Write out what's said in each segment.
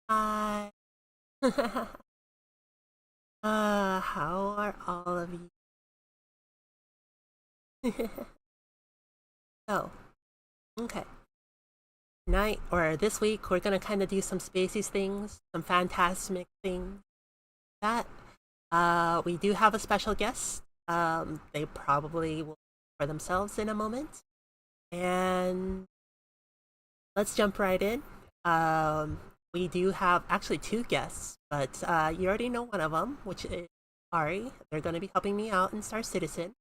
Hi. How are all of you? Oh, okay. Tonight or this week, we're gonna kind of do some spaces things, some phantasmic things. That we do have a special guest. They probably will for themselves in a moment, and let's jump right in. We do have actually two guests, but you already know one of them, which is Ari. They're going to be helping me out in Star Citizen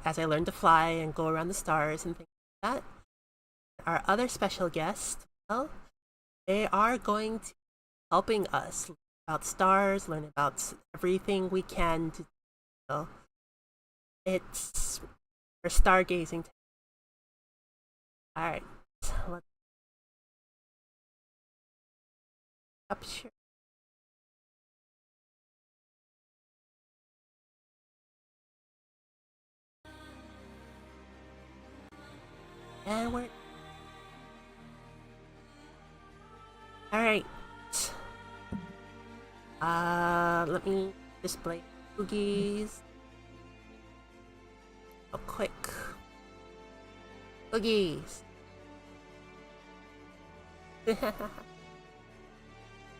as I learn to fly and go around the stars and things like that. Our other special guest, well, they are going to be helping us learn about stars, learn about everything we can to do. It's for stargazing. All right, let's up share. And we're all right. Let me display cookies. Oh, quick. Cookies.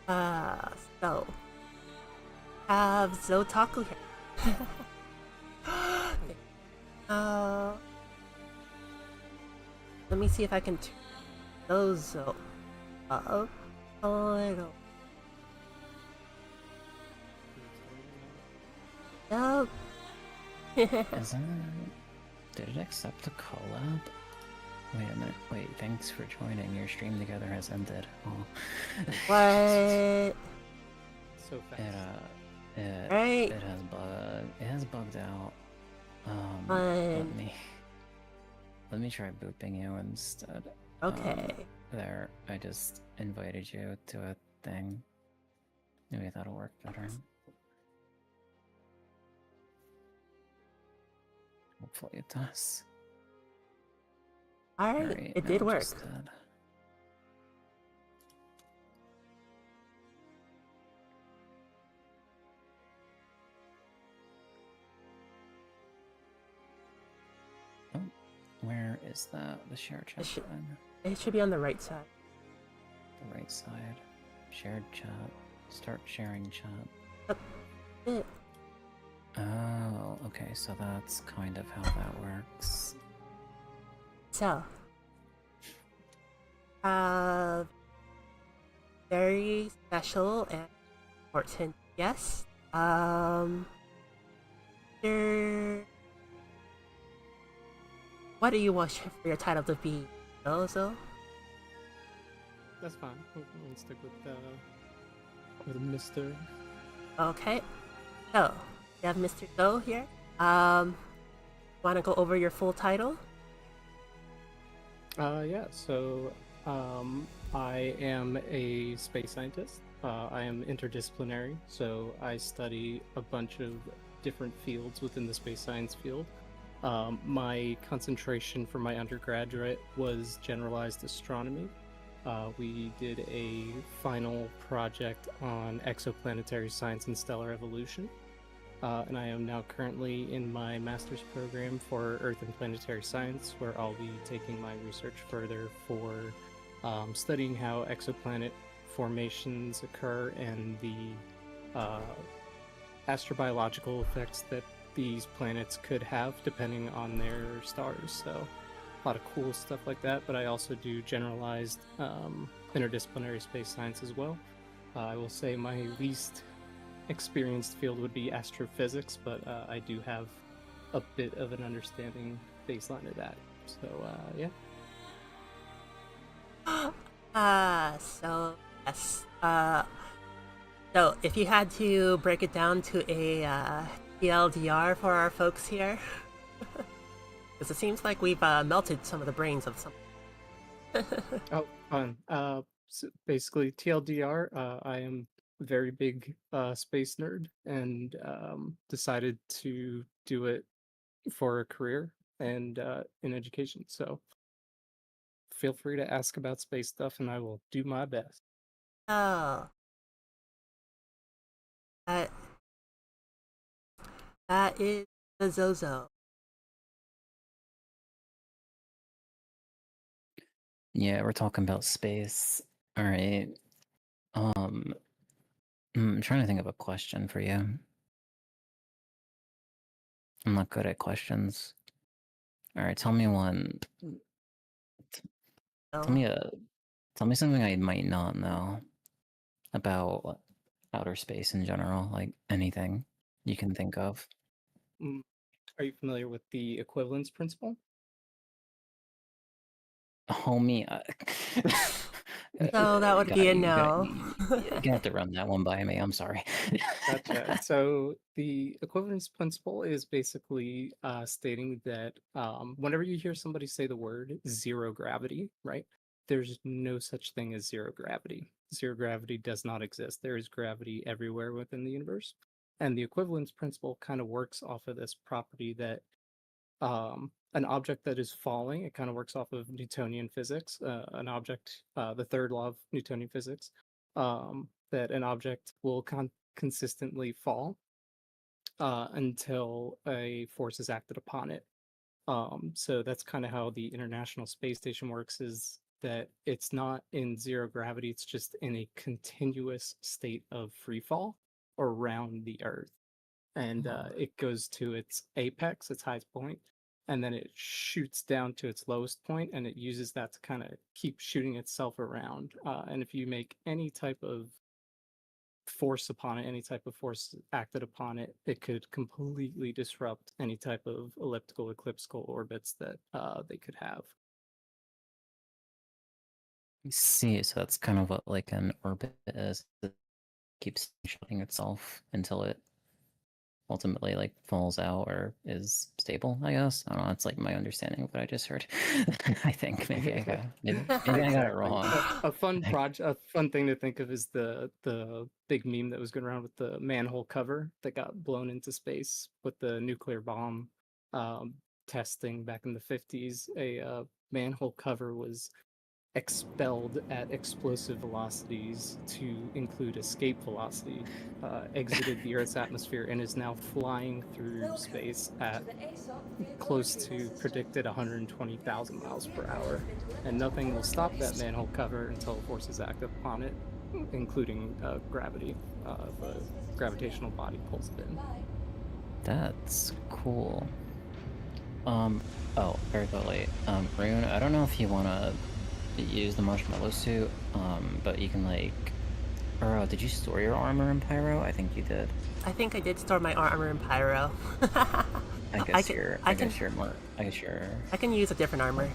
uh, so have Zotaku here. uh, let me see if I can turn those up a little. Nope. Isn't Did it accept the collab? Wait a minute. Wait, thanks for joining. Your stream together has ended. Oh. What? So fast. Right? It has bugged out. Fun. Let me try booping you instead. Okay. There, I just invited you to a thing. Maybe that'll work better. Hopefully it does. Alright, it did work. Oh, where is that? The share chat button? It should be on the right side. The right side. Shared chat. Start sharing chat. Oh, okay, so that's kind of how that works. So, very special and important guest. What do you want for your title to be? Zozo? That's fine. We'll stick with Mr. Okay. So, you have Mr. Go here. Want to go over your full title? Yeah. So, I am a space scientist. I am interdisciplinary, so I study a bunch of different fields within the space science field. My concentration for my undergraduate was generalized astronomy. We did a final project on exoplanetary science and stellar evolution. And I am now currently in my master's program for Earth and Planetary Science, where I'll be taking my research further for studying how exoplanet formations occur and the astrobiological effects that these planets could have depending on their stars. So a lot of cool stuff like that, but I also do generalized interdisciplinary space science as well. I will say my least experienced field would be astrophysics, but I do have a bit of an understanding baseline of that. So yeah. So yes. So if you had to break it down to a TLDR for our folks here, because it seems like we've melted some of the brains of some. Oh, fun. So basically, TLDR. I am a very big space nerd and decided to do it for a career and in education. So feel free to ask about space stuff, and I will do my best. Oh, That that is the Zozo. Yeah, we're talking about space. All right. Um, I'm trying to think of a question for you. I'm not good at questions. All right, tell me one. Tell me So, a. Tell me something I might not know about outer space in general, like anything you can think of. Mm, Are you familiar with the equivalence principle? Homie, so that would be a no. you're gonna have to run that one by me. I'm sorry. Gotcha. So the equivalence principle is basically stating that whenever you hear somebody say the word zero gravity, right? There's no such thing as zero gravity. Zero gravity does not exist. There is gravity everywhere within the universe. And the equivalence principle kind of works off of this property that an object that is falling, it kind of works off of Newtonian physics, an object, the third law of Newtonian physics, that an object will consistently fall until a force is acted upon it. So that's kind of how the International Space Station works, is that it's not in zero gravity, it's just in a continuous state of free fall around the Earth. And it goes to its apex, its highest point, and then it shoots down to its lowest point, and it uses that to kind of keep shooting itself around. And if you make any type of force upon it, any type of force acted upon it, it could completely disrupt any type of elliptical, ecliptical orbits that they could have. See, so that's kind of what like an orbit is. It keeps shutting itself until it ultimately like falls out or is stable, I guess. I don't know, it's like my understanding of what I just heard. I think maybe maybe I got it wrong. A fun a fun thing to think of is the big meme that was going around with the manhole cover that got blown into space with the nuclear bomb testing back in the 50s. A manhole cover was expelled at explosive velocities to include escape velocity, exited the Earth's atmosphere, and is now flying through space at close to predicted 120,000 miles per hour. And nothing will stop that manhole cover until forces act upon it, including gravity. The gravitational body pulls it in. That's cool. Oh, very quickly. Rune, I don't know if you wanna use the marshmallow suit, but you can like, or did you store your armor in Pyro? I think you did. I think I did store my armor in Pyro. I guess I can use a different armor.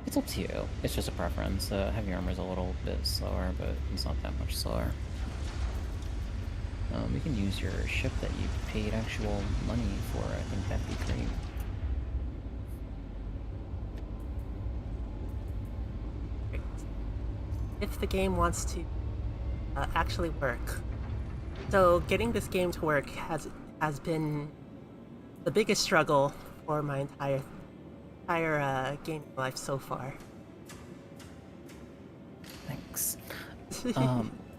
It's up to you. It's just a preference. Heavy armor is a little bit slower, but it's not that much slower. You can use your ship that you paid actual money for. I think that'd be great. If the game wants to actually work. So getting this game to work has been the biggest struggle for my entire gaming life so far. Thanks.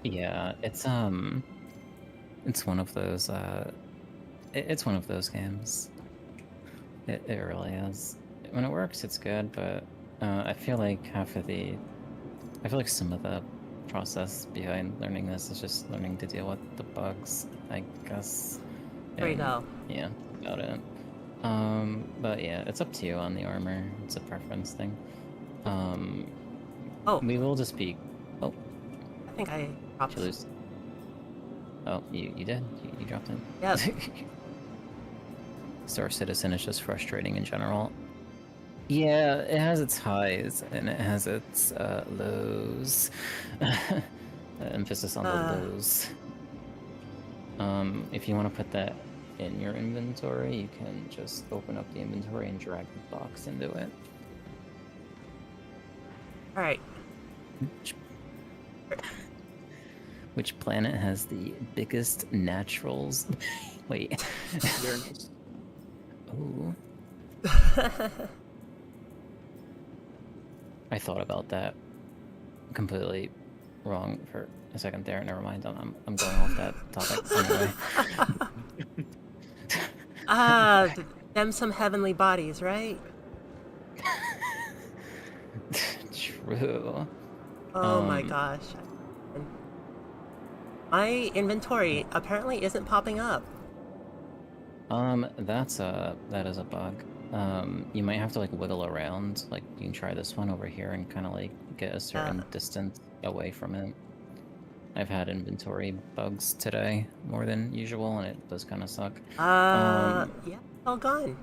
Yeah, it's one of those it's one of those games. It really is. When it works, it's good, but I feel like some of the process behind learning this is just learning to deal with the bugs, I guess. There you go. Yeah, about it. But yeah, it's up to you on the armor. It's a preference thing. We will just be. Oh, I think I dropped. Did you lose? Oh, you did? You dropped it? Yeah. Star Citizen is just frustrating in general. Yeah, it has its highs and it has its lows. Emphasis on the lows. If you want to put that in your inventory, you can just open up the inventory and drag the box into it. Alright. Which planet has the biggest naturals? Wait. Uranus. Ooh. I thought about that completely wrong for a second there. Never mind. I'm going off that topic anyway. Them some heavenly bodies, right? True. Oh my gosh. My inventory apparently isn't popping up. That is a bug. You might have to like wiggle around. Like you can try this one over here and kind of like get a certain distance away from it. I've had inventory bugs today more than usual, and it does kind of suck. Yeah, all gone.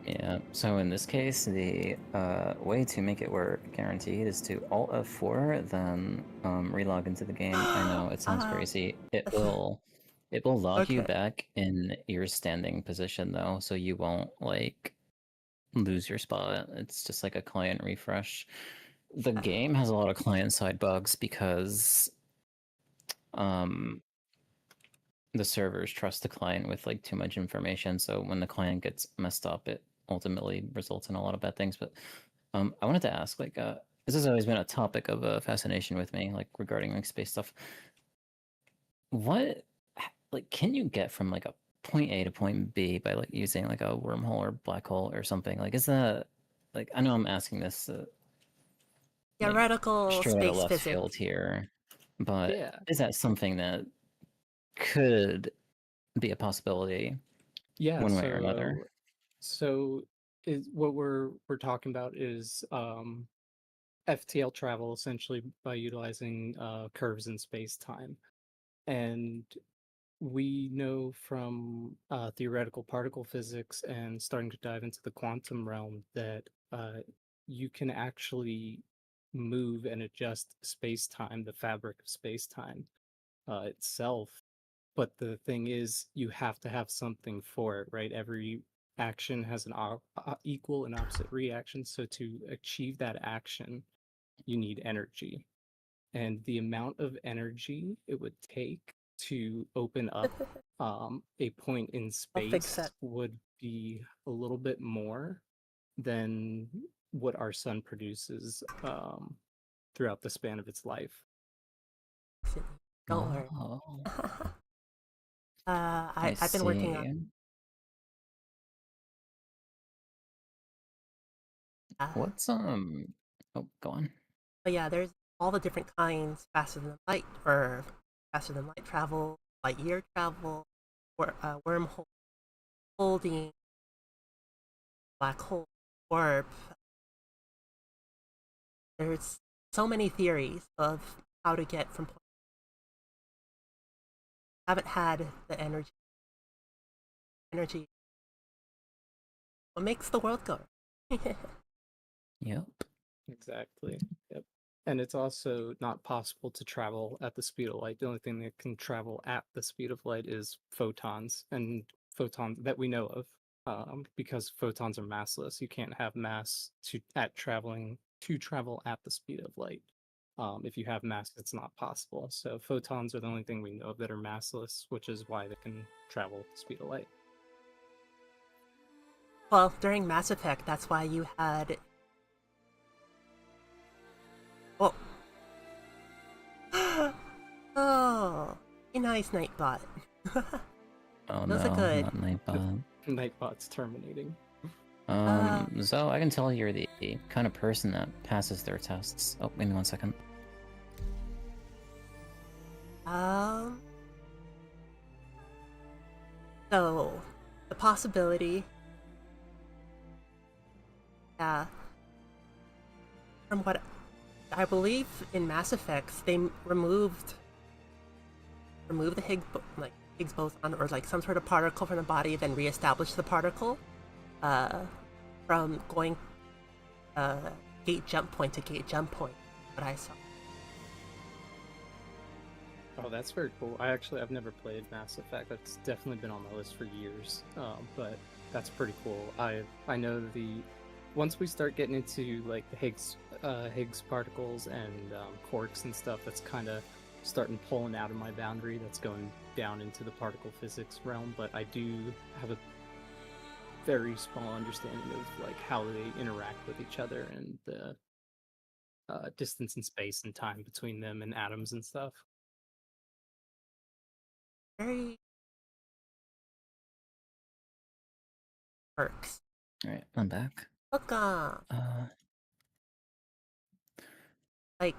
Yeah, so in this case, the way to make it work guaranteed is to Alt F4, then relog into the game. I know it sounds crazy. It will log you Okay. back in your standing position though, so you won't like lose your spot. It's just like a client refresh. The game has a lot of client-side bugs because the servers trust the client with like too much information, so when the client gets messed up, it ultimately results in a lot of bad things. But I wanted to ask, like, this has always been a topic of fascination with me, like regarding like space stuff. What, like, can you get from like a point A to point B by like using like a wormhole or black hole or something? Like, is that like I know I'm asking this like Theoretical straight out of space left physics. field here, but Yeah. is that something that could be a possibility Yeah. one way or another? So is what we're talking about is FTL travel essentially by utilizing curves in space time, and we know from theoretical particle physics and starting to dive into the quantum realm that you can actually move and adjust space time, the fabric of space time itself. But the thing is, you have to have something for it, right? Every action has an equal and opposite reaction. So to achieve that action, you need energy. And the amount of energy it would take to open up a point in I'll fix space that. would be a little bit more than what our sun produces throughout the span of its life. Don't worry. Oh, I I've been working see. on. What's Oh, go on. But yeah, there's all the different kinds: faster than light, or faster than light travel, light year travel, or wormhole, holding, black hole, warp. There's so many theories of how to get from point. Haven't had the energy. Energy. What makes the world go? Yep. Exactly. Yep. And it's also not possible to travel at the speed of light. The only thing that can travel at the speed of light is photons, and photons that we know of, because photons are massless. You can't have mass to travel at the speed of light. If you have mass, it's not possible. So photons are the only thing we know of that are massless, which is why they can travel at the speed of light. Well, during Mass Effect, that's why you had. Oh. Oh, a nice Nightbot. Oh Those are no, good. not Nightbot. Nightbot's terminating. Zoe, I can tell you're the kind of person that passes their tests. Oh, wait me 1 second. Um. So, the possibility. Yeah. From what I believe in Mass Effects, they removed the Higgs boson, or like some sort of particle from the body, then reestablished the particle from going gate jump point to gate jump point. What I saw. Oh, that's very cool. I've never played Mass Effect. That's definitely been on my list for years. But that's pretty cool. I know once we start getting into like the Higgs particles and quarks and stuff, that's kind of starting pulling out of my boundary. That's going down into the particle physics realm. But I do have a very small understanding of like how they interact with each other and the distance and space and time between them and atoms and stuff. Very works. Alright, I'm back. Welcome. Uh, Like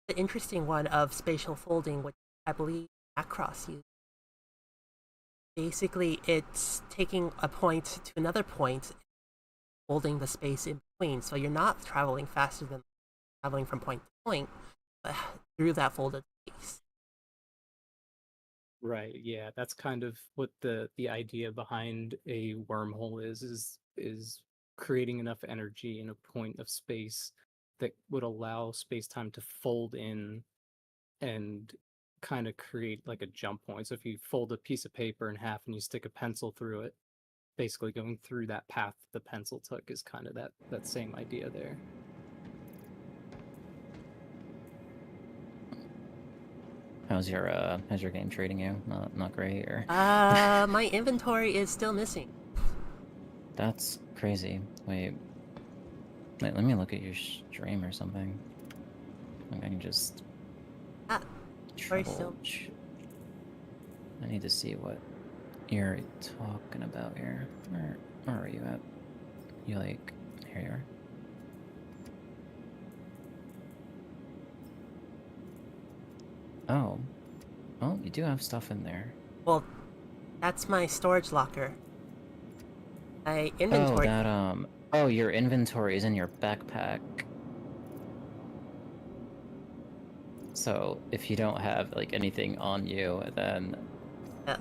the interesting one of spatial folding, which I believe Macross used. Basically, it's taking a point to another point, holding the space in between. So you're not traveling faster than traveling from point to point, but through that folded space. Right. Yeah, that's kind of what the idea behind a wormhole is creating enough energy in a point of space that would allow space-time to fold in and kind of create like a jump point. So if you fold a piece of paper in half and you stick a pencil through it, basically going through that path the pencil took is kind of that same idea there. how's your game treating you? Not great, or My inventory is still missing. that's crazy. Wait, let me look at your stream or something. Like I can just Ah, very still. trouble. I need to see what you're talking about here. Where are you at? You like here you are. Oh. Oh, you do have stuff in there. Well, that's my storage locker. My Oh, inventory. oh, your inventory is in your backpack. So, if you don't have, like, anything on you, then Uh,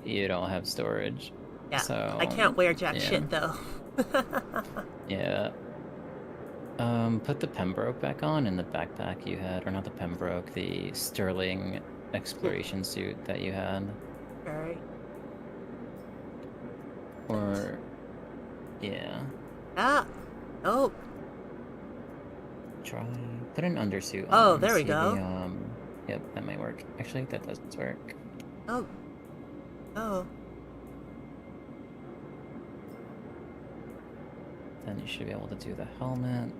you don't have storage. yeah, So, I can't wear jack yeah. shit though. Yeah. Put the Pembroke back on in the backpack you had, or not the Pembroke, the Sterling exploration suit that you had. Alright. Or, yeah. Ah! Oh! Try put an undersuit on. Oh, there we see go. The, yep, that might work. Actually, that does work. Oh. Oh. Then you should be able to do the helmet.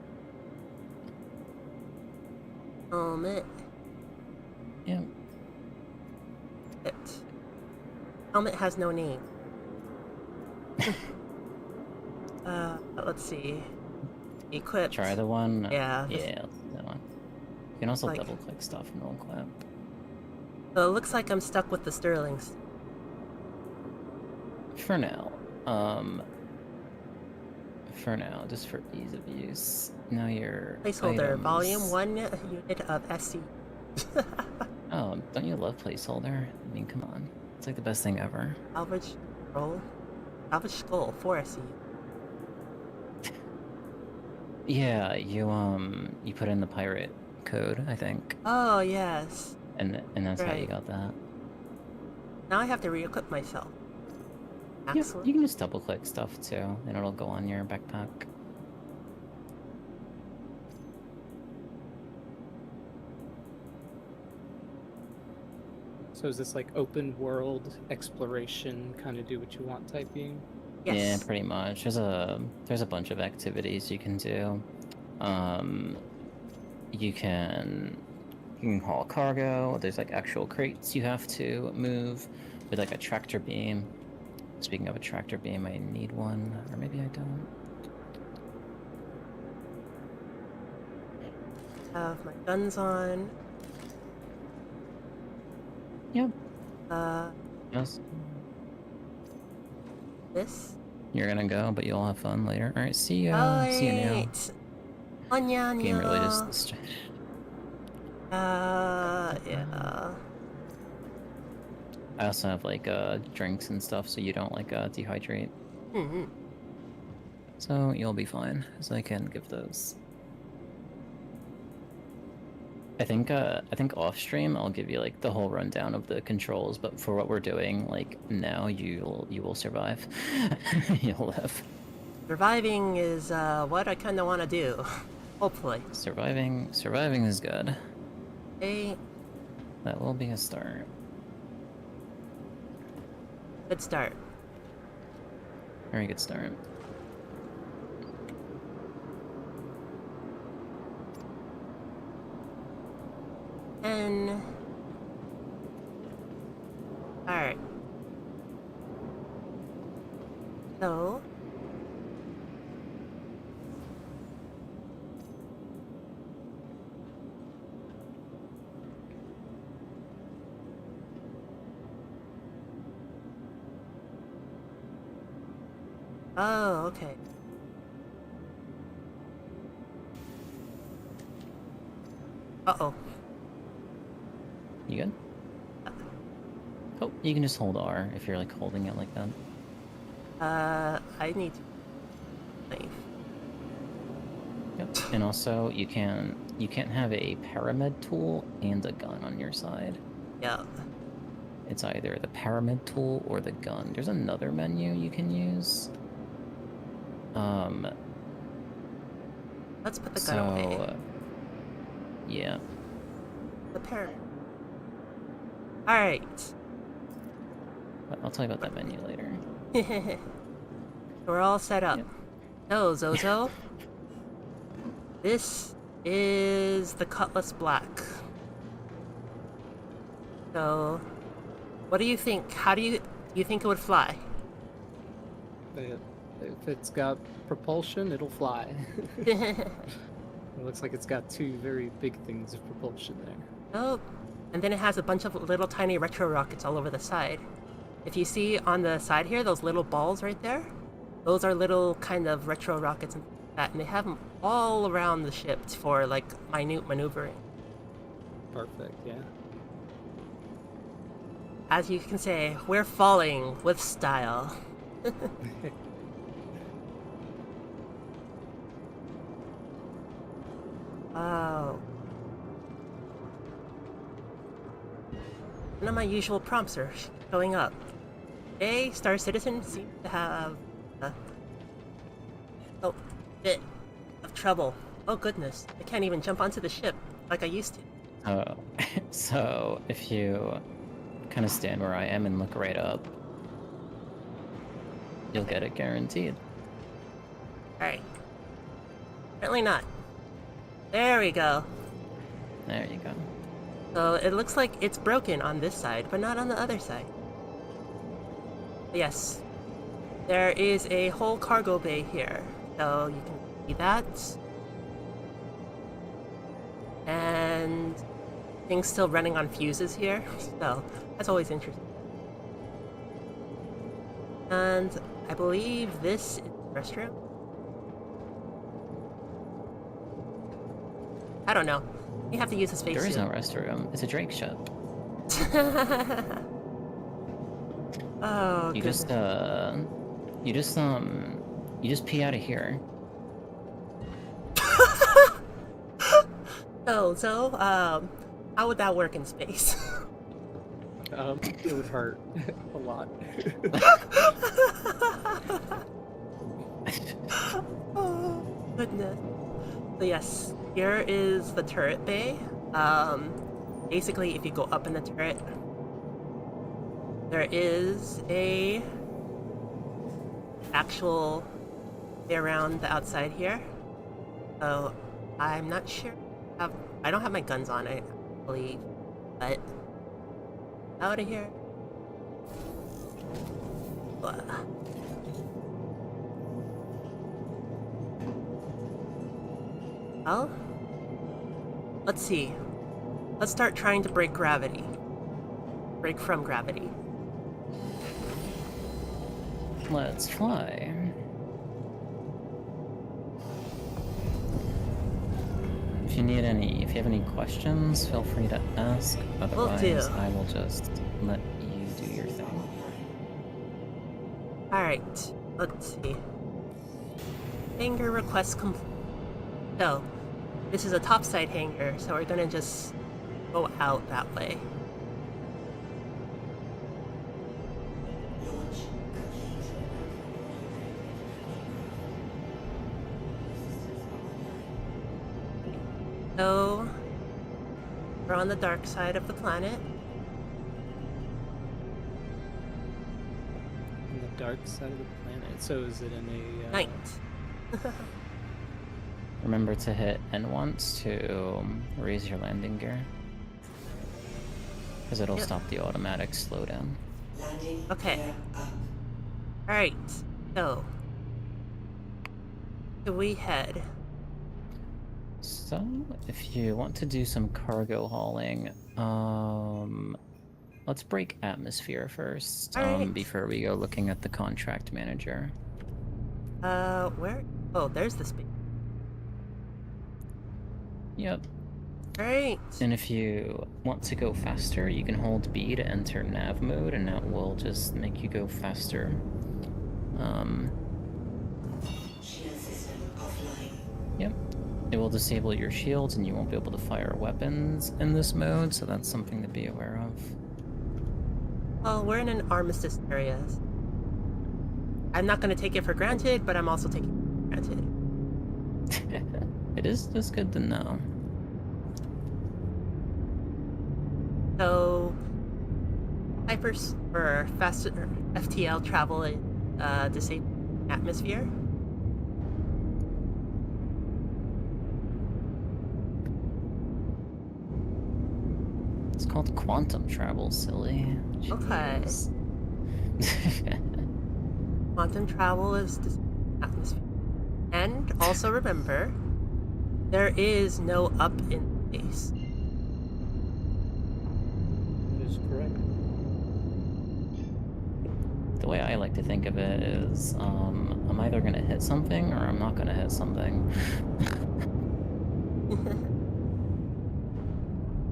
Helmet. Yep. It. Helmet has no name. Let's see. Equipped. Try the one. Yeah. Yeah, let's do that one. You can also Like- double click stuff and roll clip. So it looks like I'm stuck with the Sterlings. For now. For now, just for ease of use. Now your Placeholder. items- Volume 1 unit of SC. Oh, don't you love placeholder? I mean, come on. It's like the best thing ever. Salvage roll. Salvage skull 4 SC. Yeah, you put in the pirate code, I think. Oh, yes. And that's how you Right. got that. Now I have to re-equip myself. Yeah, Excellent. you can just double click stuff too, and it'll go on your backpack. So is this like open world exploration, kind of do what you want type game? Yes. Yeah, pretty much. There's a bunch of activities you can do. You can haul cargo. There's like actual crates you have to move with like a tractor beam. Speaking of a tractor beam, I need one, or maybe I don't. Have my guns on. Yep. This. You're gonna go, but you'll have fun later. All right, see ya. See you now. Alright. Anya. Game really just. Yeah. I also have like drinks and stuff, so you don't like dehydrate. Mm-hmm. So you'll be fine, so I can give those. I think off stream I'll give you like the whole rundown of the controls, but for what we're doing like now, you will survive. You'll live. Surviving is what I kind of want to do. Hopefully. Surviving is good. Okay. That will be a start. Good start. Very good start. 10. Alright. So. Oh, okay. Uh-oh. You good? Oh, you can just hold R if you're like holding it like that. I need to leave. Yep. And also, you can't have a paramed tool and a gun on your side. Yeah. It's either the paramed tool or the gun. There's another menu you can use. Let's put the gun away. Yeah. The parrot. Alright. I'll tell you about that menu later. We're all set up. Yep. So, Zozo. This is the Cutlass Black. So, what do you think? How do you think it would fly? If it's got propulsion, it'll fly. It looks like it's got two very big things of propulsion there. Oh, and then it has a bunch of little tiny retro rockets all over the side. If you see on the side here, those little balls right there, those are little kind of retro rockets and that, and they have them all around the ship for like minute maneuvering. Perfect, yeah. As you can say, we're falling with style. Oh. None of my usual prompts are showing up. A Star Citizen seems to have a bit of trouble. Oh goodness, I can't even jump onto the ship like I used to. Oh, so if you kind of stand where I am and look right up, you'll get it guaranteed. Alright. Apparently not. There we go. There you go. So it looks like it's broken on this side, but not on the other side. Yes. There is a whole cargo bay here, so you can see that. And things still running on fuses here, so that's always interesting. And I believe this is the restroom. I don't know. You have to use a space There is suit. no restroom. It's a Drake ship. Oh, You goodness. you just pee out of here. So, how would that work in space? It would hurt a lot. Oh, goodness. So yes, here is the turret bay. Basically, if you go up in the turret, there is a actual way around the outside here. So I'm not sure. I don't have my guns on, I believe, but out of here. Blah. Well, let's see. Let's start trying to break gravity. Break from gravity. Let's fly. If you have any questions, feel free to ask. Otherwise, do. I will just let you do your thing. Alright, let's see. Hangar request complete. So, this is a topside hangar, so we're gonna just go out that way. So, we're on the dark side of the planet. On the dark side of the planet. So is it in a Night. Remember to hit N once to raise your landing gear. because it'll Yep. stop the automatic slowdown. Okay. Alright, so. Do we head? So, if you want to do some cargo hauling, let's break atmosphere first, Alright. before we go looking at the contract manager. Where? Oh, there's the space. Yep. Alright. And if you want to go faster, you can hold B to enter nav mode, and that will just make you go faster. Shield system offline. Yep. It will disable your shields, and you won't be able to fire weapons in this mode, so that's something to be aware of. Well, we're in an armistice area. I'm not going to take it for granted, but I'm also taking it for granted. It is just good to know. So, hypers or faster FTL travel in disabled atmosphere. It's called quantum travel, silly. Okay. Jeez. Quantum travel is disabled atmosphere. And also remember, there is no up in space. That is correct. The way I like to think of it is, I'm either gonna hit something or I'm not gonna hit something.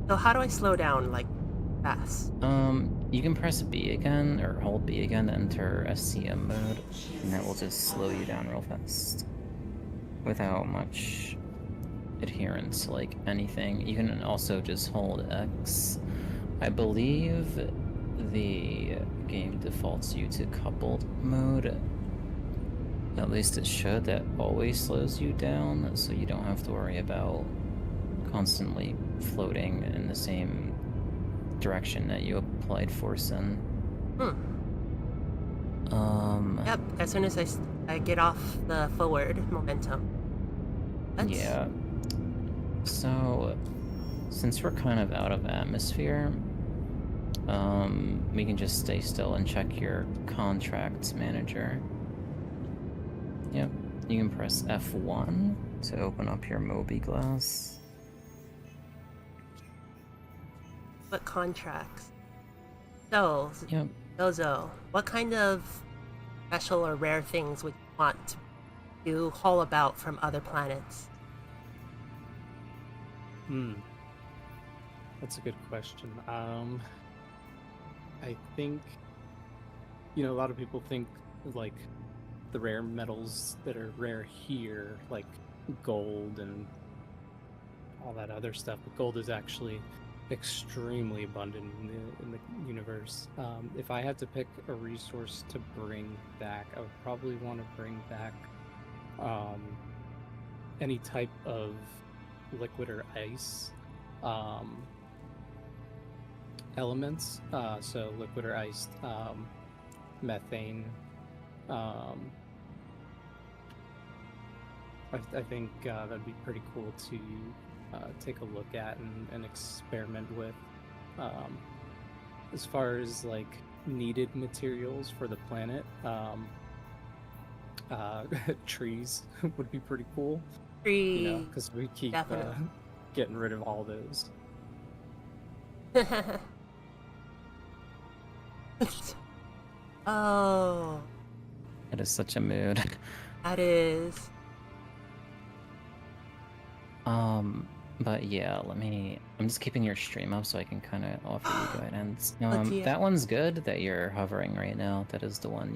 So how do I slow down, like, fast? You can press B again, or hold B again to enter SCM mode, and that will just slow you down real fast. Without much adherence, like anything. You can also just hold X. I believe the game defaults you to coupled mode. At least it should. That always slows you down, so you don't have to worry about constantly floating in the same direction that you applied force in. Yep, as soon as I get off the forward momentum. That's... Yeah. So, since we're kind of out of atmosphere, we can just stay still and check your contracts manager. Yep. You can press F1 to open up your mobiGlas. What contracts? So, Yep. Zozo, what kind of special or rare things would you want to haul about from other planets? That's a good question. I think, a lot of people think of, like, the rare metals that are rare here, like gold and all that other stuff, but gold is actually extremely abundant in the universe. If I had to pick a resource to bring back, I would probably want to bring back any type of liquid or ice elements. So liquid or iced methane. I think that'd be pretty cool to take a look at and experiment with. As far as like needed materials for the planet, trees would be pretty cool. Tree. Because we keep Definitely. getting rid of all those. Oh, That is such a mood. that is. But yeah, I'm just keeping your stream up so I can kind of offer you guidance. dear. That one's good that you're hovering right now. That is the one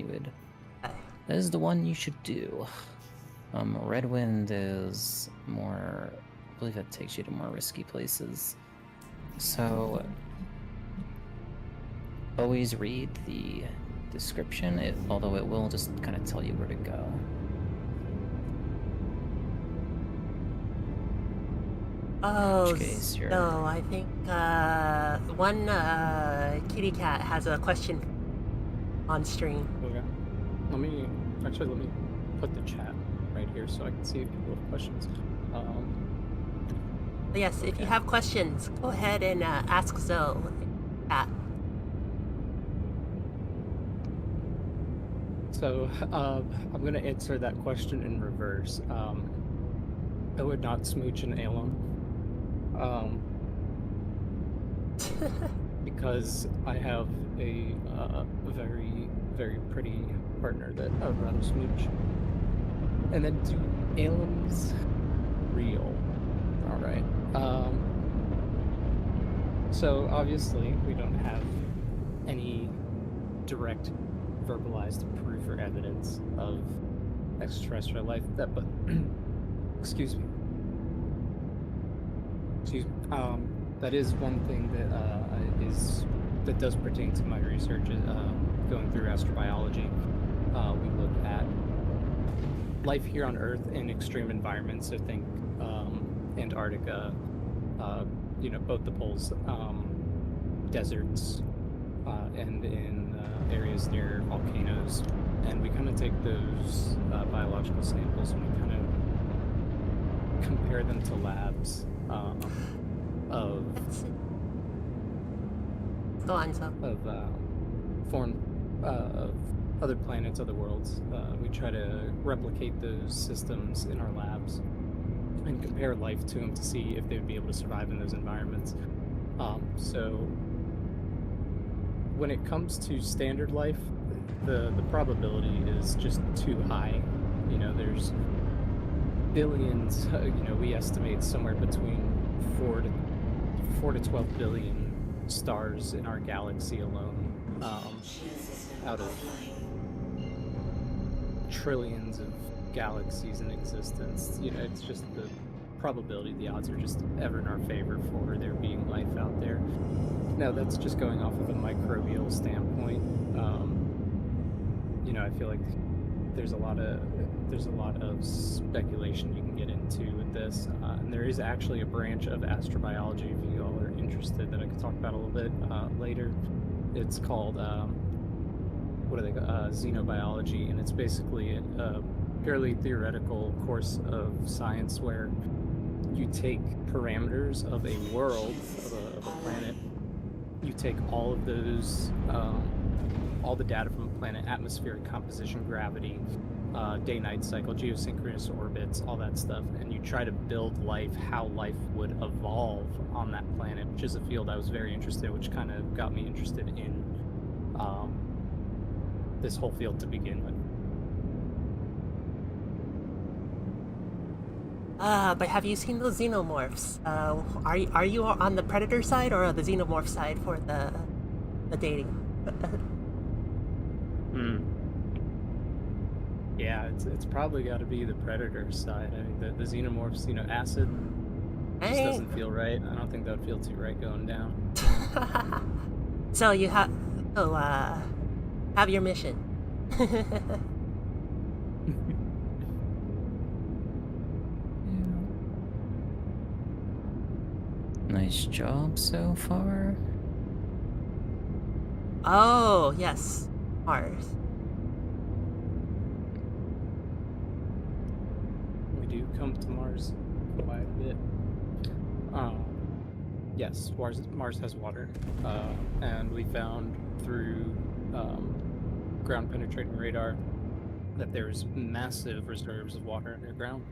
that is the one you should do. Red Wind is more, I believe it takes you to more risky places. So, always read the description, although it will just kind of tell you where to go. Oh, which case you're- no, I think one kitty cat has a question on stream. Okay. Let me put the chat right here so I can see if people have questions. Yes, if you Okay. have questions, go ahead and ask Zoe. cat? So, I'm going to answer that question in reverse. I would not smooch an alum. Because I have a very, very pretty partner that I would rather smooch. And then do alums real? All right. So obviously we don't have any direct verbalized proof or evidence of extraterrestrial life. But excuse me. That is one thing that does pertain to my research. Going through astrobiology, we look at life here on Earth in extreme environments. So think Antarctica, both the poles, deserts, and in areas near volcanoes. And we kind of take those biological samples and we kind of compare them to labs of Go on, so. foreign of other planets, other worlds. We try to replicate those systems in our labs and compare life to them to see if they would be able to survive in those environments. So when it comes to standard life, the probability is just too high. There's billions. We estimate somewhere between 4 to 12 billion stars in our galaxy alone, out of trillions of galaxies in existence. It's just the probability, the odds are just ever in our favor for there being life out there. Now, that's just going off of a microbial standpoint. I feel like there's a lot of speculation you can get into with this, and there is actually a branch of astrobiology, if you all are interested, that I could talk about a little bit later. It's called xenobiology, and it's basically a purely theoretical course of science where you take parameters of a world, of a planet, you take all of those, all the data from a planet, atmospheric composition, gravity, day-night cycle, geosynchronous orbits, all that stuff, and you try to build life, how life would evolve on that planet, which is a field I was very interested in, which kind of got me interested in this whole field to begin with. But have you seen those xenomorphs? Are you on the predator side or the xenomorph side for the dating? Yeah, it's probably got to be the predator side. I mean, the xenomorphs, acid just doesn't feel right. I don't think that would feel too right going down. So you have, have your mission. Nice job so far. Oh yes, Mars. We do come to Mars quite a bit. Yes, Mars has water, and we found through ground-penetrating radar that there's massive reserves of water underground.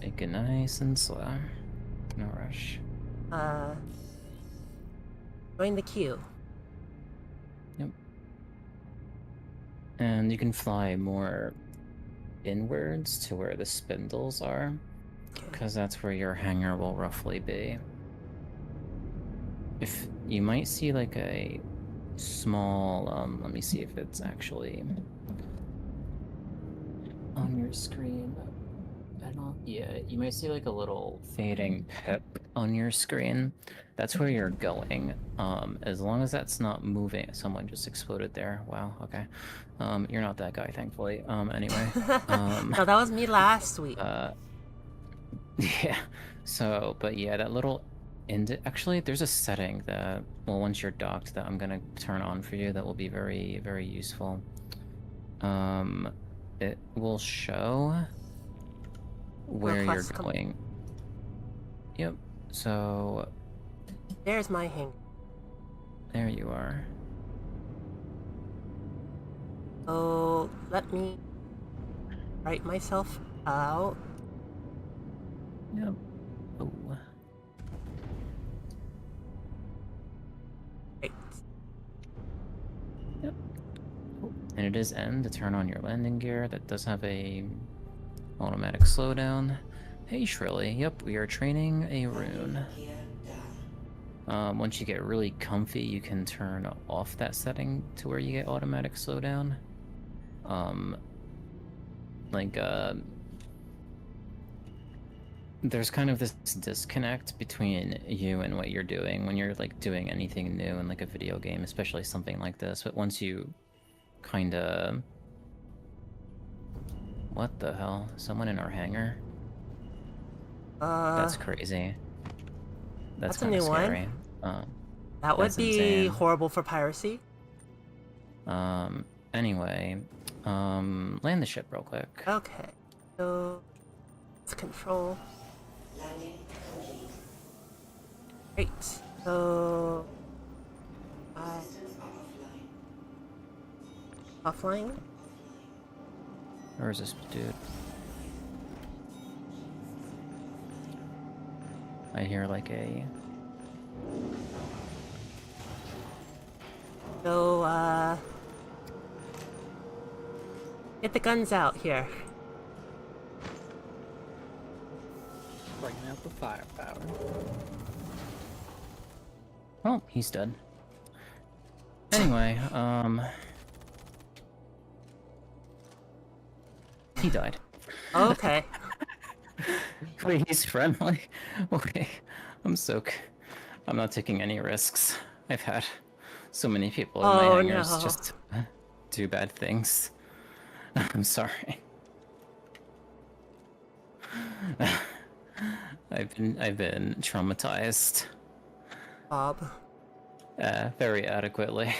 Make it nice and slow. No rush. Join the queue. Yep. And you can fly more inwards to where the spindles are, because that's where your hangar will roughly be. If you might see like a small, let me see if it's actually on your screen. Yeah, you might see like a little fading pip on your screen. That's where you're going. As long as that's not moving. Someone just exploded there. Wow, okay. You're not that guy, thankfully. Anyway. No, that was me last week. Yeah. So, but yeah, that little actually, there's a setting that, well, once you're docked, that I'm gonna turn on for you that will be very, very useful. It will show where you're going. Yep. So There's my hanger. there you are. So let me write myself out. Yep. Oh. Right. Yep. Oh, and it is N to turn on your landing gear. That does have a automatic slowdown. Hey Shrilly, yep, we are training a rune. Gear down. Once you get really comfy, you can turn off that setting to where you get automatic slowdown. Like, there's kind of this disconnect between you and what you're doing when you're like doing anything new in like a video game, especially something like this. But once you kind of, what the hell? Someone in our hangar? That's crazy. That's That's a kind of new one. scary. that would that's be insane. horrible for piracy. Anyway, land the ship real quick. Okay. So let's control. Landing complete. Great. So Systems are offline. offline. Where is this dude? I hear like a... So get the guns out here. Bringing out the firepower. Oh, he's dead. Anyway, he died. Okay. Wait, he's friendly? Okay, I'm not taking any risks. I've had so many people in my Oh, hangars no. just do bad things. I'm sorry. I've been traumatized Bob. very adequately.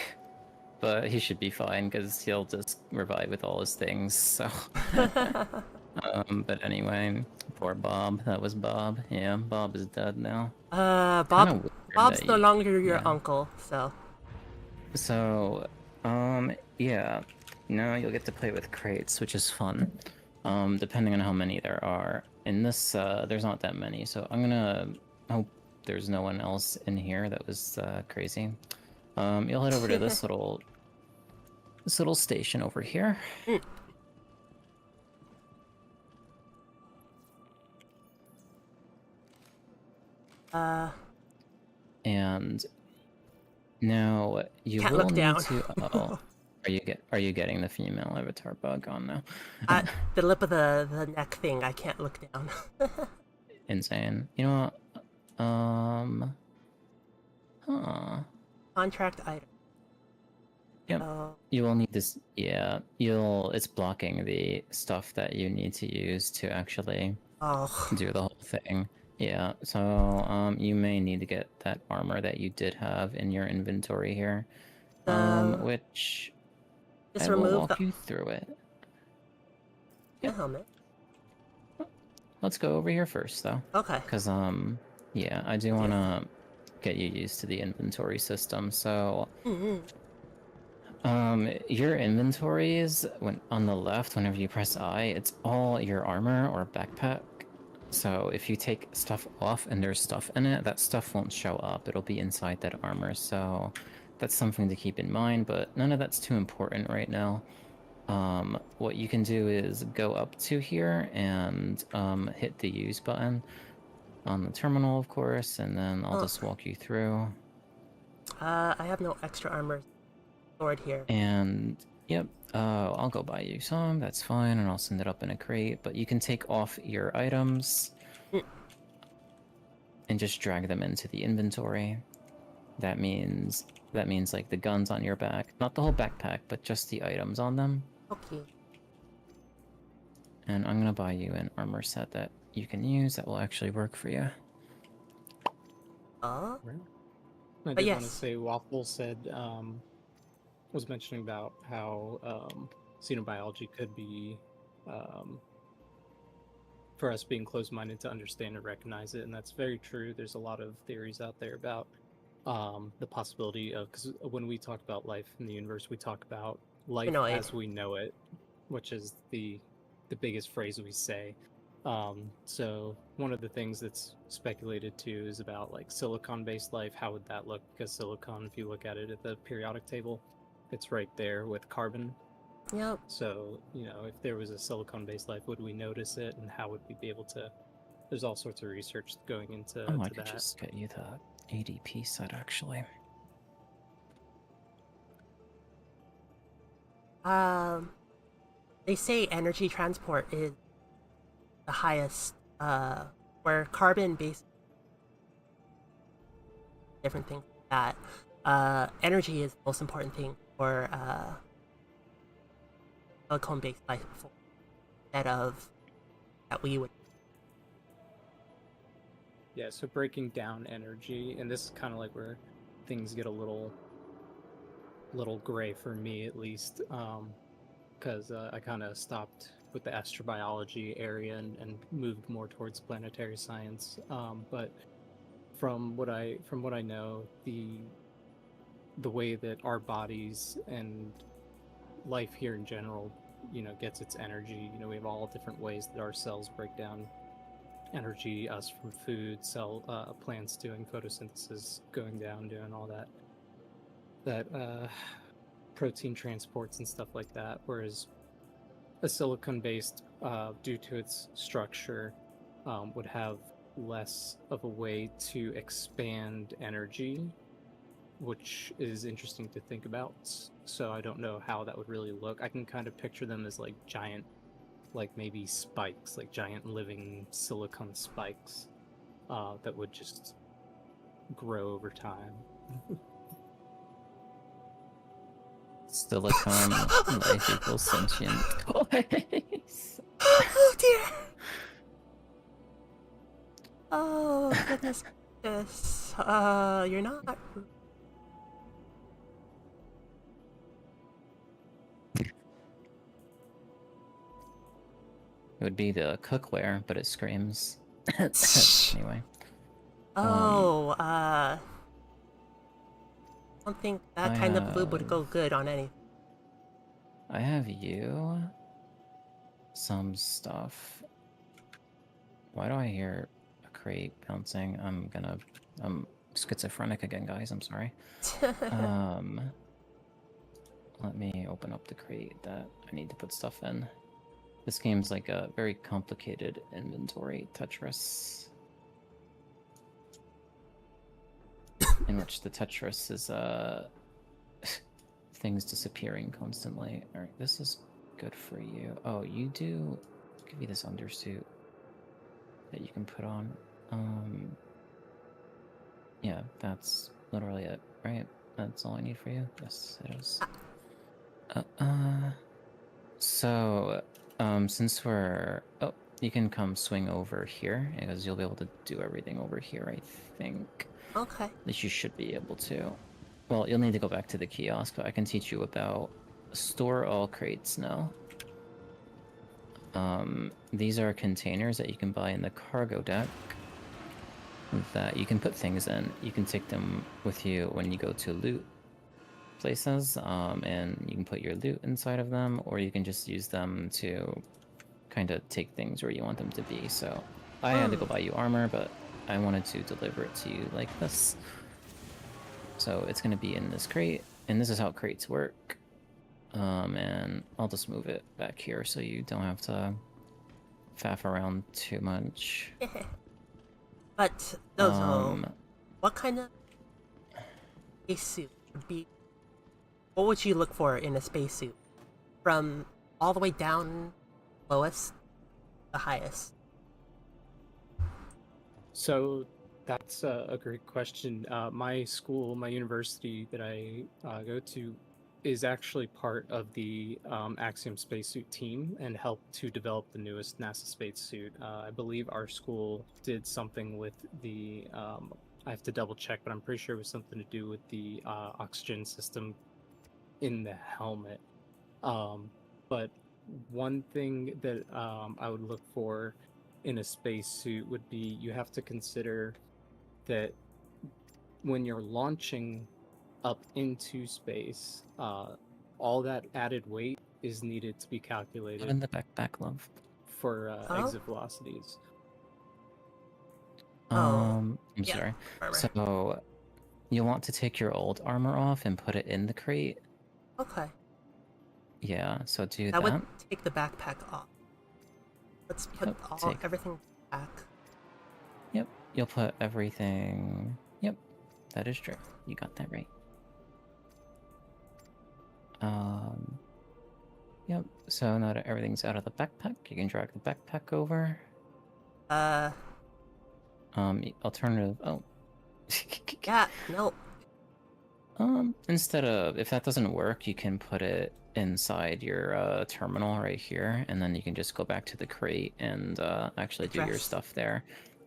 But he should be fine because he'll just revive with all his things, so. But anyway, poor Bob. That was Bob. Yeah, Bob is dead now. Kinda Bob. weird Bob's that no you- longer your yeah. uncle, so. So, yeah. Now you'll get to play with crates, which is fun. Depending on how many there are. In this, there's not that many, so I'm gonna hope there's no one else in here that was crazy. You'll head over to this little station over here. And now you Can't will look need down. to. Oh, are you getting the female avatar bug on now? The lip of the neck thing, I can't look down. Insane. You know what? Huh. Contract item. Yep. Oh, You will need this. Yeah. It's blocking the stuff that you need to use to actually oh. do the whole thing. Yeah. So you may need to get that armor that you did have in your inventory here. Which Just I will remove walk the you through it. helmet. Let's go over here first, though. Okay. Because, yeah, I do want to get you used to the inventory system. So, your inventory is on the left, whenever you press I, it's all your armor or backpack. So if you take stuff off and there's stuff in it, that stuff won't show up. It'll be inside that armor. So that's something to keep in mind, but none of that's too important right now. What you can do is go up to here and hit the use button on the terminal, of course, and then I'll just walk you through. I have no extra armor stored here. And yep, I'll go buy you some, that's fine, and I'll send it up in a crate, but you can take off your items and just drag them into the inventory. That means like the guns on your back, not the whole backpack, but just the items on them. Okay. And I'm gonna buy you an armor set that you can use that will actually work for you. I But did want to yes. say Waffle said was mentioning about how xenobiology could be for us being closed-minded to understand and recognize it, and that's very true. There's a lot of theories out there about the possibility of, because when we talk about life in the universe, we talk about life Humanoid. as we know it, which is the biggest phrase we say. So one of the things that's speculated too is about like silicon-based life. How would that look? Because silicon, if you look at it at the periodic table, it's right there with carbon. Yep. So, you know, if there was a silicon-based life, would we notice it, and how would we be able to? There's all sorts of research going into Oh, I to could that. just get you the ADP set actually. They say energy transport is the highest, where carbon based different things like that. Energy is the most important thing for silicone based life form instead of that we would. Yeah, so breaking down energy, and this is kind of like where things get a little gray for me at least, because I kind of stopped with the astrobiology area and moved more towards planetary science. But from what I know, the way that our bodies and life here in general, you know, gets its energy. You know, we have all different ways that our cells break down energy, us from food, plants doing photosynthesis, going down, doing all that protein transports and stuff like that. Whereas a silicon-based, due to its structure, would have less of a way to expand energy, which is interesting to think about. So I don't know how that would really look. I can kind of picture them as like giant, like maybe spikes, like giant living silicon spikes that would just grow over time. Silicon life equals sentient toys. Oh dear. Oh goodness. Yes. You're not. It would be the cookware, but it screams. Anyway. Oh, I don't think that I kind of lube would go have- good on any. I have you some stuff. Why do I hear a crate bouncing? I'm schizophrenic again, guys. I'm sorry. Let me open up the crate that I need to put stuff in. This game's like a very complicated inventory Tetris, in which the Tetris is things disappearing constantly. All right, this is good for you. Oh, you do. I'll give you this undersuit that you can put on. Yeah, that's literally it, right? That's all I need for you. Yes, it is. So, since we're... Oh, you can come swing over here, because you'll be able to do everything over here, I think. Okay. At least you should be able to. Well, you'll need to go back to the kiosk, but I can teach you about store all crates now. These are containers that you can buy in the cargo deck that you can put things in. You can take them with you when you go to loot places, and you can put your loot inside of them, or you can just use them to kind of take things where you want them to be. So I had to go buy you armor, but I wanted to deliver it to you like this. So it's going to be in this crate, and this is how crates work. And I'll just move it back here so you don't have to faff around too much. But Dozo, what kind of spacesuit would be? What would you look for in a spacesuit? From all the way down, lowest, the highest. So that's a great question. My school, my university that I go to, is actually part of the Axiom spacesuit team and helped to develop the newest NASA spacesuit. I believe our school did something with the. I have to double check, but I'm pretty sure it was something to do with the oxygen system in the helmet. But one thing that I would look for in a spacesuit would be you have to consider that when you're launching up into space, all that added weight is needed to be Not calculated in the backpack, love. for Oh? exit velocities. I'm yeah, sorry. armor. So you'll want to take your old armor off and put it in the crate. Okay. Yeah, so do That would that. take the backpack off. Let's put Yep, everything back. Yep, you'll put everything. Yep, that is true. You got that right. Um, yep. So now that everything's out of the backpack, you can drag the backpack over. Alternative. Oh. Yeah, no. Instead of, if that doesn't work, you can put it inside your terminal right here, and then you can just go back to the crate and actually do your Address. stuff there.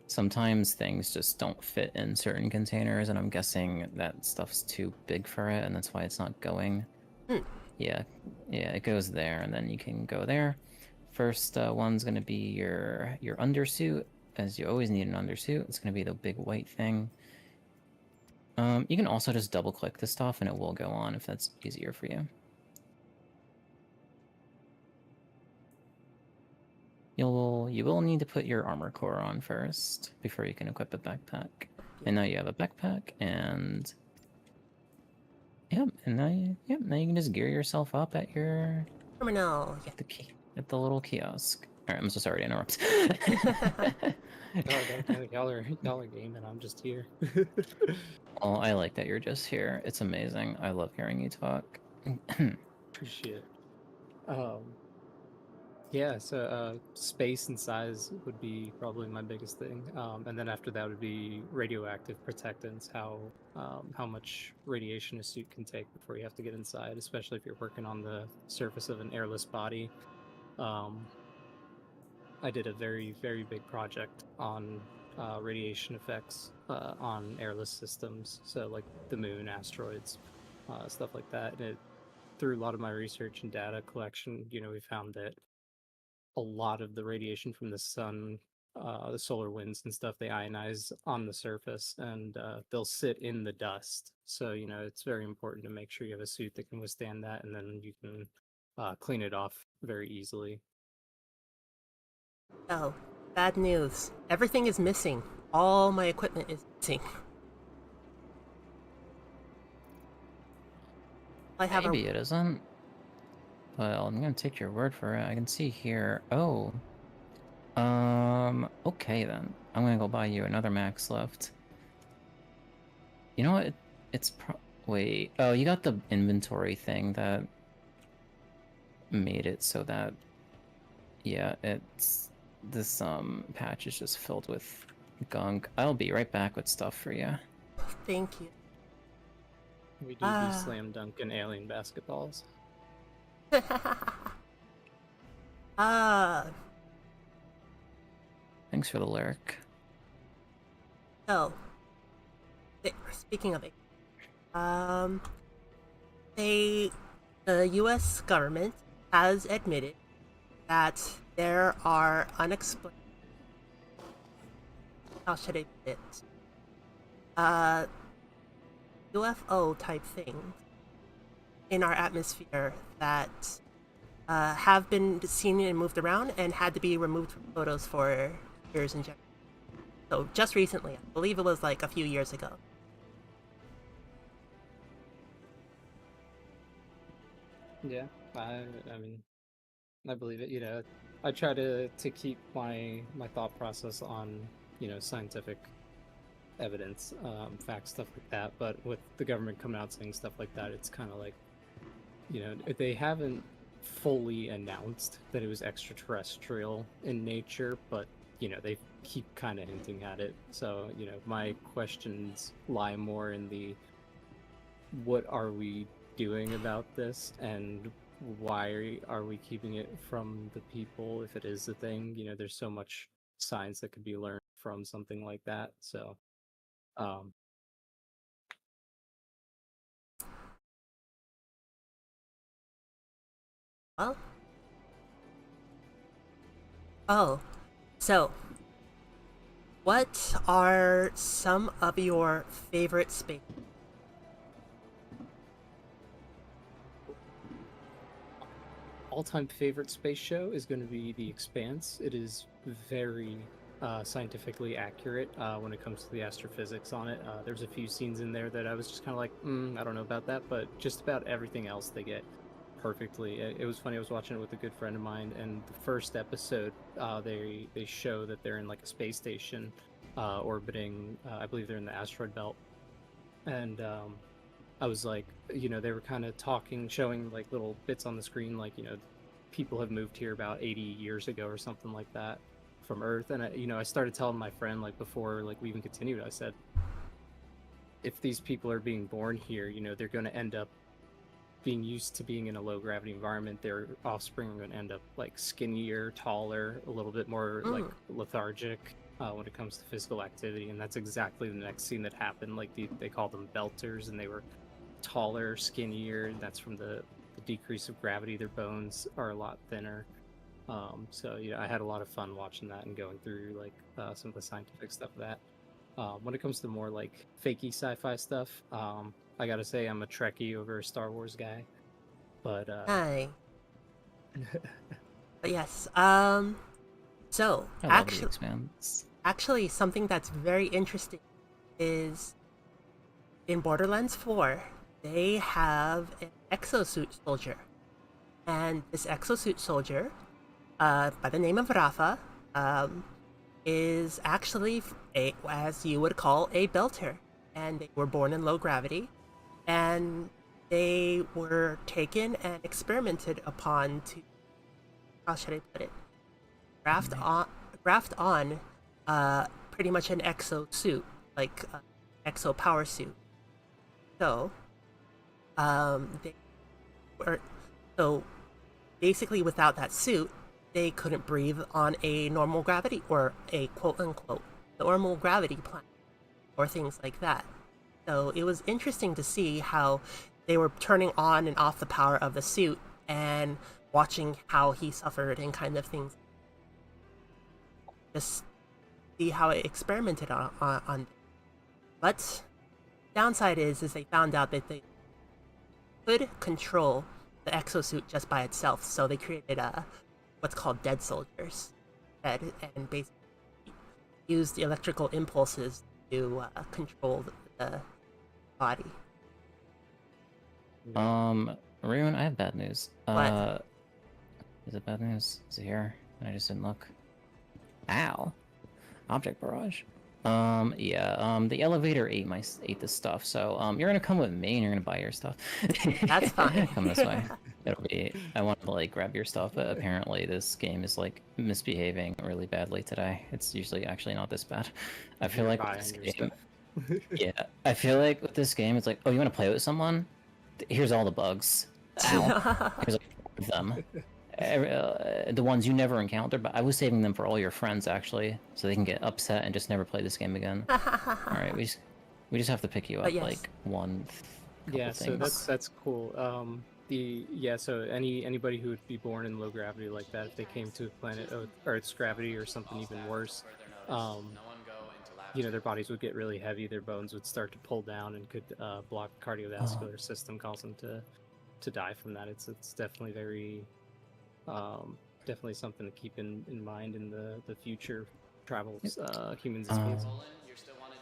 Sometimes things just don't fit in certain containers, and I'm guessing that stuff's too big for it, and that's why it's not going. Hmm. Yeah, it goes there, and then you can go there. First one's gonna be your undersuit, as you always need an undersuit. It's gonna be the big white thing. You can also just double click this stuff and it will go on if that's easier for you. You will need to put your armor core on first before you can equip a backpack. And now you have a backpack, and now you can just gear yourself up at your Terminal. Yeah. at the little kiosk. All right, I'm so sorry to interrupt. Y'all are gaming. I'm just here. Well, I like that you're just here. It's amazing. I love hearing you talk. Appreciate it. Yeah, so space and size would be probably my biggest thing, and then after that would be radioactive protectants. How much radiation a suit can take before you have to get inside, especially if you're working on the surface of an airless body. I did a very big project on radiation effects on airless systems, so like the moon, asteroids, stuff like that. And through a lot of my research and data collection, we found that a lot of the radiation from the sun, the solar winds and stuff, they ionize on the surface and they'll sit in the dust. So, it's very important to make sure you have a suit that can withstand that, and then you can clean it off very easily. Oh, bad news. Everything is missing. All my equipment is missing. I have Maybe it isn't. Well, I'm gonna take your word for it. I can see here. Oh. Okay then. I'm gonna go buy you another max lift. You know what? Wait. Oh, you got the inventory thing that made it so that... Yeah, it's... This, patch is just filled with gunk. I'll be right back with stuff for you. Thank you. We do the slam dunk and alien basketballs. Thanks for the lyric. So, speaking of it, the U.S. government has admitted that there are unexplained, how should I put it, UFO type things in our atmosphere that have been seen and moved around and had to be removed from photos for years in general. So just recently, I believe it was like a few years ago. Yeah, I mean, I believe it. I try to keep my thought process on scientific evidence, facts, stuff like that. But with the government coming out saying stuff like that, it's kind of like they haven't fully announced that it was extraterrestrial in nature, but they keep kind of hinting at it. So my questions lie more in the what are we doing about this, and why are we keeping it from the people if it is a thing? There's so much science that could be learned from something like that. So Well, oh, so what are some of your favorite space? All-time favorite space show is going to be The Expanse. It is very scientifically accurate when it comes to the astrophysics on it. There's a few scenes in there that I was just kind of like, I don't know about that, but just about everything else they get perfectly. It was funny. I was watching it with a good friend of mine, and the first episode, they show that they're in like a space station orbiting. I believe they're in the asteroid belt, and I was like, they were kind of talking, showing like little bits on the screen, like, people have moved here about 80 years ago or something like that from Earth. And I started telling my friend, like, before like we even continued, I said, if these people are being born here, they're going to end up being used to being in a low gravity environment. Their offspring are going to end up like skinnier, taller, a little bit more like lethargic when it comes to physical activity. And that's exactly the next scene that happened. Like they called them belters, and they were taller, skinnier, and that's from the decrease of gravity. Their bones are a lot thinner. So I had a lot of fun watching that and going through like some of the scientific stuff of that. When it comes to more like fakey sci-fi stuff, I gotta say I'm a Trekkie over a Star Wars guy. But Hi. But yes, so I love The actually, Expanse. something that's very interesting is in Borderlands 4, they have an exosuit soldier. And this exosuit soldier, by the name of Rafa, is actually as you would call, a belter. And they were born in low gravity. And they were taken and experimented upon to, how should I put it? Graft on pretty much an exo suit, like exo power suit. So, they were so basically without that suit, they couldn't breathe on a normal gravity or a quote unquote normal gravity planet or things like that. So it was interesting to see how they were turning on and off the power of the suit and watching how he suffered and kind of things. Just see how it experimented on. But downside is they found out that they could control the exosuit just by itself, so they created what's called dead soldiers, and basically used the electrical impulses to control the body. Rune, I have bad news. What? Is it bad news? Is it here? I just didn't look. Ow. Object barrage. The elevator ate the stuff, so you're gonna come with me and you're gonna buy your stuff. That's fine. Come this way. I wanted to like grab your stuff, but apparently this game is like misbehaving really badly today. It's usually actually not this bad. I feel like with this game, yeah, I feel like with this game, it's like, oh, you want to play with someone? Here's all the bugs. Ow. Here's like 4 of them. The ones you never encounter, but I was saving them for all your friends actually, so they can get upset and just never play this game again. All right, we just have to pick you up yes. like one. Yeah, so things. that's cool. So anybody who would be born in low gravity like that, if they came to a planet Earth's gravity or something even worse, their bodies would get really heavy, their bones would start to pull down and could block the cardiovascular system, cause them to die from that. It's definitely very definitely something to keep in mind in the future travels humans in space.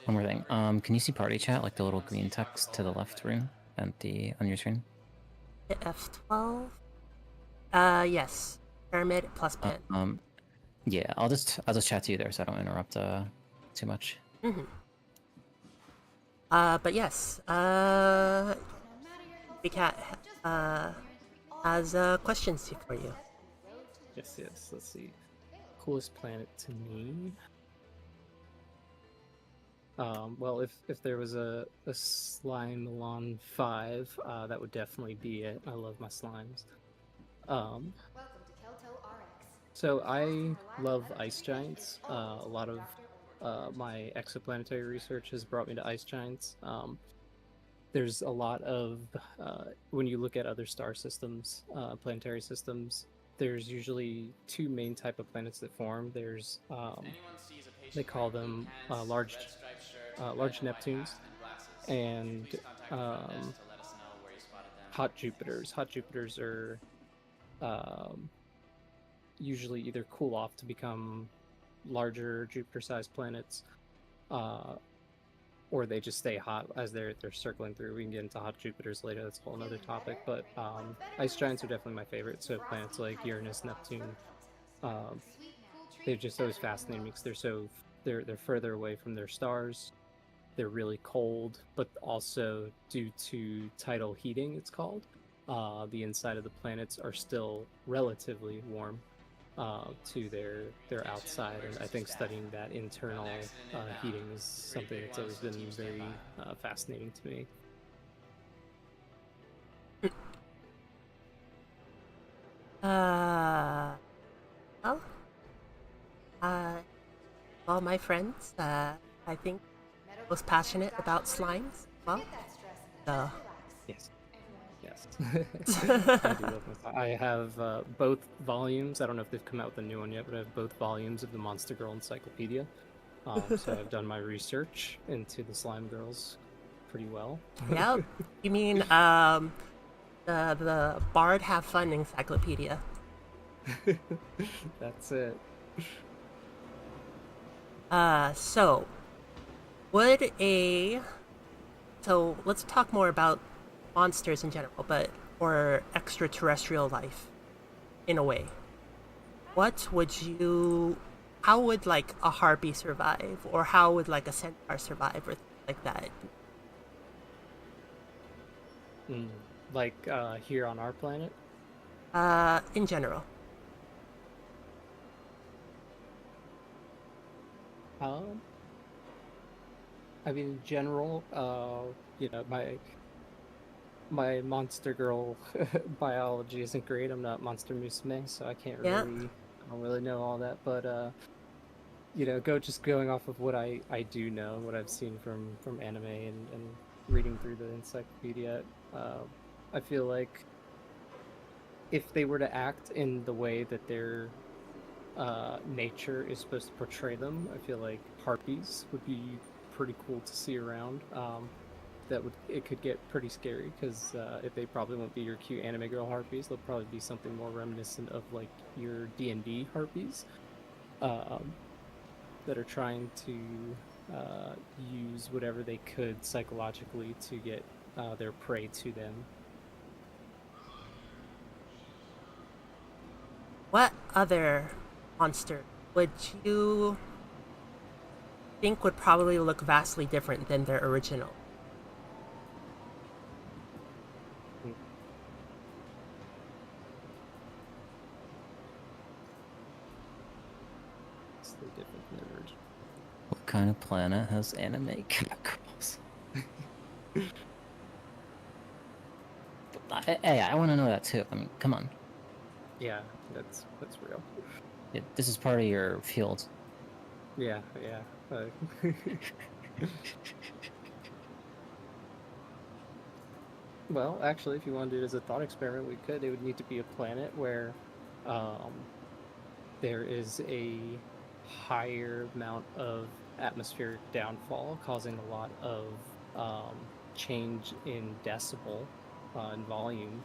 One more thing. Can you see party chat, like the little green text to the left room on your screen? F12. Yes. Pyramid plus pen. Yeah, I'll just chat to you there, so I don't interrupt too much. Mm-hmm. But yes. Cat has questions for you. Yes. Let's see. Coolest planet to me. Well, if there was a Slimelon 5, that would definitely be it. I love my slimes. So I love ice giants. A lot of my exoplanetary research has brought me to ice giants. There's a lot of when you look at other star systems, planetary systems, there's usually 2 main type of planets that form. There's they call them large Neptunes, and um, hot Jupiters. Hot Jupiters are um, usually either cool off to become larger Jupiter-sized planets, uh, or they just stay hot as they're circling through. We can get into hot Jupiters later. That's a whole other topic. But ice giants are definitely my favorite. So planets like Uranus, Neptune, um, they're just always fascinating me because they're further away from their stars. They're really cold, but also due to tidal heating, it's called. The inside of the planets are still relatively warm to their outside, and I think studying that internal heating is something that's always been very fascinating to me. Well, uh, all my friends, I think, was passionate about slimes. Well, so Yes. Yes. I do love I have both volumes. I don't know if they've come out with a new one yet, but I have both volumes of the Monster Girl Encyclopedia. So I've done my research into the slime girls pretty well. yeah. You mean the Bard Have Fun Encyclopedia? That's it. So would a so let's talk more about monsters in general, but or extraterrestrial life in a way. What would you how would like a harpy survive, or how would like a centaur survive, or things like that? Mm. Like here on our planet. In general. Um, I mean, in general, my monster girl biology isn't great. I'm not monster musume, so I can't Yeah. really, I don't really know all that. But going off of what I do know, what I've seen from anime and reading through the encyclopedia, I feel like if they were to act in the way that their nature is supposed to portray them, I feel like harpies would be pretty cool to see around. It could get pretty scary because if they probably won't be your cute anime girl harpies, they'll probably be something more reminiscent of like your D&D harpies, that are trying to use whatever they could psychologically to get their prey to them. What other monster would you think would probably look vastly different than their original? Vastly different from the original. What kind of planet has anime cat girls? Hey, I want to know that too. I mean, come on. Yeah, that's real. This is part of your field. Yeah. Well, actually, if you want to do it as a thought experiment, we could. It would need to be a planet where um, there is a higher amount of atmospheric downfall, causing a lot of change in decibel and volume,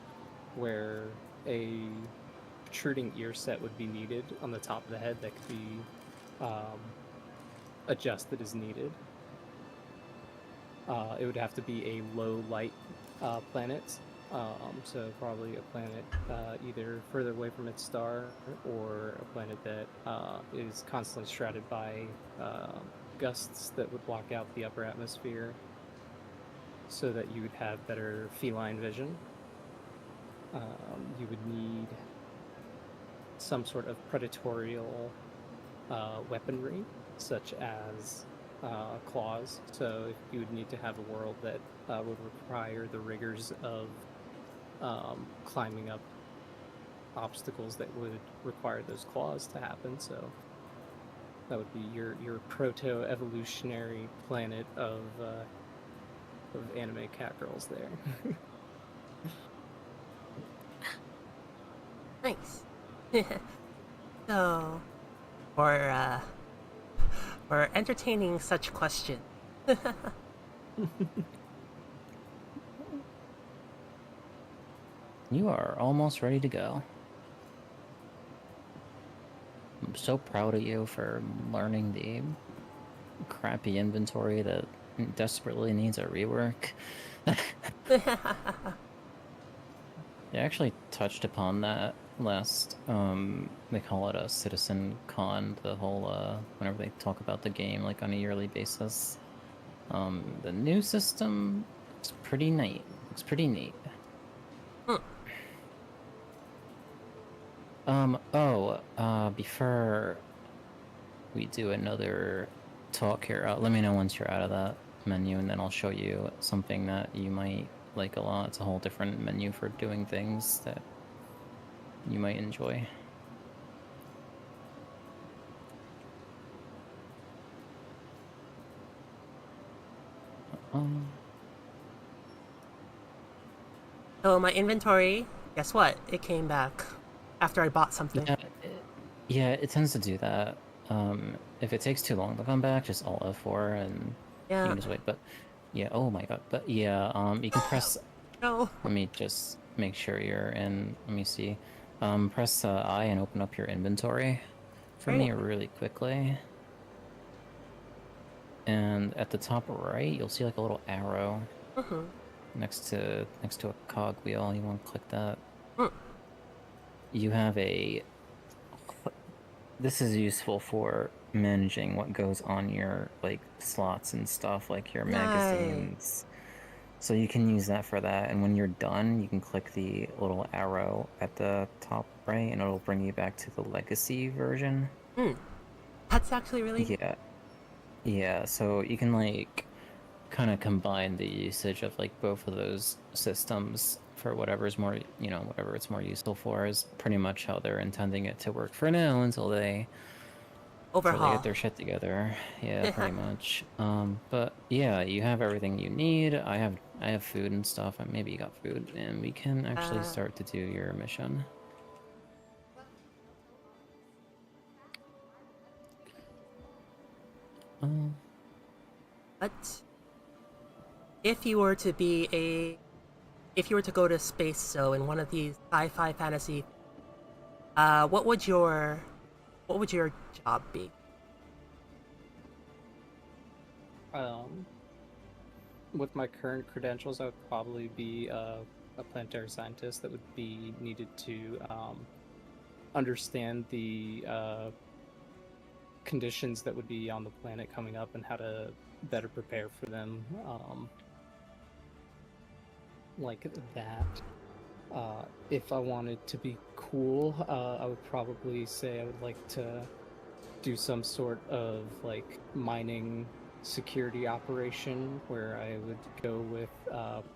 where a protruding ear set would be needed on the top of the head that could be adjusted as needed. It would have to be a low light planet, so probably a planet either further away from its star or a planet that is constantly shrouded by gusts that would block out the upper atmosphere, so that you would have better feline vision. You would need some sort of predatorial weaponry, such as claws. So if you would need to have a world that would require the rigors of climbing up obstacles that would require those claws to happen. So that would be your proto-evolutionary planet of anime cat girls there. Nice. So, for for entertaining such questions. You are almost ready to go. I'm so proud of you for learning the crappy inventory that desperately needs a rework. They actually touched upon that last, they call it a citizen con, the whole, whenever they talk about the game, like, on a yearly basis. The new system looks pretty neat. Looks pretty neat. Before we do another talk here, let me know once you're out of that menu, and then I'll show you something that you might like a lot. It's a whole different menu for doing things that you might enjoy. So my inventory, guess what? It came back after I bought something. Yeah, it tends to do that. If it takes too long to come back, just Alt F4 and you Yeah. can just wait. But yeah, oh my god. But yeah, you can press. No. Let me just make sure you're in. Let me see. Press I and open up your inventory for me Right. really quickly. And at the top right, you'll see like a little arrow Mm-hmm. next to a cog wheel. You want to click that. Mm. You have a. This is useful for managing what goes on your like slots and stuff, like your magazines. So you can use that for that, and when you're done, you can click the little arrow at the top right, and it'll bring you back to the legacy version. That's actually really Yeah. Yeah, so you can like kind of combine the usage of like both of those systems for whatever's more, whatever it's more useful for is pretty much how they're intending it to work for now until they overhaul. get their shit together. Yeah, pretty much. But yeah, you have everything you need. I have food and stuff, and maybe you got food, and we can actually start to do your mission. But if you were to go to space, so in one of these sci-fi fantasy, what would your job be? With my current credentials, I would probably be a planetary scientist that would be needed to understand the conditions that would be on the planet coming up and how to better prepare for them. Like that. If I wanted to be cool, I would probably say I would like to do some sort of like mining security operation where I would go with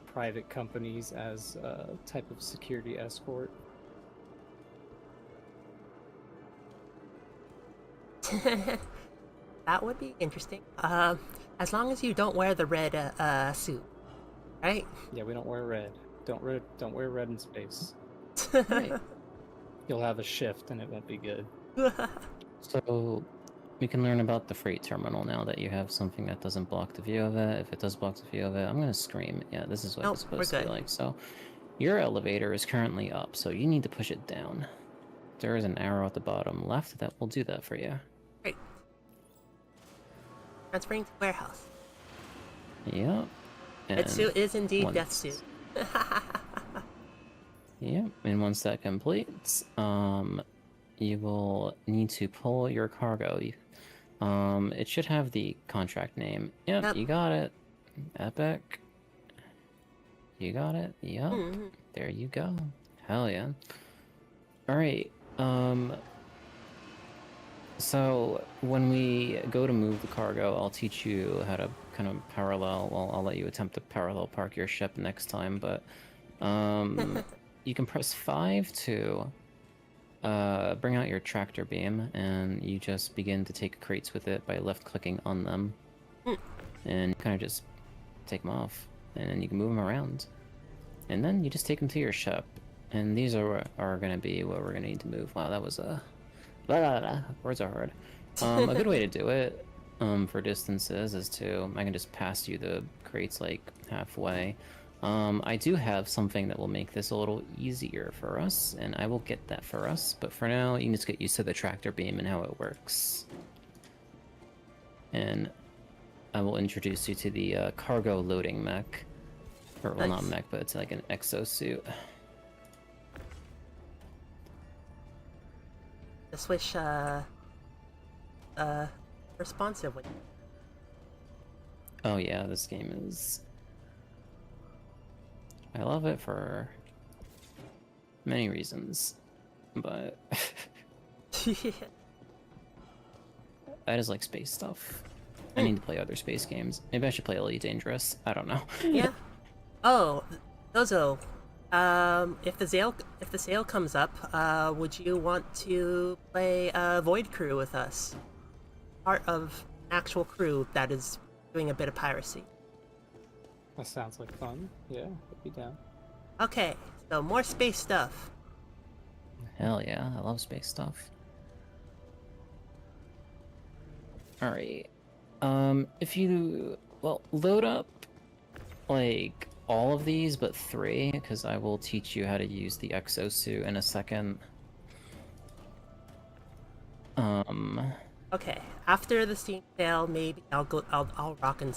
private companies as a type of security escort. That would be interesting. As long as you don't wear the red suit, right? Yeah, we don't wear red. Don't wear red in space. Right. You'll have a shift and it won't be good. So we can learn about the freight terminal now that you have something that doesn't block the view of it. If it does block the view of it, I'm gonna scream. Yeah, this is what Nope, it's supposed we're to be good. like. So your elevator is currently up, so you need to push it down. There is an arrow at the bottom left that will do that for you. Great. Transferring to warehouse. Yep. Red suit is indeed once- death suit. Yep, and once that completes, you will need to pull your cargo. It should have the contract name. Yep. You got it. Epic. You got it. Yep. There you go. Hell yeah. Alright, so when we go to move the cargo, I'll teach you how to kind of I'll let you attempt to parallel park your ship next time, but you can press 5 to bring out your tractor beam, and you just begin to take crates with it by left-clicking on them. And kind of just take them off, and then you can move them around. And then you just take them to your ship. And these are going to be what we're going to need to move. Wow, that was words are hard. A good way to do it for distances is to I can just pass you the crates like halfway. I do have something that will make this a little easier for us, and I will get that for us. But for now, you can just get used to the tractor beam and how it works. And I will introduce you to the cargo loading mech. Or, well, not Nice. mech, but it's like an exosuit. The Switch, responsive with. Oh yeah, this game is... I love it for many reasons, but I just like space stuff. I need to play other space games. Maybe I should play Elite Dangerous. I don't know. Yeah. Oh, Zozo. If the sale comes up, would you want to play Void Crew with us? Part of an actual crew that is doing a bit of piracy. That sounds like fun. Yeah, I'd be down. Okay, so more space stuff. Hell yeah, I love space stuff. Alright. If you, well, load up, like, all of these but 3, because I will teach you how to use the exosuit in a second. Okay, after the Steam sale, maybe I'll rock and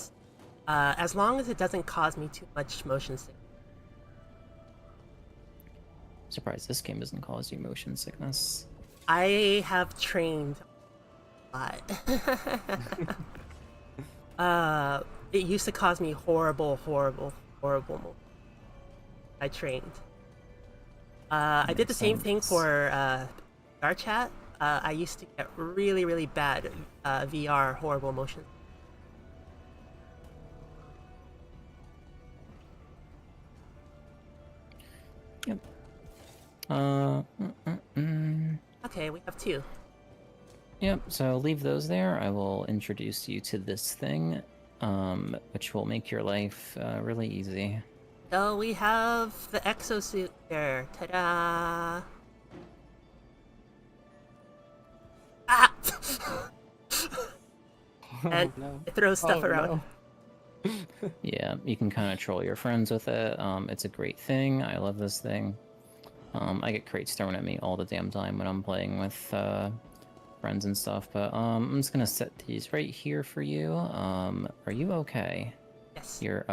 as long as it doesn't cause me too much motion sickness. Surprised this game doesn't cause you motion sickness. I have trained a lot. It used to cause me horrible motion. I trained. I did the Makes same thing sense. for VR chat. I used to get really bad VR horrible motion. Yep. Okay, we have 2. Yep, so leave those there. I will introduce you to this thing, which will make your life really easy. So we have the exosuit there. Ta-da! Ah! And Oh, no. it throws stuff Oh, around. no. Yeah, you can kind of troll your friends with it. It's a great thing. I love this thing. I get crates thrown at me all the damn time when I'm playing with friends and stuff. But I'm just gonna set these right here for you. Are you okay? Yes. You're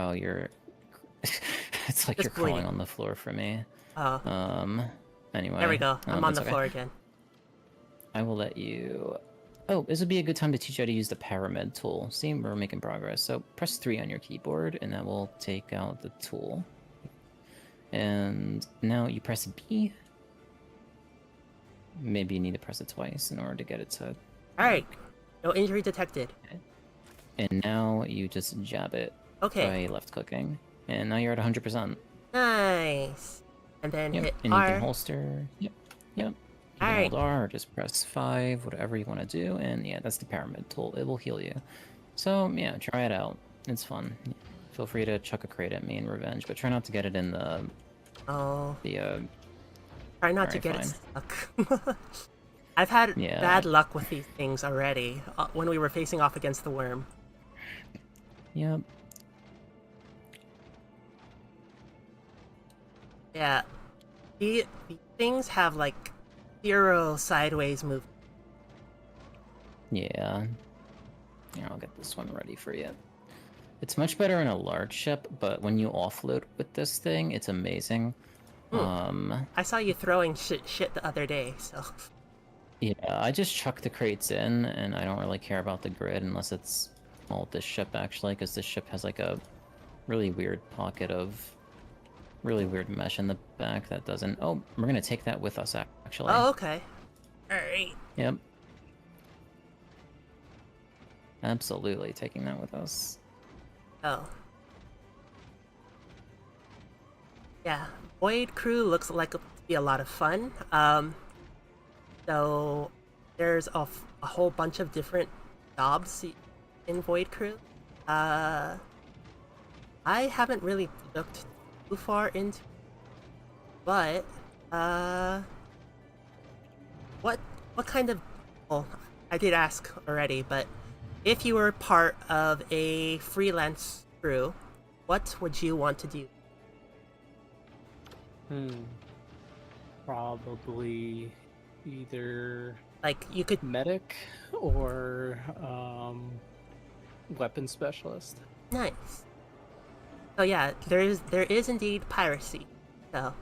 it's like Just you're crawling bleeding. on the floor for me. Oh, Anyway. there we go. I'm on it's the okay. floor again. I will let you... Oh, this would be a good time to teach you how to use the Paramed tool. See, we're making progress. So press 3 on your keyboard, and that will take out the tool. And now you press B. Maybe you need to press it twice in order to get it to... Alright. No injury detected. And now you just jab it Okay. by left-clicking. And now you're at 100%. Nice. And then Yep, hit and you R. can holster. Yep. You can Alright. hold R, or just press 5, whatever you want to do, and yeah, that's the Paramed tool. It will heal you. So yeah, try it out. It's fun. Feel free to chuck a crate at me in revenge, but try not to get it in the Oh, the try not to alright, get it fine. stuck. I've had Yeah. bad luck with these things already when we were facing off against the worm. Yep. Yeah. The things have like 0 sideways move. Yeah. Here, I'll get this one ready for you. It's much better in a large ship, but when you offload with this thing, it's amazing. I saw you throwing shit the other day, so. Yeah, I just chuck the crates in, and I don't really care about the grid unless it's, well, this ship actually, because this ship has like a really weird pocket of really weird mesh in the back that doesn't... Oh, we're gonna take that with us, actually. Oh, okay. Alright. Yep. Absolutely taking that with us. Oh. Yeah, Void Crew looks like it'll be a lot of fun. So there's a whole bunch of different jobs in Void Crew. I haven't really looked too far into, but what kind of? Well, I did ask already, but if you were part of a freelance crew, what would you want to do? Probably either Like, you could. medic or weapon specialist. Nice. So yeah, there is indeed piracy. So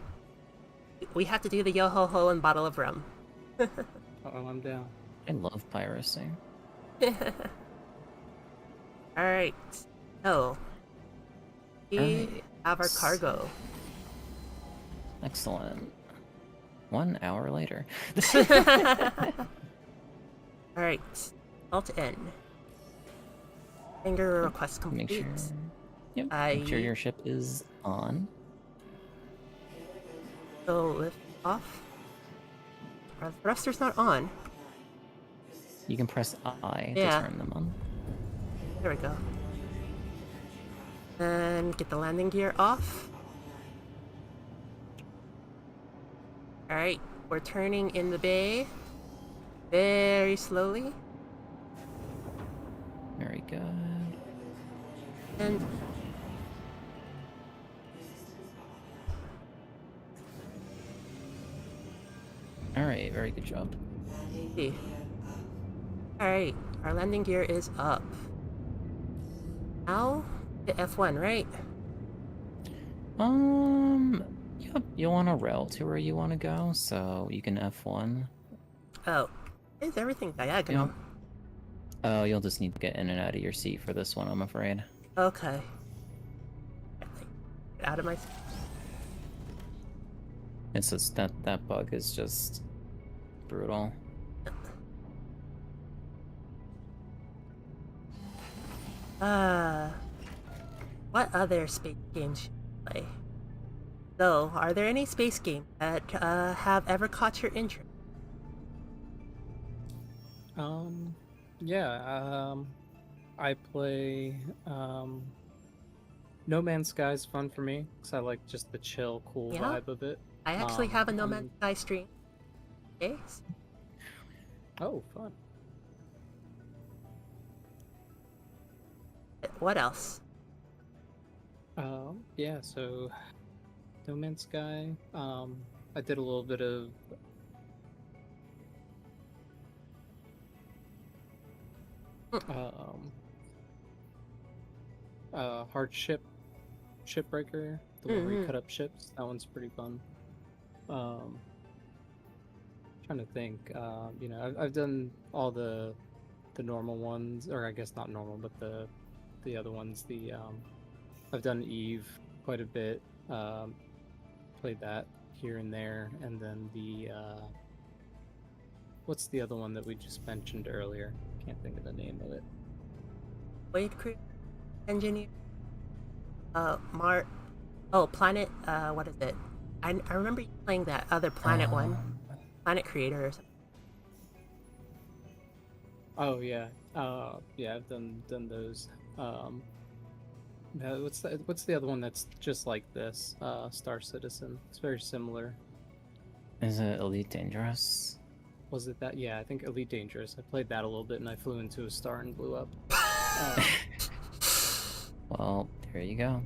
we have to do the yo ho ho and bottle of rum. Oh, I'm down. I love piracy. All right. So we Alright. have our cargo. Excellent. 1 hour later. All right. Alt N. Finger request complete. Make sure. Yep. Make sure your ship is on. So lift off. Our thruster's not on. You can press I Yeah. to turn them on. There we go. And get the landing gear off. Alright, we're turning in the bay. Very slowly. Very good. And Alright, very good job. see. Alright, our landing gear is up. Now, the F1, right? Yep, you want to route to where you want to go, so you can F1. Oh, is everything diagonal? Yep. Oh, you'll just need to get in and out of your seat for this one, I'm afraid. Okay. Get out of my. It's just that bug is just brutal. What other space games should we play? So, are there any space games that have ever caught your interest? Yeah, I play, No Man's Sky is fun for me, because I like just the chill, cool Yeah. vibe of it. I actually have a No I Man's mean- Sky stream. Okay. Oh, fun. What else? Yeah, so No Man's Sky, I did a little bit of Hardship Shipbreaker, the one where you cut up ships. That one's pretty fun. Trying to think. I've done all the normal ones, or I guess not normal, but the other ones. I've done Eve quite a bit. Played that here and there, and then what's the other one that we just mentioned earlier? Can't think of the name of it. Wade Crew Engineer? Planet, what is it? I remember you playing that other Planet one. Planet Creator or something. Oh yeah, yeah, I've done those. What's the other one that's just like this? Star Citizen. It's very similar. Is it Elite Dangerous? Was it that? Yeah, I think Elite Dangerous. I played that a little bit, and I flew into a star and blew up. Well, there you go.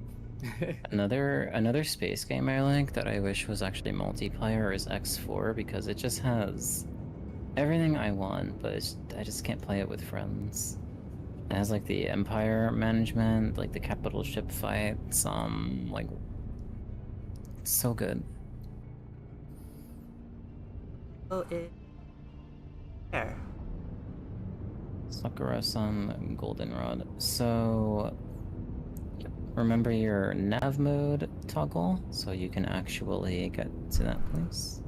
Another space game I like that I wish was actually multiplayer is X4 because it just has everything I want, but I just can't play it with friends. It has like the Empire management, like the capital ship fights, like it's so good. Oh, it. There. Sakura-san Goldenrod. So remember your nav mode toggle so you can actually get to that place.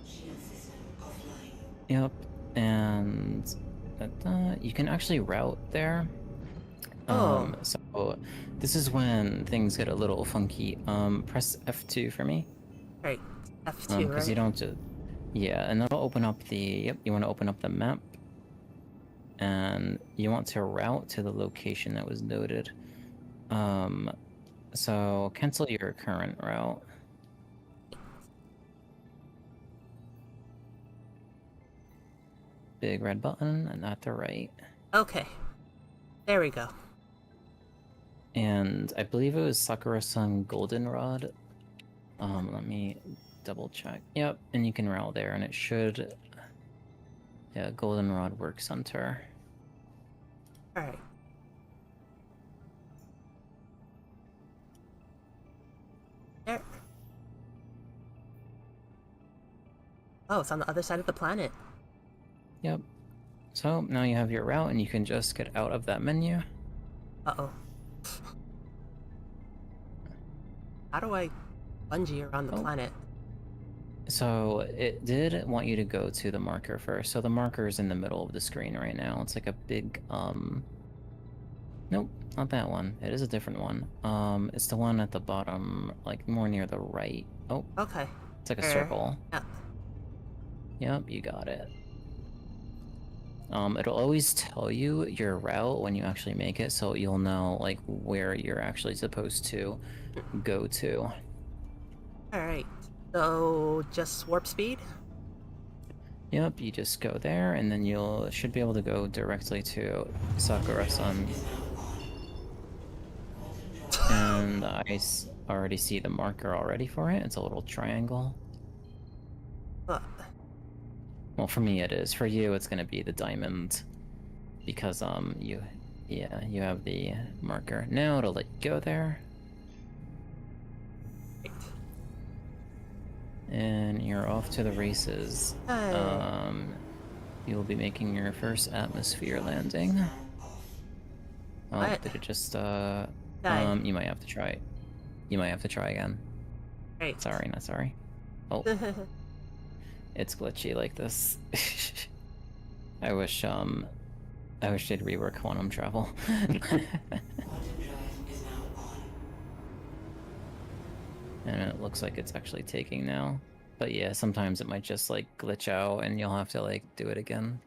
Shield system offline. Yep, and you can actually route there. Oh. So this is when things get a little funky. Press F2 for me. Right. F2, Because right? you don't have to. Yeah, and that'll open up the. Yep, you want to open up the map. And you want to route to the location that was noted. So cancel your current route. big red button and at the right. Okay. There we go. And I believe it was Sakura-san Goldenrod. Let me double check. Yep, and you can route there, and it should. Yeah, Goldenrod Work Center. Alright. There. Oh, it's on the other side of the planet. Yep. So now you have your route, and you can just get out of that menu. Uh-oh. How do I bungee around the Oh. planet? So it did want you to go to the marker first. So the marker is in the middle of the screen right now. It's like a big nope, not that one. It is a different one. It's the one at the bottom, like more near the right. Oh, Okay. it's like a Sure. circle. Yeah. Yep, you got it. It'll always tell you your route when you actually make it, so you'll know like where you're actually supposed to go to. Alright. So, just warp speed? Yep, you just go there, and then you'll should be able to go directly to Sakura-san. And already see the marker already for it. It's a little triangle. Uh, Well, for me it is. For you, it's gonna be the diamond, because you have the marker. Now it'll let you go there, right. and you're off to the races. Hey. You'll be making your first atmosphere landing. Oh, What? did it just Die. you might have to try. You might have to try again. Great. Sorry, not sorry. Oh, it's glitchy like this. I wish they'd rework quantum travel. Quantum drive is now on. And it looks like it's actually taking now. But yeah, sometimes it might just like glitch out and you'll have to like do it again.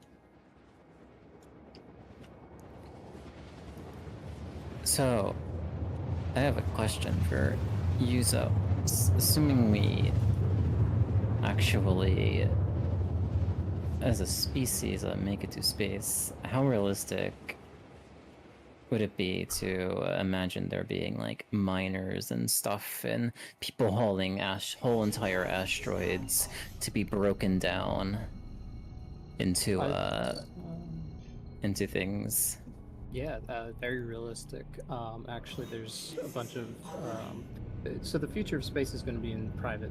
So, I have a question for Yuzo. Assuming we actually, as a species, make it to space, how realistic would it be to imagine there being like miners and stuff and people hauling whole entire asteroids to be broken down into things? Yeah, very realistic. Actually, there's a bunch of. So the future of space is going to be in private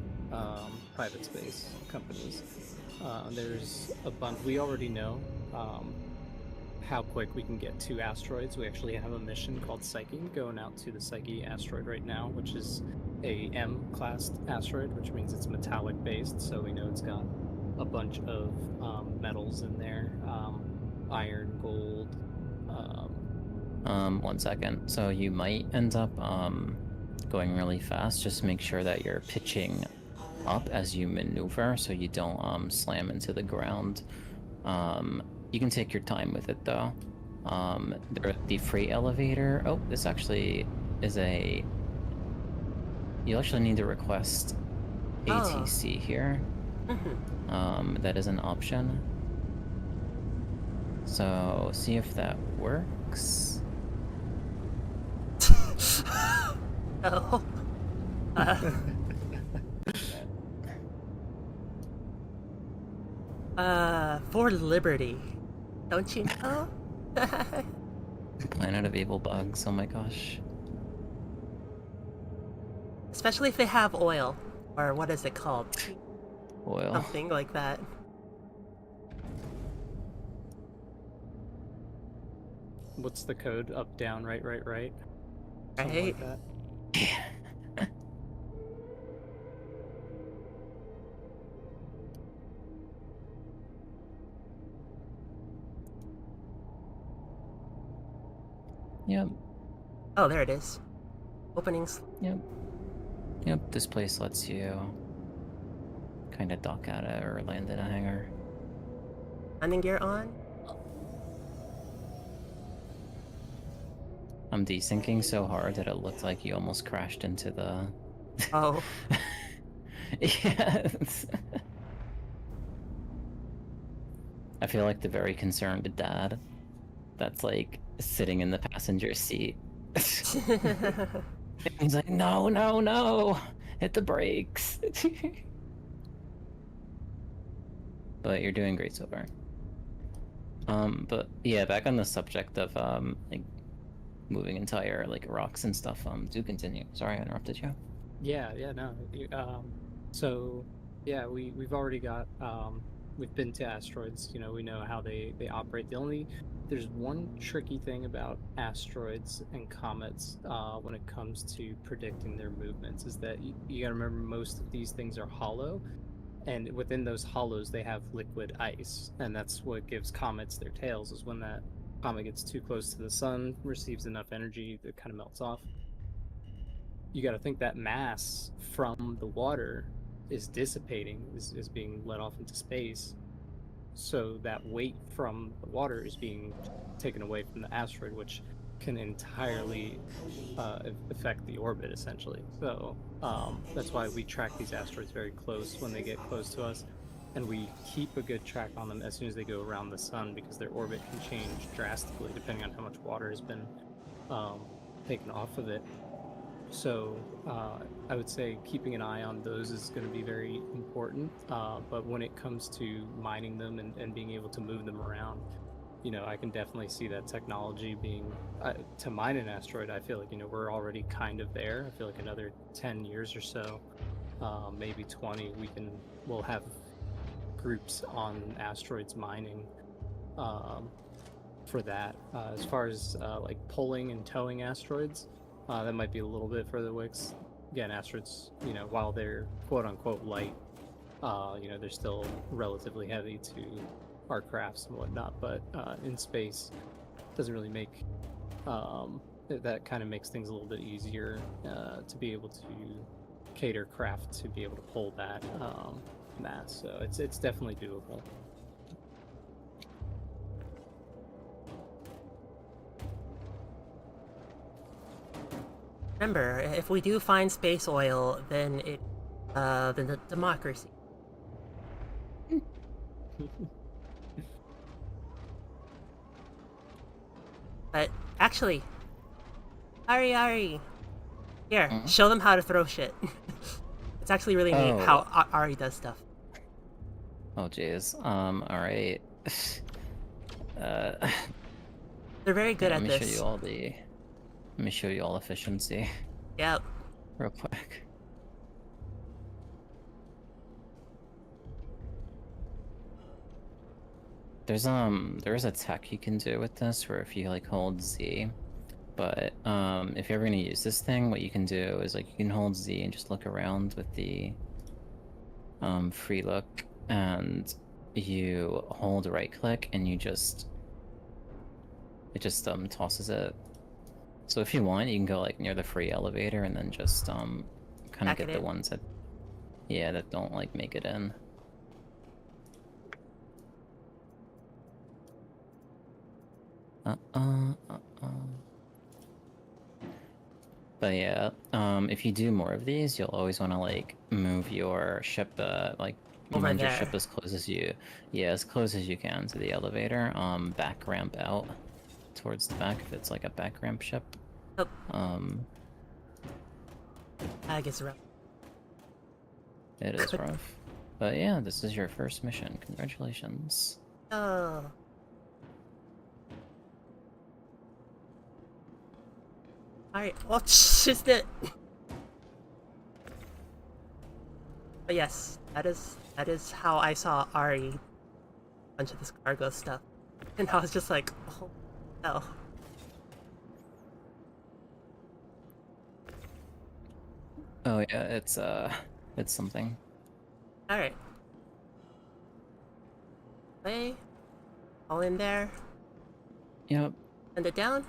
space companies. There's a bunch. We already know how quick we can get to asteroids. We actually have a mission called Psyche going out to the Psyche asteroid right now, which is a M-class asteroid, which means it's metallic based. So we know it's got a bunch of metals in there, iron, gold. 1 second. So you might end up going really fast. Just make sure that you're pitching up as you maneuver so you don't slam into the ground. You can take your time with it though. The freight elevator. Oh, this actually is a. You actually need to request ATC here. That is an option. So see if that works. Oh. For liberty. Don't you know? Planet of evil bugs. Oh my gosh. Especially if they have oil. Or what is it called? Oil. Something like that. What's the code? Up, down, right, right, right. Something Right? like that. Yep. Oh, there it is. Openings. Yep. Yep. This place lets you kind of dock at it or land in a hangar. Landing gear on. I'm desyncing so hard that it looked like you almost crashed into the. Oh. Yes. I feel like the very concerned dad that's like sitting in the passenger seat. He's like, no, no, no, hit the brakes. But you're doing great so far. But yeah, back on the subject of like moving entire like rocks and stuff. Do continue. Sorry, I interrupted you. Yeah, yeah, no. So yeah, we've already got we've been to asteroids. You know, we know how they operate. There's one tricky thing about asteroids and comets when it comes to predicting their movements is that you got to remember most of these things are hollow, and within those hollows they have liquid ice, and that's what gives comets their tails. Is when that comet gets too close to the sun, receives enough energy, it kind of melts off. You got to think that mass from the water is dissipating, is being let off into space. So that weight from the water is being taken away from the asteroid, which can entirely affect the orbit, essentially. So that's why we track these asteroids very close when they get close to us, and we keep a good track on them as soon as they go around the sun, because their orbit can change drastically depending on how much water has been taken off of it. So I would say keeping an eye on those is going to be very important. But when it comes to mining them and being able to move them around, you know, I can definitely see that technology being to mine an asteroid. I feel like, you know, we're already kind of there. I feel like another 10 years or so, maybe 20, we'll have groups on asteroids mining for that. As far as like pulling and towing asteroids, that might be a little bit further away. 'Cause, again, asteroids, you know, while they're quote unquote light, you know, they're still relatively heavy to our crafts and whatnot. But in space, doesn't really make that kind of makes things a little bit easier to be able to cater craft to be able to pull that mass. So it's definitely doable. Remember, if we do find space oil, then then the democracy. But actually, Ari, here, Mhm. show them how to throw shit. It's actually really neat Oh. how Ari does stuff. Oh jeez. All right. Uh, They're very good yeah, at let me this. show you all the. Let me show you all efficiency Yep. real quick. There's a tech you can do with this where if you like hold Z, but if you're ever gonna use this thing, what you can do is like you can hold Z and just look around with the free look, and you hold right click and it just tosses it. So if you want, you can go like near the free elevator and then just kind of Back get it the in. ones that that don't like make it in. But yeah, if you do more of these, you'll always want to like move your ship, like Over land your there. ship as close as as close as you can to the elevator. Back ramp out towards the back if it's like a back ramp ship. Oh, Um, I guess rough. it is rough. But yeah, this is your first mission. Congratulations. Oh. Alright, well, just it. But yes, that is how I saw Ari a bunch of this cargo stuff. And I was just like, oh no. Oh yeah, it's something. Alright. Play. All in there. Yep. Send it down.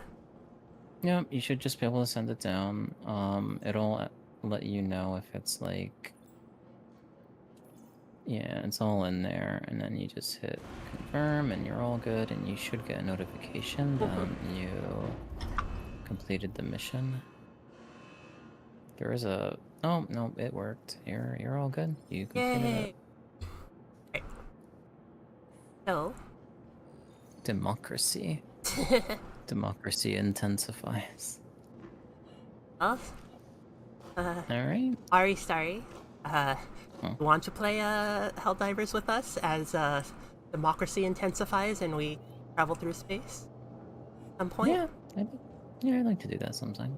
Yep, you should just be able to send it down. It'll let you know if it's like... Yeah, it's all in there, and then you just hit confirm, and you're all good, and you should get a notification that you completed the mission. There is a... Oh, no, it worked. You're all good. You completed Yay! it. Right. So, Democracy. Democracy intensifies. Well, Alright. Ari Starry, Oh. want to play Helldivers with us as democracy intensifies and we travel through space? At some point? Yeah, I'd like to do that sometime.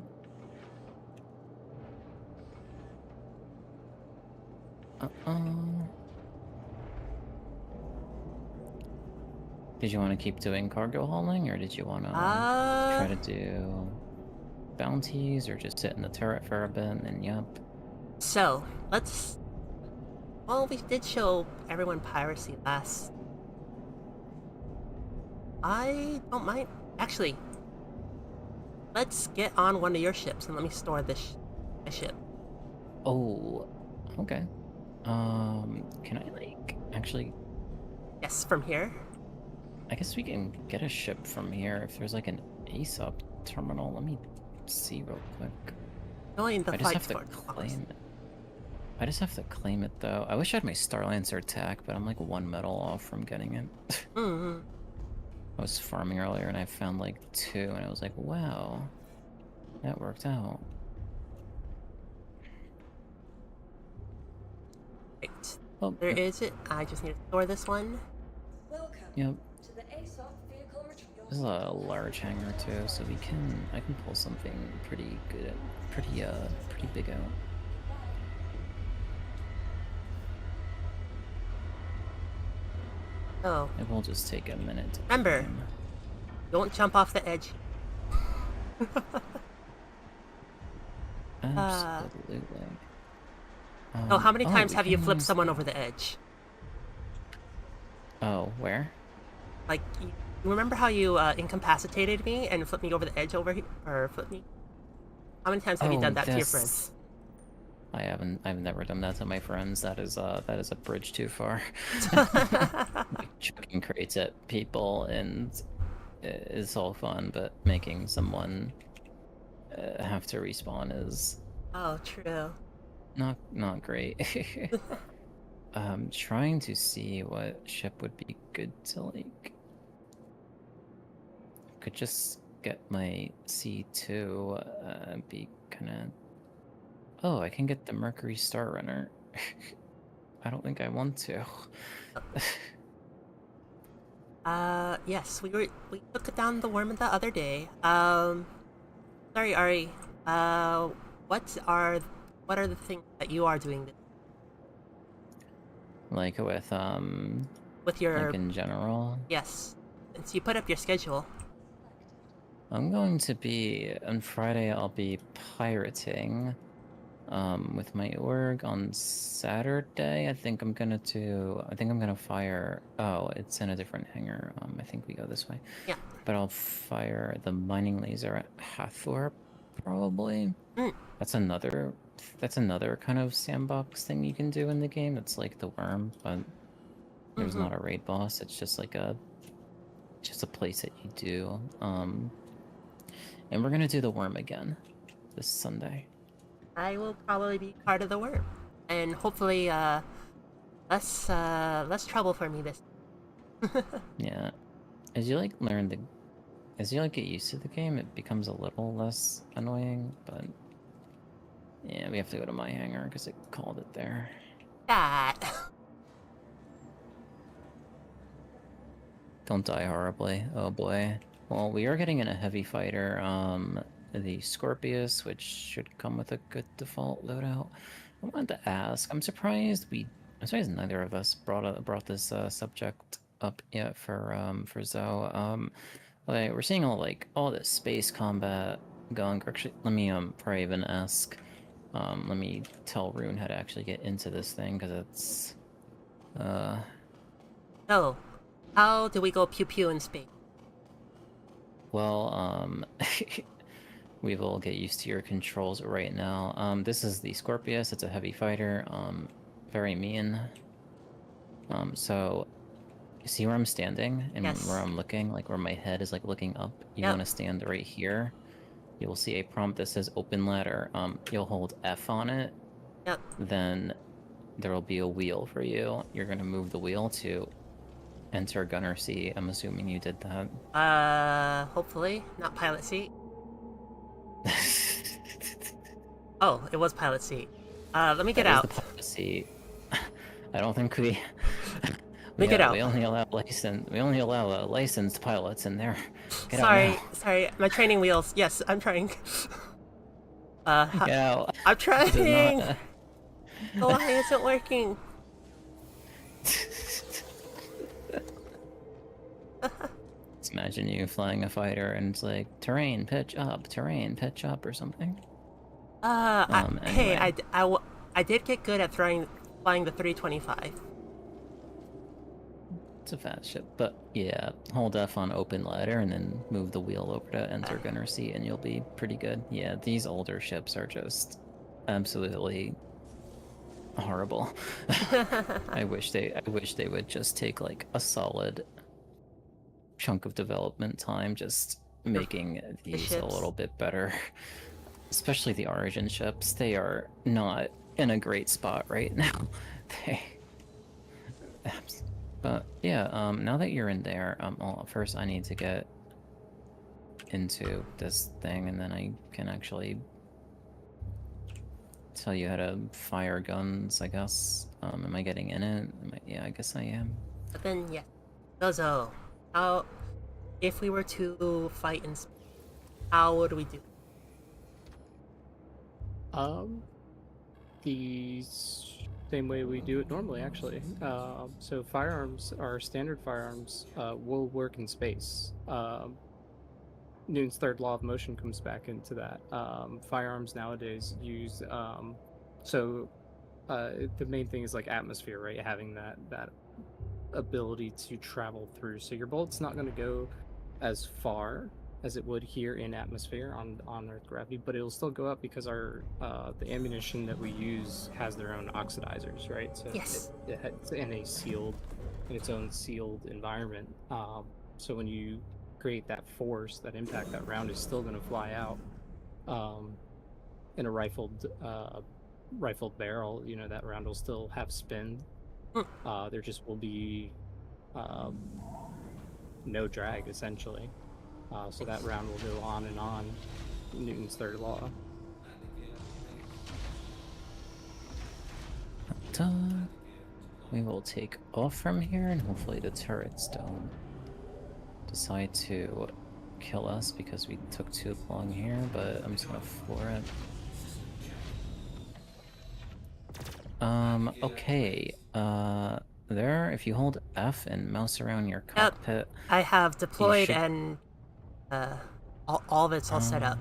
Did you want to keep doing cargo hauling, or did you want to try to do bounties, or just sit in the turret for a bit and yep? So, let's... Well, we did show everyone piracy last. I don't mind. Actually, let's get on one of your ships and let me store this my ship. Oh, okay. Can I like actually? Yes, from here. I guess we can get a ship from here if there's like an ASOP terminal. Let me see real quick. Only in the I just fight have to for it, of course. claim it. I just have to claim it though. I wish I had my Starlancer attack, but I'm like 1 metal off from getting it. Mm-hmm. I was farming earlier and I found like 2, and I was like, wow, that worked out. Right. Oh, There yep. is it. I just need to store this one. Welcome Yep. to the ASOP vehicle retrieval. This is a large hangar too, so I can pull something pretty good, pretty big out. Oh, It will just take a minute. To Remember. claim. don't jump off the edge. Absolutely. Oh, how many times we have you can flipped use someone the- over the edge? Oh, where? Like, you remember how you incapacitated me and flipped me over the edge over here? Or flipped me? How many times have you done that to your this- friends? I've never done that to my friends. That is a bridge too far. Like, chucking crates at people and is all fun, but making someone have to respawn is Oh, true. not great. Trying to see what ship would be good to like. Could just get my C2. Be kind of. Oh, I can get the Mercury Star Runner. I don't think I want to. Yes, we took down the worm the other day. Sorry, Ari. What are the things that you are doing Like with your? like in general. Yes, since you put up your schedule. I'm going to be on Friday. I'll be pirating, with my org. On Saturday, I think I'm gonna fire. Oh, it's in a different hangar. I think we go this way. Yeah. But I'll fire the mining laser at Hathor, probably. Mm. That's another kind of sandbox thing you can do in the game. It's like the worm, but there's Mhm. not a raid boss. It's just like just a place that you do. And we're gonna do the worm again this Sunday. I will probably be part of the worm, and hopefully, less trouble for me this. Yeah. As you like get used to the game, it becomes a little less annoying, but yeah, we have to go to my hangar because it called it there. That. Don't die horribly. Oh boy. Well, we are getting in a heavy fighter, the Scorpius, which should come with a good default loadout. I wanted to ask. I'm surprised neither of us brought this subject up yet for Zoe. Like, we're seeing all this space combat going. Actually, let me before I even ask. Let me tell Rune how to actually get into this thing because it's So, how do we go pew pew in space? Well, we will get used to your controls right now. This is the Scorpius. It's a heavy fighter. Very mean. So, you see where I'm standing and Yes. where I'm looking, like where my head is like looking up. You Yep. want to stand right here. You will see a prompt that says open ladder. You'll hold F on it. Yep. Then there will be a wheel for you. You're gonna move the wheel to enter gunner C. I'm assuming you did that. Hopefully. Not pilot seat. Oh, it was pilot seat. Let me get That is out. the policy. I don't think we. Let me get out. We only allow licensed pilots in there. Get Sorry, out now. sorry. My training wheels. Yes, I'm trying. Get out. I'm This is trying. not- Why isn't working? Just imagine you flying a fighter and it's like terrain pitch up, or something. Hey, Anyway. I did get good at flying the 325. It's a fast ship, but yeah, hold F on open ladder and then move the wheel over to enter gunner C and you'll be pretty good. Yeah, these older ships are just absolutely horrible. I wish they would just take like a solid chunk of development time just making these a ships? little bit better. Especially the Origin ships. They are not in a great spot right now. But yeah, now that you're in there, well, first I need to get into this thing, and then I can actually tell you how to fire guns, I guess. Am I getting in it? Yeah, I guess I am. But then, yeah. Dozo, how, if we were to fight in space, how would we do? The same way we do it normally, actually. So firearms, our standard firearms, will work in space. Newton's third law of motion comes back into that. Firearms nowadays use the main thing is like atmosphere, right? Having that ability to travel through. So your bullet's not going to go as far as it would here in atmosphere on Earth gravity, but it'll still go up because our the ammunition that we use has their own oxidizers, right? So Yes. it's in its own sealed environment. So when you create that force, that impact, that round is still going to fly out. In a rifled barrel, you know, that round will still have spin. There just will be no drag, essentially. So that round will go on and on. Newton's third law. We will take off from here, and hopefully the turrets don't decide to kill us because we took too long here, but I'm just gonna floor it. Okay. There, if you hold F and mouse around your cockpit, I have deployed should- and all of it's all set up.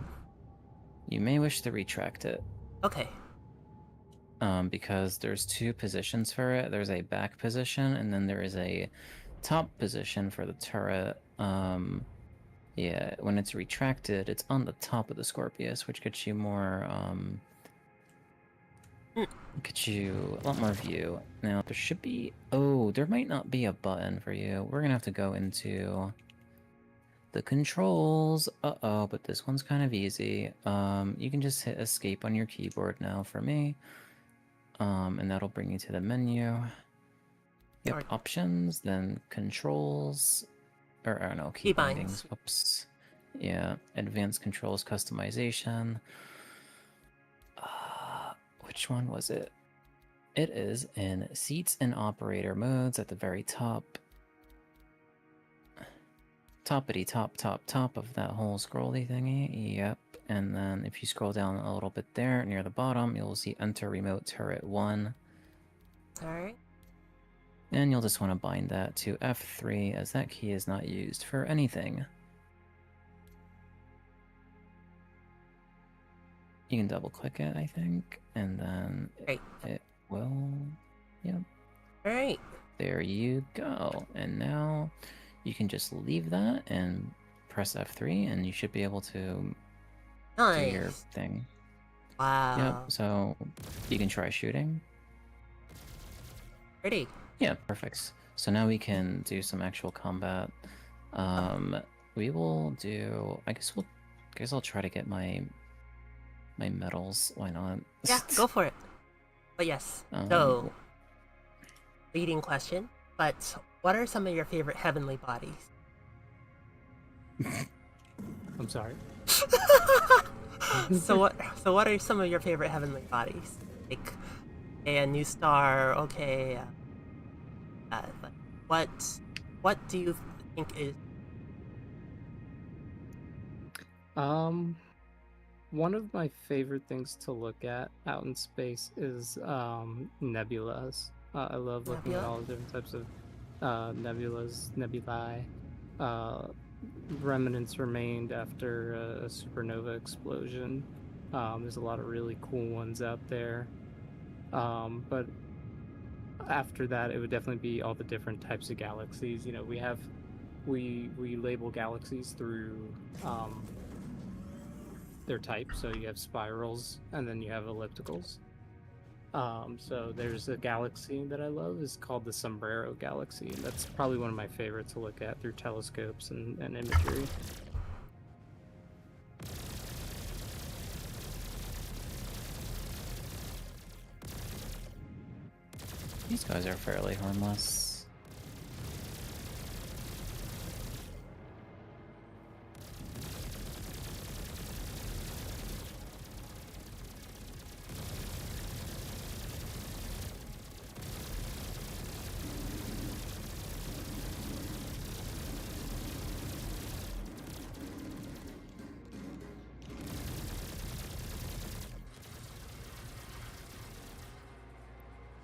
you may wish to retract it. Okay. Because there's two positions for it. There's a back position, and then there is a top position for the turret. Yeah, when it's retracted, it's on the top of the Scorpius, which gets you more, gets you a lot more view. Now, there should be... Oh, there might not be a button for you. We're gonna have to go into the controls. Uh-oh, but this one's kind of easy. You can just hit escape on your keyboard now for me. And that'll bring you to the menu. Yep, Alright. options, then controls, or I don't know, key bindings. Whoops. Yeah, advanced controls customization. Which one was it? It is in seats and operator modes at the very top. Toppity top of that whole scrolly thingy. Yep. And then if you scroll down a little bit there near the bottom, you'll see enter remote turret 1. Alright. And you'll just want to bind that to F3 as that key is not used for anything. You can double click it, I think, and then Great. it will, yep. Alright. There you go. And now you can just leave that and press F3 and you should be able to do your Nice. thing. Wow. Yep, so you can try shooting. Pretty. Yeah, perfect. So now we can do some actual combat. We will do, I guess I'll try to get my medals. Why not? Yeah, go for it. But yes. So, leading question. but what are some of your favorite heavenly bodies? I'm sorry. So what are some of your favorite heavenly bodies? Like, a new star. Okay. Like, what do you think is One of my favorite things to look at out in space is nebulas. I love looking at Nebula? all the different types of nebulas, nebulae, uh, remnants remained after a supernova explosion. There's a lot of really cool ones out there. But after that, it would definitely be all the different types of galaxies. You know, we label galaxies through their type. So you have spirals, and then you have ellipticals. So there's a galaxy that I love is called the Sombrero Galaxy, and that's probably one of my favorites to look at through telescopes and imagery. These guys are fairly harmless.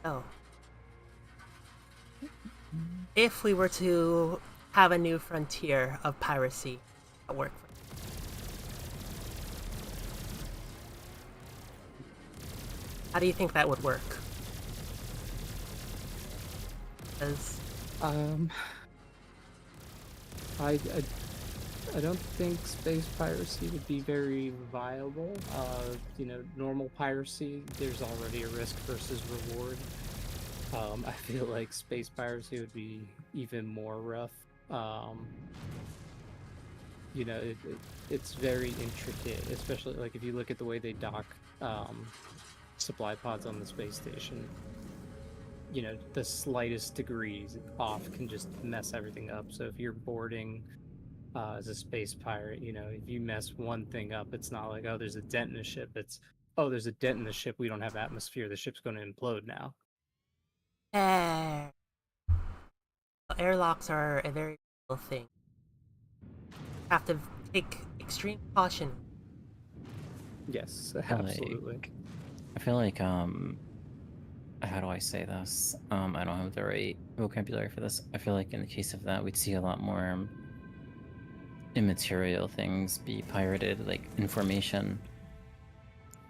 oh? If we were to have a new frontier of piracy at work, how do you think that would work? 'Cause Um, I don't think space piracy would be very viable. You know, normal piracy, there's already a risk versus reward. I feel like space piracy would be even more rough. You know, it's very intricate, especially like if you look at the way they dock supply pods on the space station. You know, the slightest degrees off can just mess everything up. So if you're boarding as a space pirate, you know, if you mess one thing up, it's not like, oh, there's a dent in the ship. It's, oh, there's a dent in the ship. We don't have atmosphere. The ship's going to implode now. air airlocks are a very real thing. Have to take extreme caution. Yes, feel absolutely. I feel like how do I say this? I don't have the right vocabulary for this. I feel like in the case of that, we'd see a lot more immaterial things be pirated, like information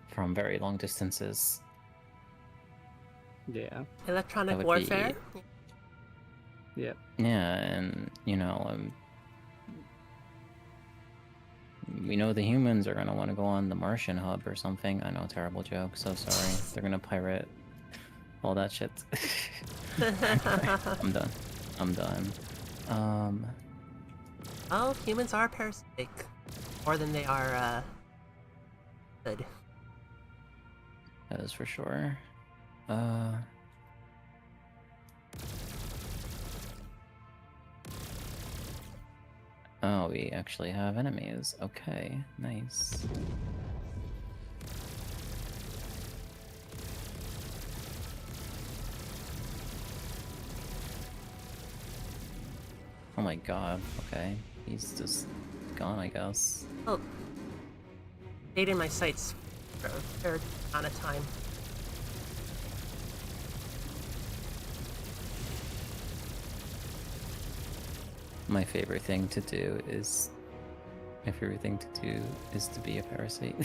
from very long distances. Yeah. Electronic would warfare? Yeah. Yeah, and you know, we know the humans are gonna want to go on the Martian hub or something. I know, terrible joke. So sorry. They're gonna pirate all that shit. I'm done. I'm done. Oh, humans are parasitic. More than they are, good. That is for sure. Oh, we actually have enemies. Okay, nice. Oh my god, okay. He's just gone, I guess. Oh. Stayed in my sights for a fair amount of time. My favorite thing to do is... My favorite thing to do is to be a parasite.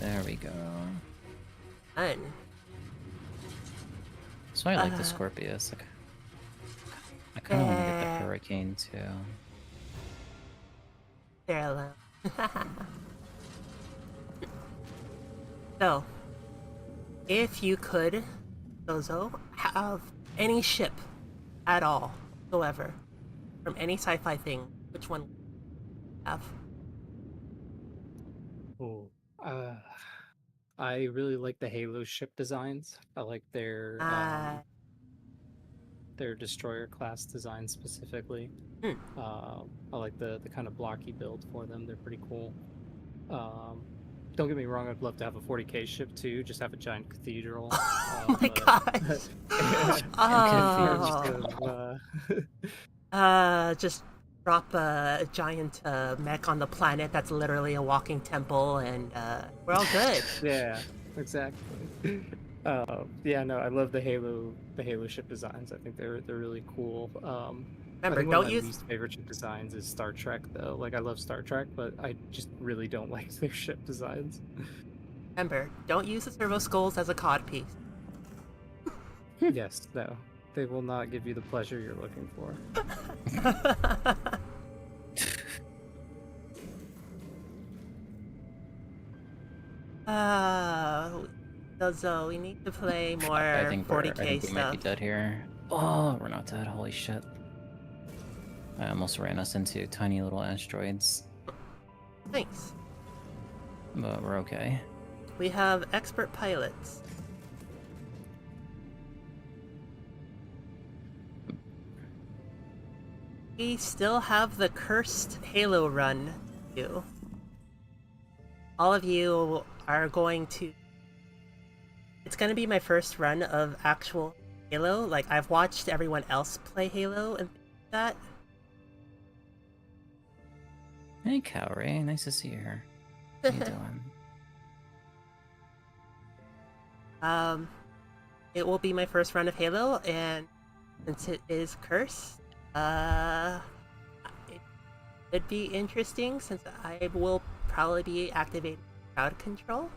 There we go. Fun. So I like the Scorpius. Like, I kind of want to get the Hurricane too. There, So, if you could, Zozo, have any ship at all, whatsoever, from any sci-fi thing, which one would you have? Oh. I really like the Halo ship designs. I like their destroyer class design specifically. Hmm. I like the kind of blocky build for them. They're pretty cool. Don't get me wrong, I'd love to have a 40k ship too, just have a giant cathedral. Oh my But gosh. in Oh. terms of Just drop a giant mech on the planet that's literally a walking temple, and we're all good. yeah, exactly. Yeah, no, I love the Halo ship designs. I think they're really cool. I Remember, think one of don't my use. least favorite ship designs is Star Trek, though. Like, I love Star Trek, but I just really don't like their ship designs. Remember, don't use the servo skulls as a cod piece. Yes, no, they will not give you the pleasure you're looking for. So we need to play more I think 40k we might be stuff. dead here. Oh, we're not dead. Holy shit! I almost ran us into tiny little asteroids, Thanks. but we're okay. We have expert pilots. We still have the cursed Halo run to do. All of you are going to. It's going to be my first run of actual Halo. Like, I've watched everyone else play Halo and things like that. Hey, Kaori, nice to see you here. How you doing? It will be my first run of Halo, and since it is cursed, it could be interesting since I will probably be activating crowd control.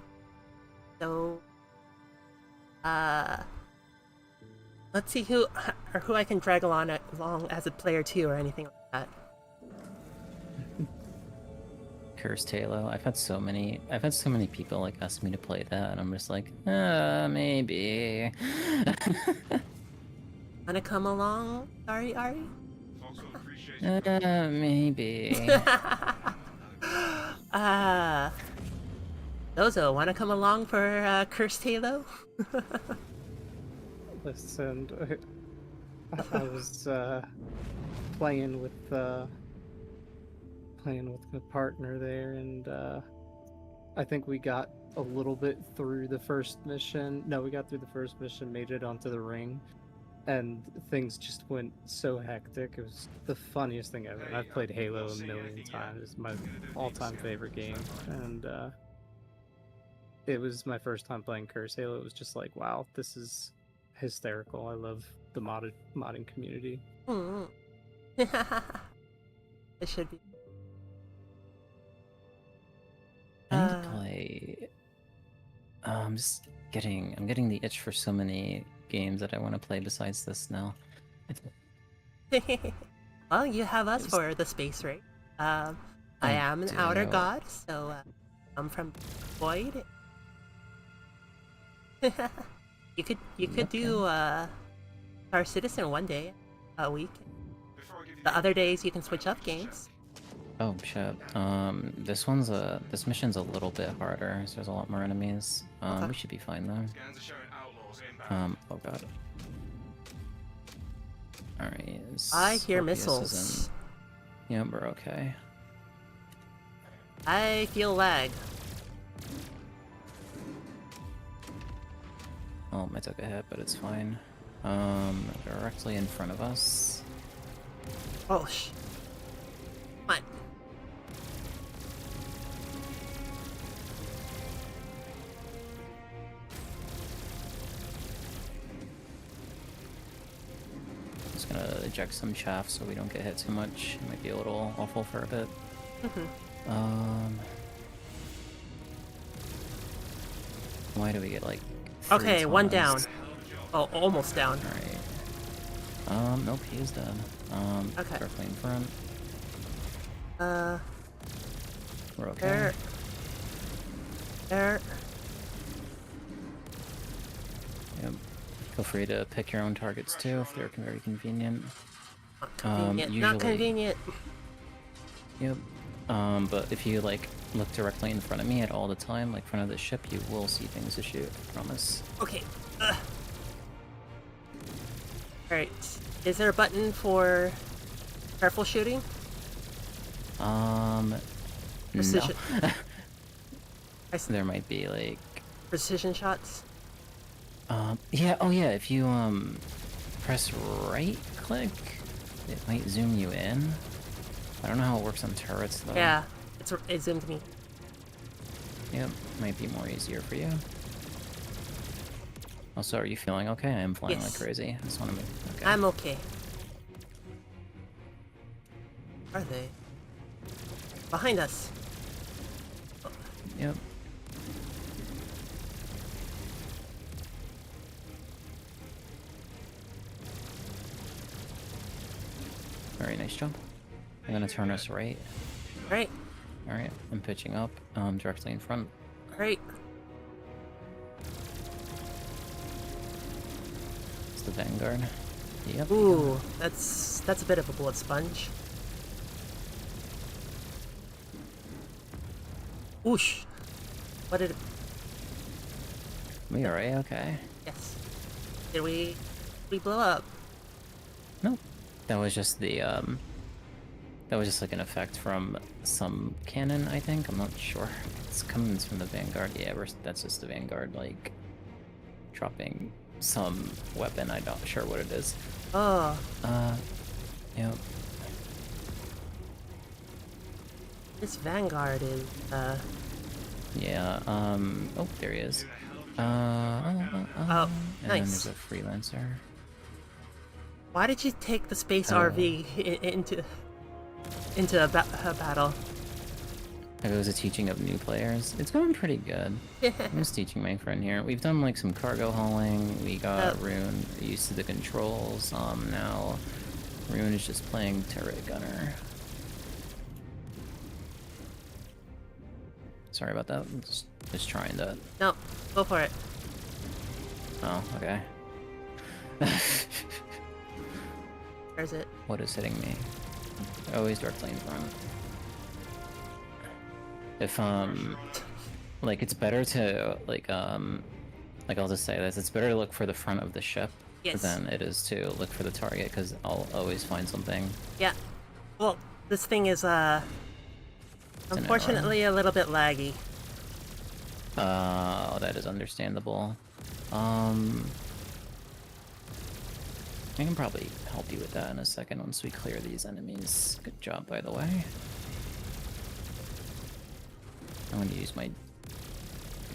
So, let's see who I can drag along as a player too, or anything like that. Cursed Halo. I've had so many people like ask me to play that, and I'm just like, maybe. Wanna come along, Ari? Maybe. Dozo, wanna come along for Cursed Halo? Listen, I was playing with my partner there, and I think we got a little bit through the first mission. No, we got through the first mission, made it onto the ring, and things just went so hectic. It was the funniest thing ever. And I've played Halo a million times. It's my all-time favorite game, and it was my first time playing Curse Halo. It was just like, wow, this is hysterical. I love the modding community. It should be. I need to play. I'm getting the itch for so many games that I want to play besides this now. Well, you have us for the space race. I am an outer do. god, so I'm from Void. you could do Star Citizen one day a week. The other days you can switch up games. Oh shit. This mission's a little bit harder, so there's a lot more enemies. Okay. We should be fine though. Oh god. Alright. I hear Scorpius missiles. isn't- Yeah, we're okay. I feel lag. Oh, I took a hit, but it's fine. Directly in front of us. Oh Come on. Just gonna eject some chaff so we don't get hit too much. It might be a little awful for a bit. Why do we get like? Okay, one down. tons? Oh, almost down. Alright. Nope, he is dead. Okay. Directly in front. We're okay. There. Yep. Feel free to pick your own targets too if they're very convenient. Not convenient. Not usually- convenient. Yep. But if you like look directly in front of me at all the time, like front of the ship, you will see things to shoot, I promise. Okay. Alright. Is there a button for careful shooting? Precision. No. I s- There might be like Precision shots? yeah, oh yeah, if you press right click, it might zoom you in. I don't know how it works on turrets though. Yeah. It zoomed me. Yep, might be more easier for you. Also, are you feeling okay? I am flying like Yes. crazy. I just want to make okay. I'm okay. Are they? Behind us. Yep. Very nice jump. I'm gonna turn us right. Right. Alright, I'm pitching up, directly in front. Right. It's the Vanguard. Yep. Ooh, that's a bit of a bullet sponge. Whoosh. What did it... We alright, okay. Yes. Did we blow up? Nope. That was just the, that was just like an effect from some cannon, I think. I'm not sure. It's coming from the Vanguard. Yeah, that's just the Vanguard, like, dropping some weapon. I'm not sure what it is. Oh, Yep. this Vanguard is, Yeah, oh, there he is. oh, And then nice. there's a freelancer. Why did you take the space Oh. RV into a battle? It was a teaching of new players. It's going pretty good. I'm just teaching my friend here. We've done like some cargo hauling. We got Yep. Rune used to the controls. Now Rune is just playing turret gunner. Sorry about that. I'm just trying to. No, go for it. Oh, okay. Where's it? What is hitting me? Always directly in front. If like it's better to like I'll just say this: it's better to look for the front of the ship Yes. than it is to look for the target, because I'll always find something. Yeah. Well, this thing is, an unfortunately a little bit laggy. That is understandable. I can probably help you with that in a second once we clear these enemies. Good job, by the way. I'm going to use my...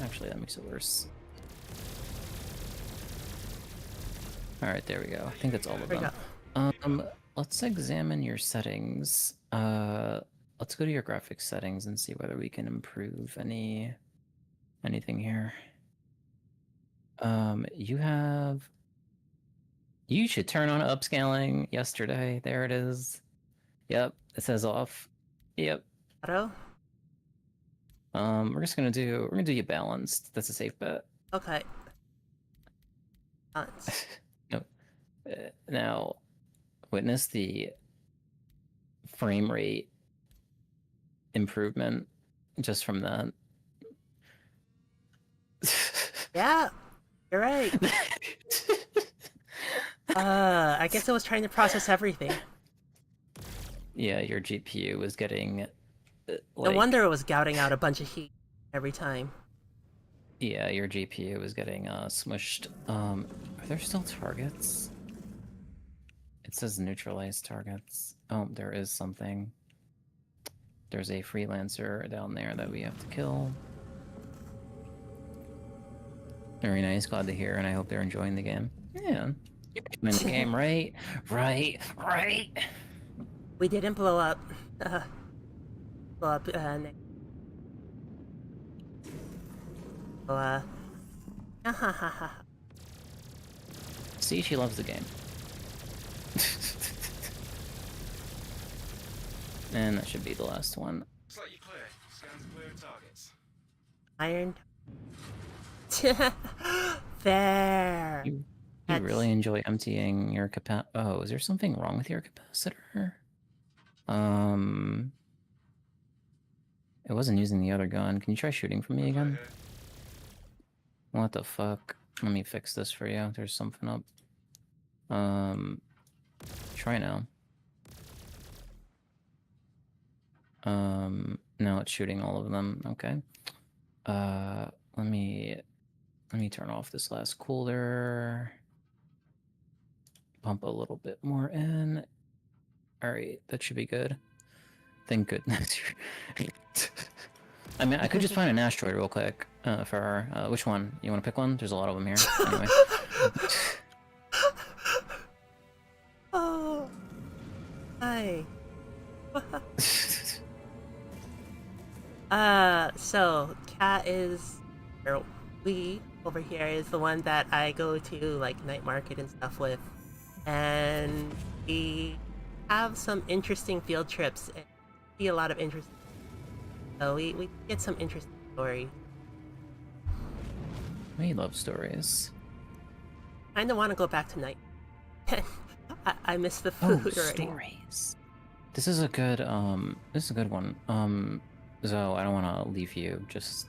Actually, that makes it worse. Alright, there we go. I think that's all of There we them. Let's examine your settings. Let's go to your graphics settings and see whether we can improve anything here. You should turn on upscaling yesterday. There it is. Yep, it says off. Yep. Auto? We're gonna do you balanced. That's a safe bet. Okay. Balance. No. Now, witness the frame rate improvement just from that. Yeah, you're right. I guess it was trying to process everything. Yeah, your GPU was getting No like, wonder it was gouting out a bunch of heat every time. yeah, your GPU was getting smushed. Are there still targets? It says neutralized targets. Oh, there is something. There's a freelancer down there that we have to kill. Very nice, glad to hear, and I hope they're enjoying the game. Yeah, you're enjoying the game, right? Right. We didn't blow up. Blow up, Nick. So, ha ha ha ha. See, she loves the game. And that should be the last one. Looks like you're clear. Scans clear of targets. Iron. There. You That's- really enjoy emptying your capa- Oh, is there something wrong with your capacitor? It wasn't using the other gun. Can you try shooting for me Play again? here. What the fuck? Let me fix this for you. There's something up. Try now. No, it's shooting all of them. Okay. Let me turn off this last cooler. Pump a little bit more in. All right, that should be good. Thank goodness. I mean, I could just find an asteroid real quick for her. Which one? You want to pick one? There's a lot of them here. Anyway. Oh. Hi. So Kat is, or we over here is the one that I go to like night market and stuff with, and we have some interesting field trips and see a lot of interesting. So we get some interesting stories. We love stories. Kind of want to go back tonight. I miss the Oh, food already. stories. This is a good one. Zoe, I don't want to leave you just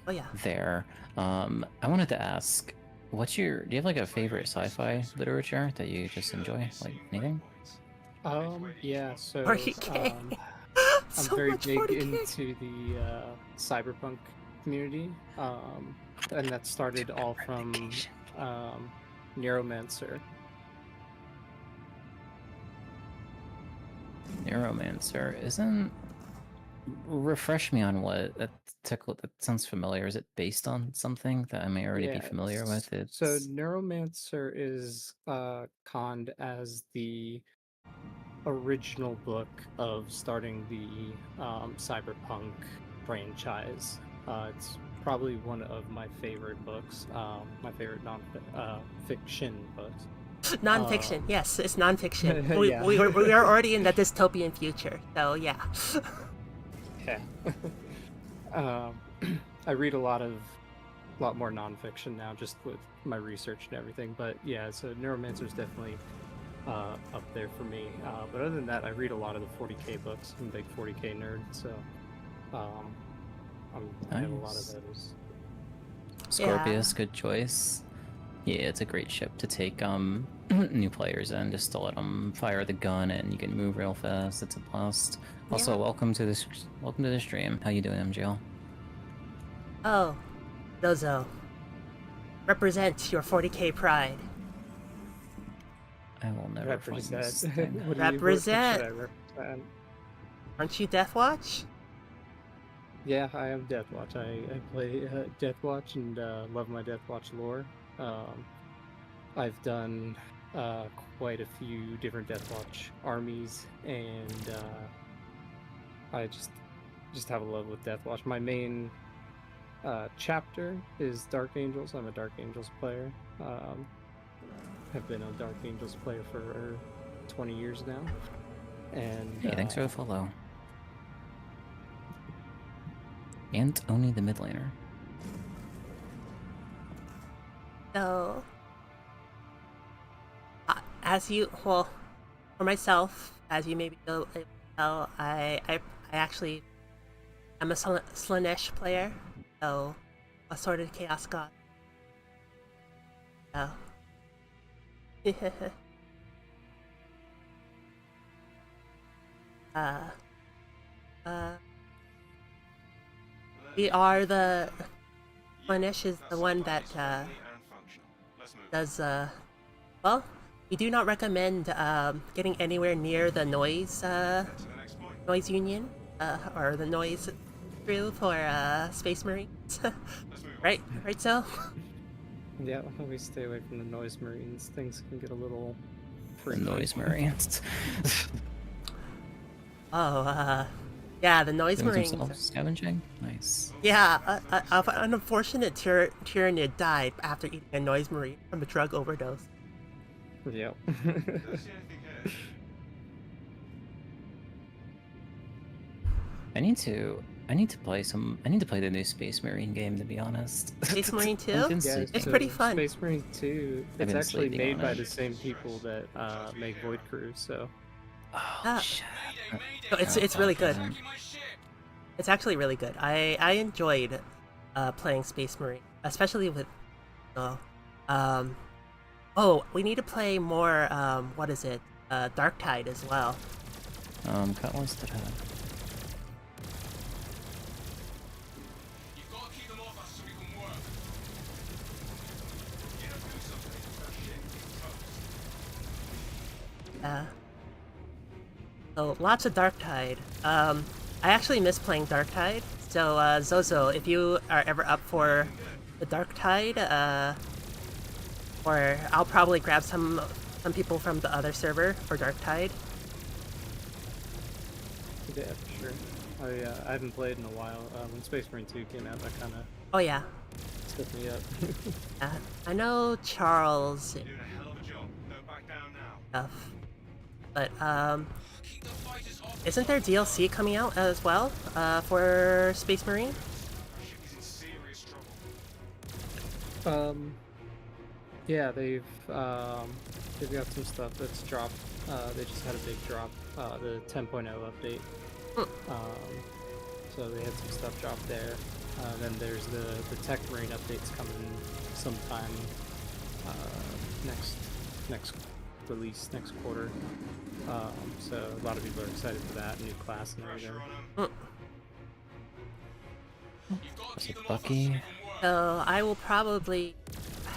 Oh yeah. there. I wanted to ask, do you have like a favorite sci-fi literature that you just enjoy? Like anything? Yeah, so Are you gay? I'm So very much big 40K. into the cyberpunk community, and that started all from Neuromancer. Neuromancer isn't. Refresh me on what that sounds familiar. Is it based on something that I may already be familiar with? It's So Neuromancer is conned as the original book of starting the cyberpunk franchise. It's probably one of my favorite books, my favorite fiction books. Non-fiction, yes, it's non-fiction. Yeah. We are already in the dystopian future, so yeah. Yeah. I read a lot more nonfiction now, just with my research and everything. But yeah, so Neuromancer is definitely up there for me. But other than that, I read a lot of the 40K books. I'm a big 40K nerd, so I have a lot of Nice. those. Scorpius, good choice. Yeah, it's a great ship to take new players in, just to let them fire the gun and you can move real fast. It's a blast. Also, Yeah. welcome to the stream. How you doing, MGL? Oh, Dozo. Represent your 40K pride. I will never find this Represent. thing. What Represent. should I represent? Aren't you Deathwatch? Yeah, I am Deathwatch. I play Deathwatch and love my Deathwatch lore. I've done quite a few different Deathwatch armies, and I just have a love with Deathwatch. My main chapter is Dark Angels. I'm a Dark Angels player. I've been a Dark Angels player for 20 years now. And Hey, thanks for the follow. And only the mid laner. So, well, for myself, as you maybe know, I actually am a Slanesh player, so a sorted chaos god. So, we are the Slanesh is the one that does well. We do not recommend getting anywhere near the noise union or the noise crew for Space Marines. right, so. yeah, we stay away from the Noise Marines. Things can get a little The freaky. noise marines. Oh, yeah, the noise Doing Marines. some self-scavenging? Nice. Yeah, an unfortunate Tyranid died after eating a noise marine from a drug overdose. Yep. I need to play the new Space Marine game, to be honest. Space Marine 2? I've been Yeah, sleeping. It's so pretty fun. Space Marine 2, I've it's been actually sleeping made on by it. the same people that make Void Crew, so Oh Ah. shit. No, it's really good. man. It's actually really good. I enjoyed playing Space Marine, especially with. Um, oh, we need to play more. What is it? Dark Tide as well. Cut wants to have. You've got to keep them off us so we can work. You know, do something. That shit is toast. Yeah. So lots of Dark Tide. I actually miss playing Dark Tide. So Zozo, if you are ever up for the Dark Tide, or I'll probably grab some people from the other server for Dark Tide. Yeah, for sure. I haven't played in a while. When Space Marine 2 came out, that kind of Oh yeah. stepped me up. I know Charles You're doing a hell of a job. Don't back down now. stuff, but Keep the fighters off. isn't there DLC coming out as well for Space Marine? Our ship is in serious trouble. Yeah, they've got some stuff that's dropped. They just had a big drop, the 10.0 update. So they had some stuff dropped there. Then there's the Tech Marine updates coming sometime next release next quarter. So a lot of people are excited for that new class and everything. Pressure on them. You've got to Was keep it them off us so we Bucky? can work. So I will probably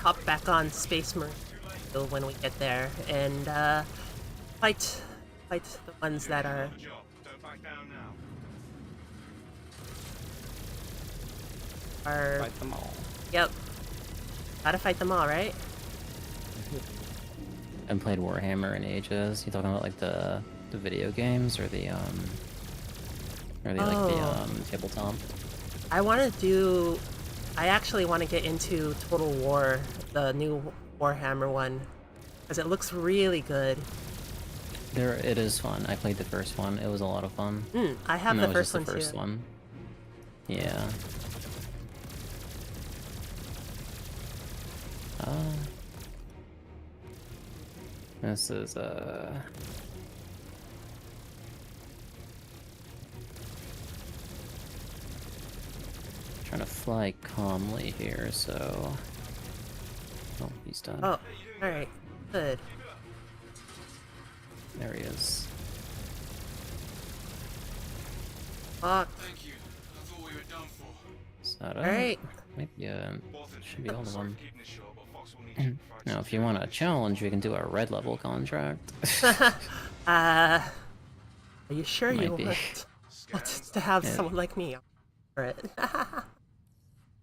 hop back on Space Marine when we get there and fight the ones that are. Good job. Don't back down now. Fight them all. Yep. Gotta fight them all, right? I haven't played Warhammer in ages. You talking about like the video games or the Oh. tabletop? I actually want to get into Total War, the new Warhammer one, because it looks really good. It is fun. I played the first one. It was a lot of fun. I have And the that was first just one the first too. one. Yeah. This is trying to fly calmly here, so oh, he's done. Oh, alright. Good. There he is. Fuck. Thank you. I thought we were done for. Is that Alright. Maybe Orphan, should be all of sorry them. for keeping it short, but Fox will need you to provide Now, some if you want a challenge, we can do a red level contract. Are you sure you Might be. want to have Yeah. someone like me for it?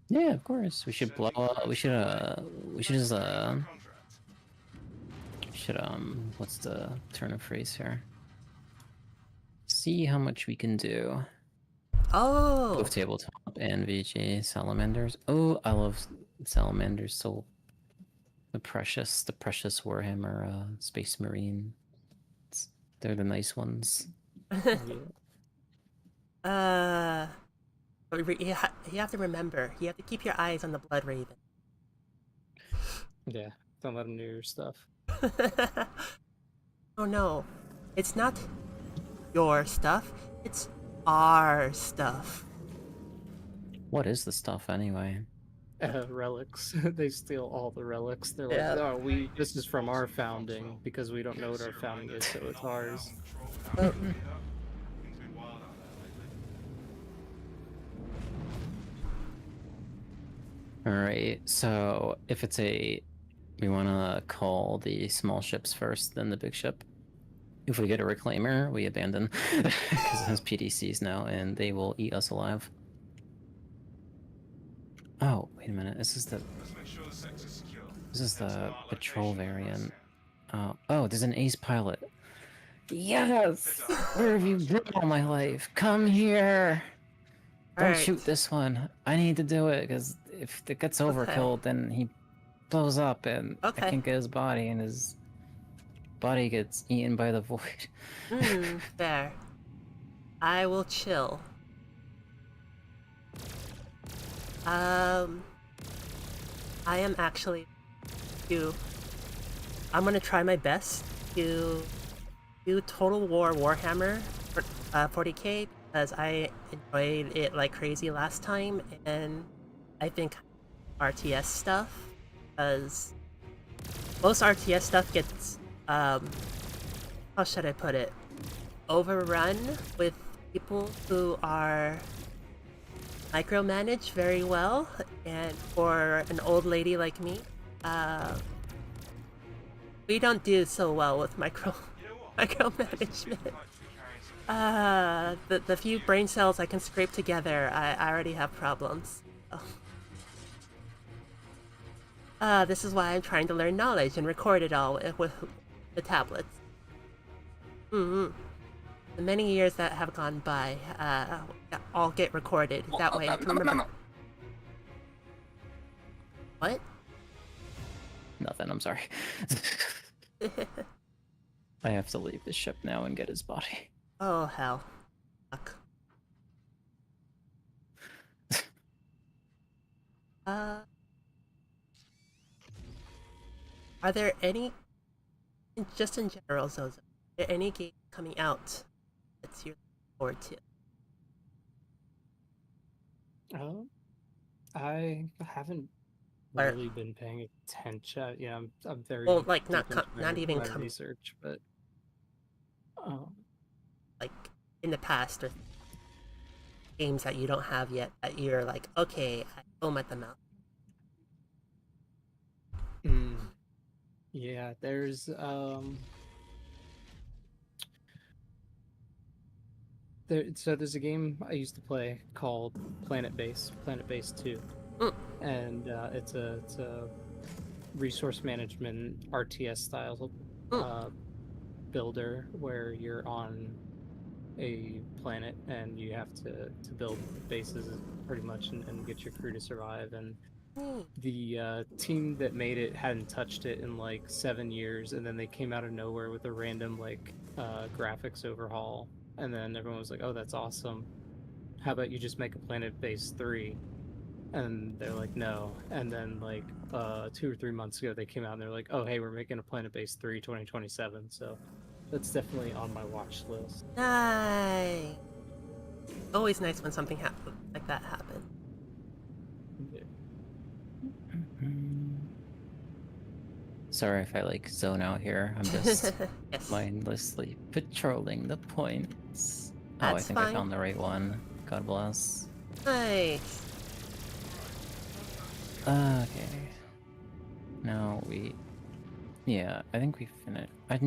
Yeah, of course. We should blow up. We should just contract. should what's the turn of phrase here? See how much we can do. Oh, Both tabletop and VG salamanders. Oh, I love salamanders. So the precious Warhammer Space Marine. They're the nice ones. Yeah. but you have to remember, you have to keep your eyes on the Blood Raven. Yeah, don't let them do your stuff. Oh no, it's not your stuff, it's our stuff. What is the stuff anyway? Relics. They steal all the relics. They're like, Yeah. oh, this is from our founding because we don't know what our founding is, so it's ours. Oh. Things been wild out there lately. Alright, so if it's we want to call the small ships first, then the big ship. If we get a reclaimer, we abandon, because it has PDCs now, and they will eat us alive. Oh, wait a minute, Let's make sure the sector's secure. this is Head to the our patrol location, variant. Oh, there's an ace pilot. Yes! Where have you been all my life? Come here! Don't Alright. shoot this one. I need to do it, because if it gets overkilled, then he blows up, and I Okay. can't get his body, and his body gets eaten by the void. There. I will chill. I am actually I'm gonna try my best to do Total War Warhammer for 40k because I enjoyed it like crazy last time, and I think RTS stuff, because most RTS stuff gets, how should I put it, overrun with people who are micromanaged very well, and for an old lady like me, we don't do so well with micromanagement. The few brain cells I can scrape together, I already have problems. This is why I'm trying to learn knowledge and record it all with the tablets. The many years that have gone by, all get recorded. That way I can remember. What? Nothing, I'm sorry. I have to leave the ship now and get his body. Oh, hell. Fuck. Are there any, just in general, Zozo, are there any games coming out that you're looking forward to? I haven't Or- really been paying attention. Yeah, I'm very Well, like, not deep into not my- even my come- research, but Like, in the past, or games that you don't have yet that you're like, okay, I foam at the mouth. yeah, there's there's a game I used to play called Planet Base 2. Mm. And it's a resource management RTS style builder where you're on a planet and you have to build bases pretty much and get your crew to survive. And the team that made it hadn't touched it in like 7 years, and then they came out of nowhere with a random like graphics overhaul, and then everyone was like, oh, that's awesome, how about you just make a Planet Base 3? And they're like, no. And then like 2 or 3 months ago they came out and they're like, oh, hey, we're making a Planet Base 3 2027. So that's definitely on my watch list. Nice. Always nice when something like that happens. Sorry if I like zone out here. I'm just Yes. mindlessly patrolling the points. Oh, I That's think fine. I found the right one. God bless. Nice. Okay. Now yeah, I think we finished. I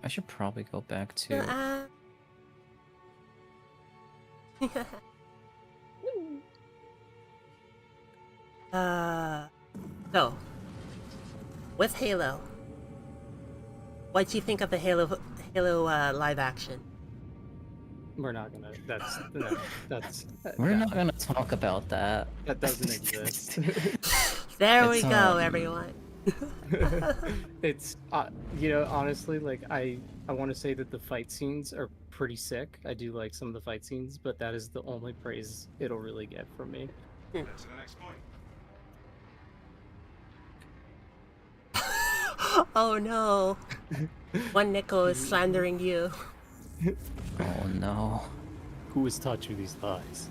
should probably go back to. So, with Halo, what do you think of the Halo live action? We're not gonna. That's no, that's We're no, not gonna talk about that. that doesn't exist. There we It's, go, everyone. It's honestly, like I want to say that the fight scenes are pretty sick. I do like some of the fight scenes, but that is the only praise it'll really get from me. Then to the next point. Oh no. One nickel is slandering you. Oh no. Who has taught you these lies?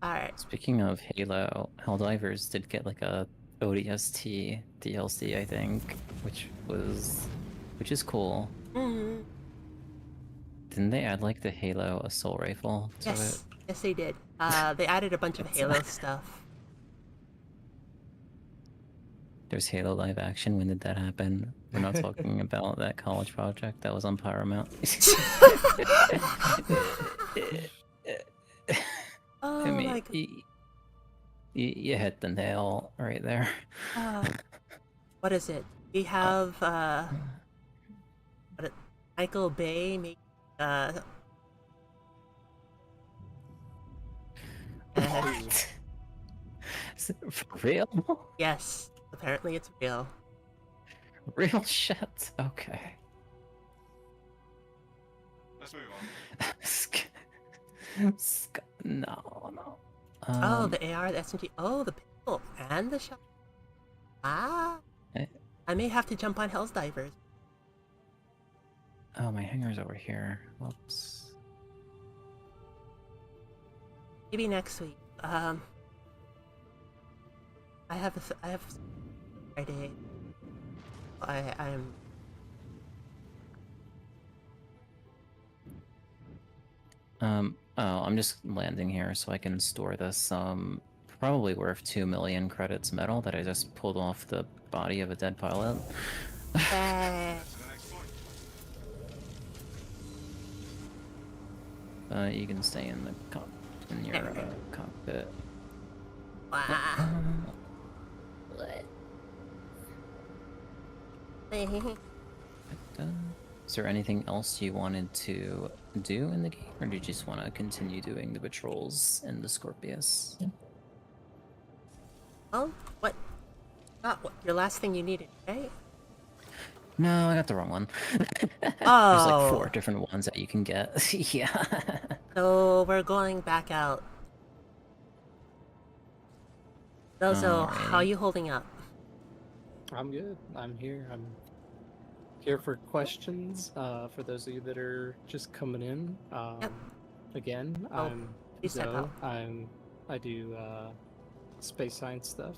Alright. Speaking of Halo, Helldivers did get like a ODST DLC, I think, which is cool. Mm-hmm. Didn't they add like the Halo assault rifle to Yes. it? Yes, they did. They added a bunch of Halo stuff. There's Halo live action. When did that happen? We're not talking about that college project that was on Paramount. Oh I mean, my god. you hit the nail right there. What is it? We have Michael Bay make What? Is it for real? yes, apparently it's real. Real shit. Okay. Let's move on. No. Oh, the AR, the SMG. Oh, the pistol and the shot. Ah. Eh. I may have to jump on Hell's Divers. Oh, my hanger's over here. Whoops. Maybe next week. I have Friday. I'm Oh, I'm just landing here so I can store this, probably worth 2 million credits metal that I just pulled off the body of a dead pilot. eh, To the next flight. You can stay in the in your cockpit. wow. Is there anything else you wanted to do in the game, or do you just want to continue doing the patrols in the Scorpius? Oh, what? Not what? Your last thing you needed, right? No, I got the wrong one. There's Oh. like 4 different ones that you can get. Yeah. So we're going back out. So, how are Alrighty. you holding up? I'm good. I'm here. I'm here for questions. For those of you that are just coming in. Yep. Again, Oh, I'm please step Zoe. out. I do space science stuff.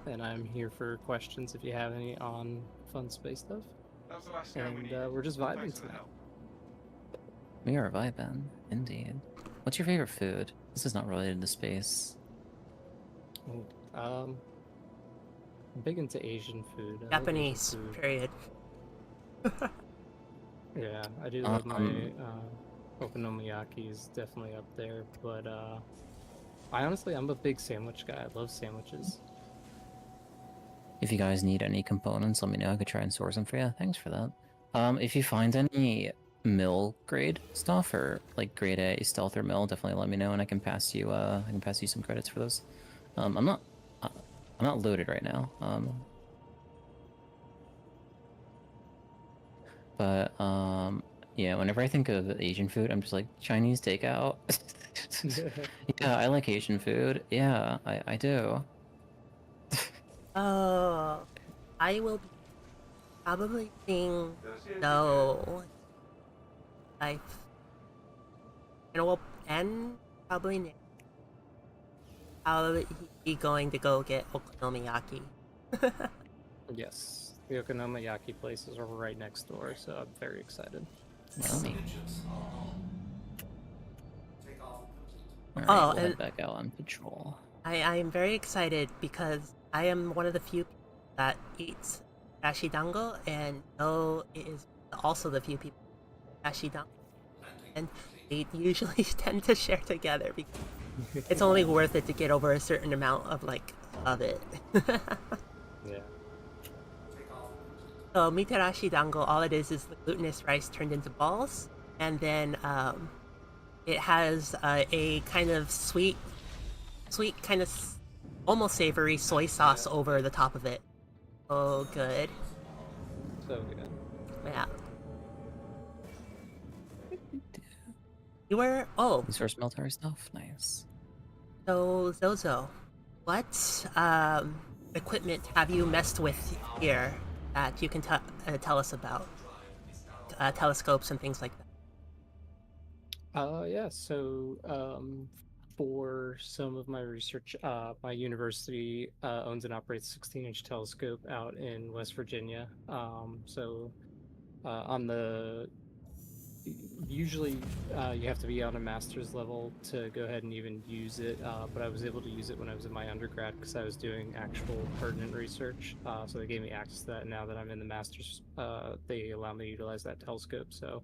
And I'm here for questions if you have any on fun space stuff. That was the last scan we And needed. we're just vibing Thanks for the tonight. help. We are vibing, indeed. What's your favorite food? This is not related to space. I'm big into Asian food. I like Asian Japanese, food. period. Yeah, I do love my okonomiyaki is definitely up there, but I'm a big sandwich guy. I love sandwiches. If you guys need any components, let me know. I could try and source them for you. Thanks for that. If you find any mill grade stuff or like grade A stealth or mill, definitely let me know, and I can pass you some credits for those. I'm not loaded right now. But yeah, whenever I think of Asian food, I'm just like Chinese takeout. Yeah, I like Asian food. Yeah, I do. Oh, I will be probably seeing no. Like, and probably next. I'll be going to go get okonomiyaki. Yes, the okonomiyaki places are right next door, so I'm very excited. Yummy. Alright, Oh, we'll head and- back out on patrol. I am very excited because I am one of the few people that eats dashidango, and No is also the few people that dashidango, and they usually tend to share together because it's only worth it to get over a certain amount of of it. Yeah. So mitarashi dango, all it is the glutinous rice turned into balls, and then it has a kind of sweet, kind of almost savory soy sauce over the top of it. Oh, good. So good. Yeah. You were Resource military stuff? Nice. so Zozo, what equipment have you messed with here that you can tell us about? Telescopes and things like that. Yeah, so for some of my research, my university owns and operates a 16-inch telescope out in West Virginia. On the usually you have to be on a master's level to go ahead and even use it, but I was able to use it when I was in my undergrad because I was doing actual pertinent research. So they gave me access to that, and now that I'm in the master's, they allow me to utilize that telescope. So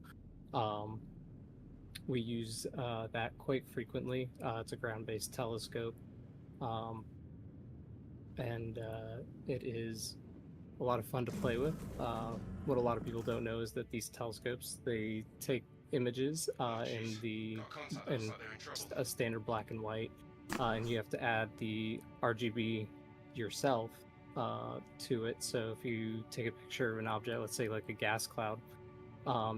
we use that quite frequently. It's a ground-based telescope, and it is a lot of fun to play with. What a lot of people don't know is that these telescopes, they take images in a standard black and white, and you have to add the RGB yourself to it. So if you take a picture of an object, let's say like a gas cloud,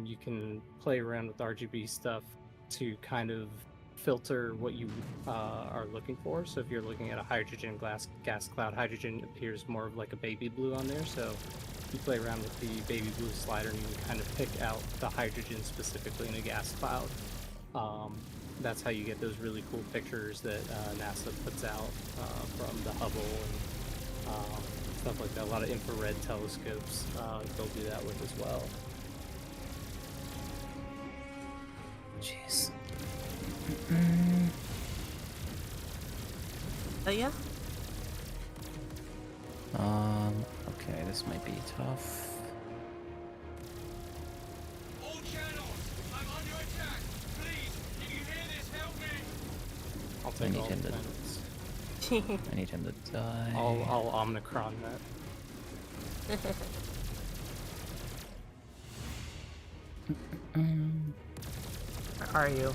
you can play around with RGB stuff to kind of filter what you are looking for. So if you're looking at a hydrogen gas cloud, hydrogen appears more of like a baby blue on there. So you play around with the baby blue slider and you can kind of pick out the hydrogen specifically in a gas cloud. That's how you get those really cool pictures that NASA puts out from the Hubble and stuff like that. A lot of infrared telescopes they'll do that with as well. Jeez. But yeah, Okay, this might be tough. All channels! I'm under attack! Please, if you hear this, help me! I'll I take need all him the to- planets. I need him to die. I'll Omnicron that. where are you?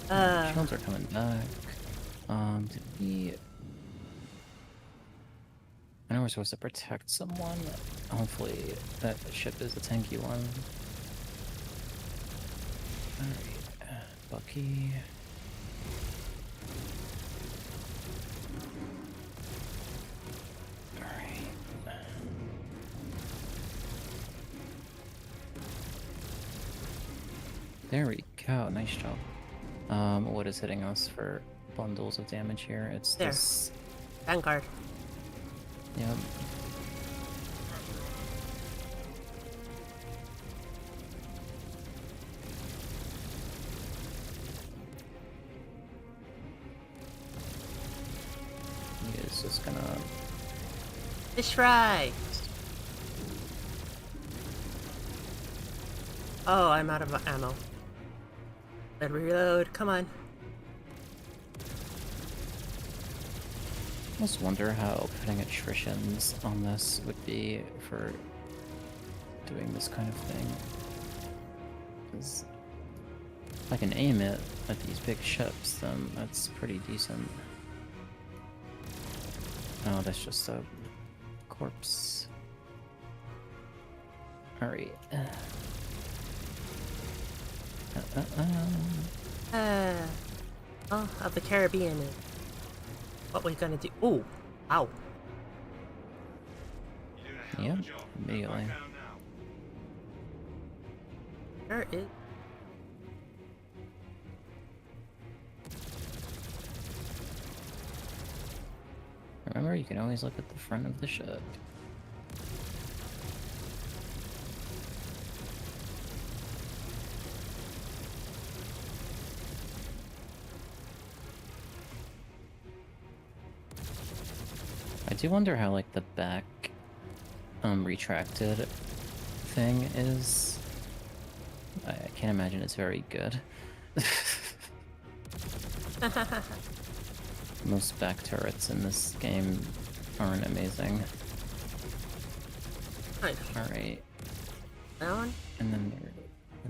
Shields are coming back. Did we... I know we're supposed to protect someone. Hopefully that ship is a tanky one. Alright, Bucky. Alright. There we go, nice job. What is hitting us for bundles of damage here? It's There. this... Vanguard. Yep. He is just gonna... Fish fry! Oh, I'm out of ammo. Let reload, come on. I almost wonder how putting attritions on this would be for doing this kind of thing. Because if I can aim it at these big ships, then that's pretty decent. Oh, that's just a corpse. Alright. Oh, of the Caribbean. What we gonna do? Ooh, ow. You're doing a hell of Yep, a job. immediately. Back down now. Where is? Remember, you can always look at the front of the ship. I do wonder how, like, the back, retracted thing is. I can't imagine it's very good. Most back turrets in this game aren't amazing. Nice. Alright, That one? and then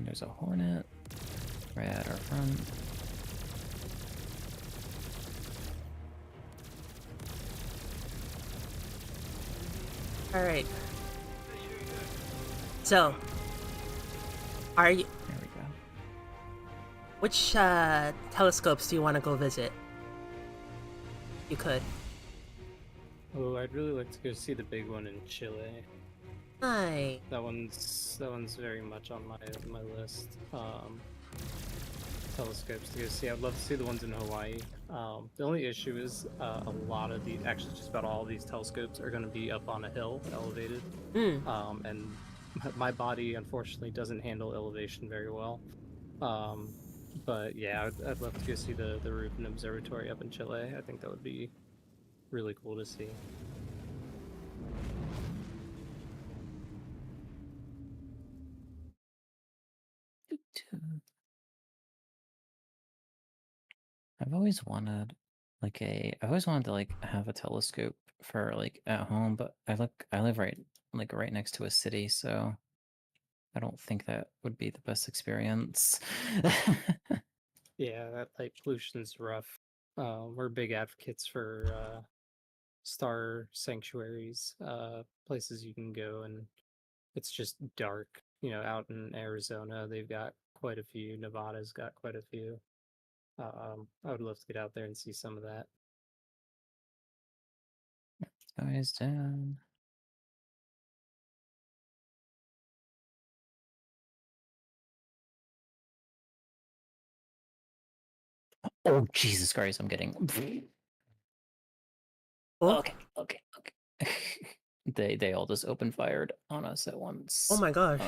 there's a Hornet right at our front. Alright. So, are you? There we go. Which telescopes do you want to go visit? You could. Oh, I'd really like to go see the big one in Chile. Hi. That one's very much on my list. Telescopes to go see. I'd love to see the ones in Hawaii. The only issue is a lot of the, actually just about all of these telescopes are going to be up on a hill, elevated. And my body unfortunately doesn't handle elevation very well. But yeah, I'd love to go see the Rubin Observatory up in Chile. I think that would be really cool to see. I've always wanted I've always wanted to like have a telescope for like at home, but I live right next to a city, so I don't think that would be the best experience. Yeah, that light pollution's rough. We're big advocates for star sanctuaries, places you can go and it's just dark. You know, out in Arizona, they've got quite a few. Nevada's got quite a few. I would love to get out there and see some of that. Guy's down. Oh Jesus Christ! I'm getting. Oh, Okay. They all just open fired on us at once. oh my gosh.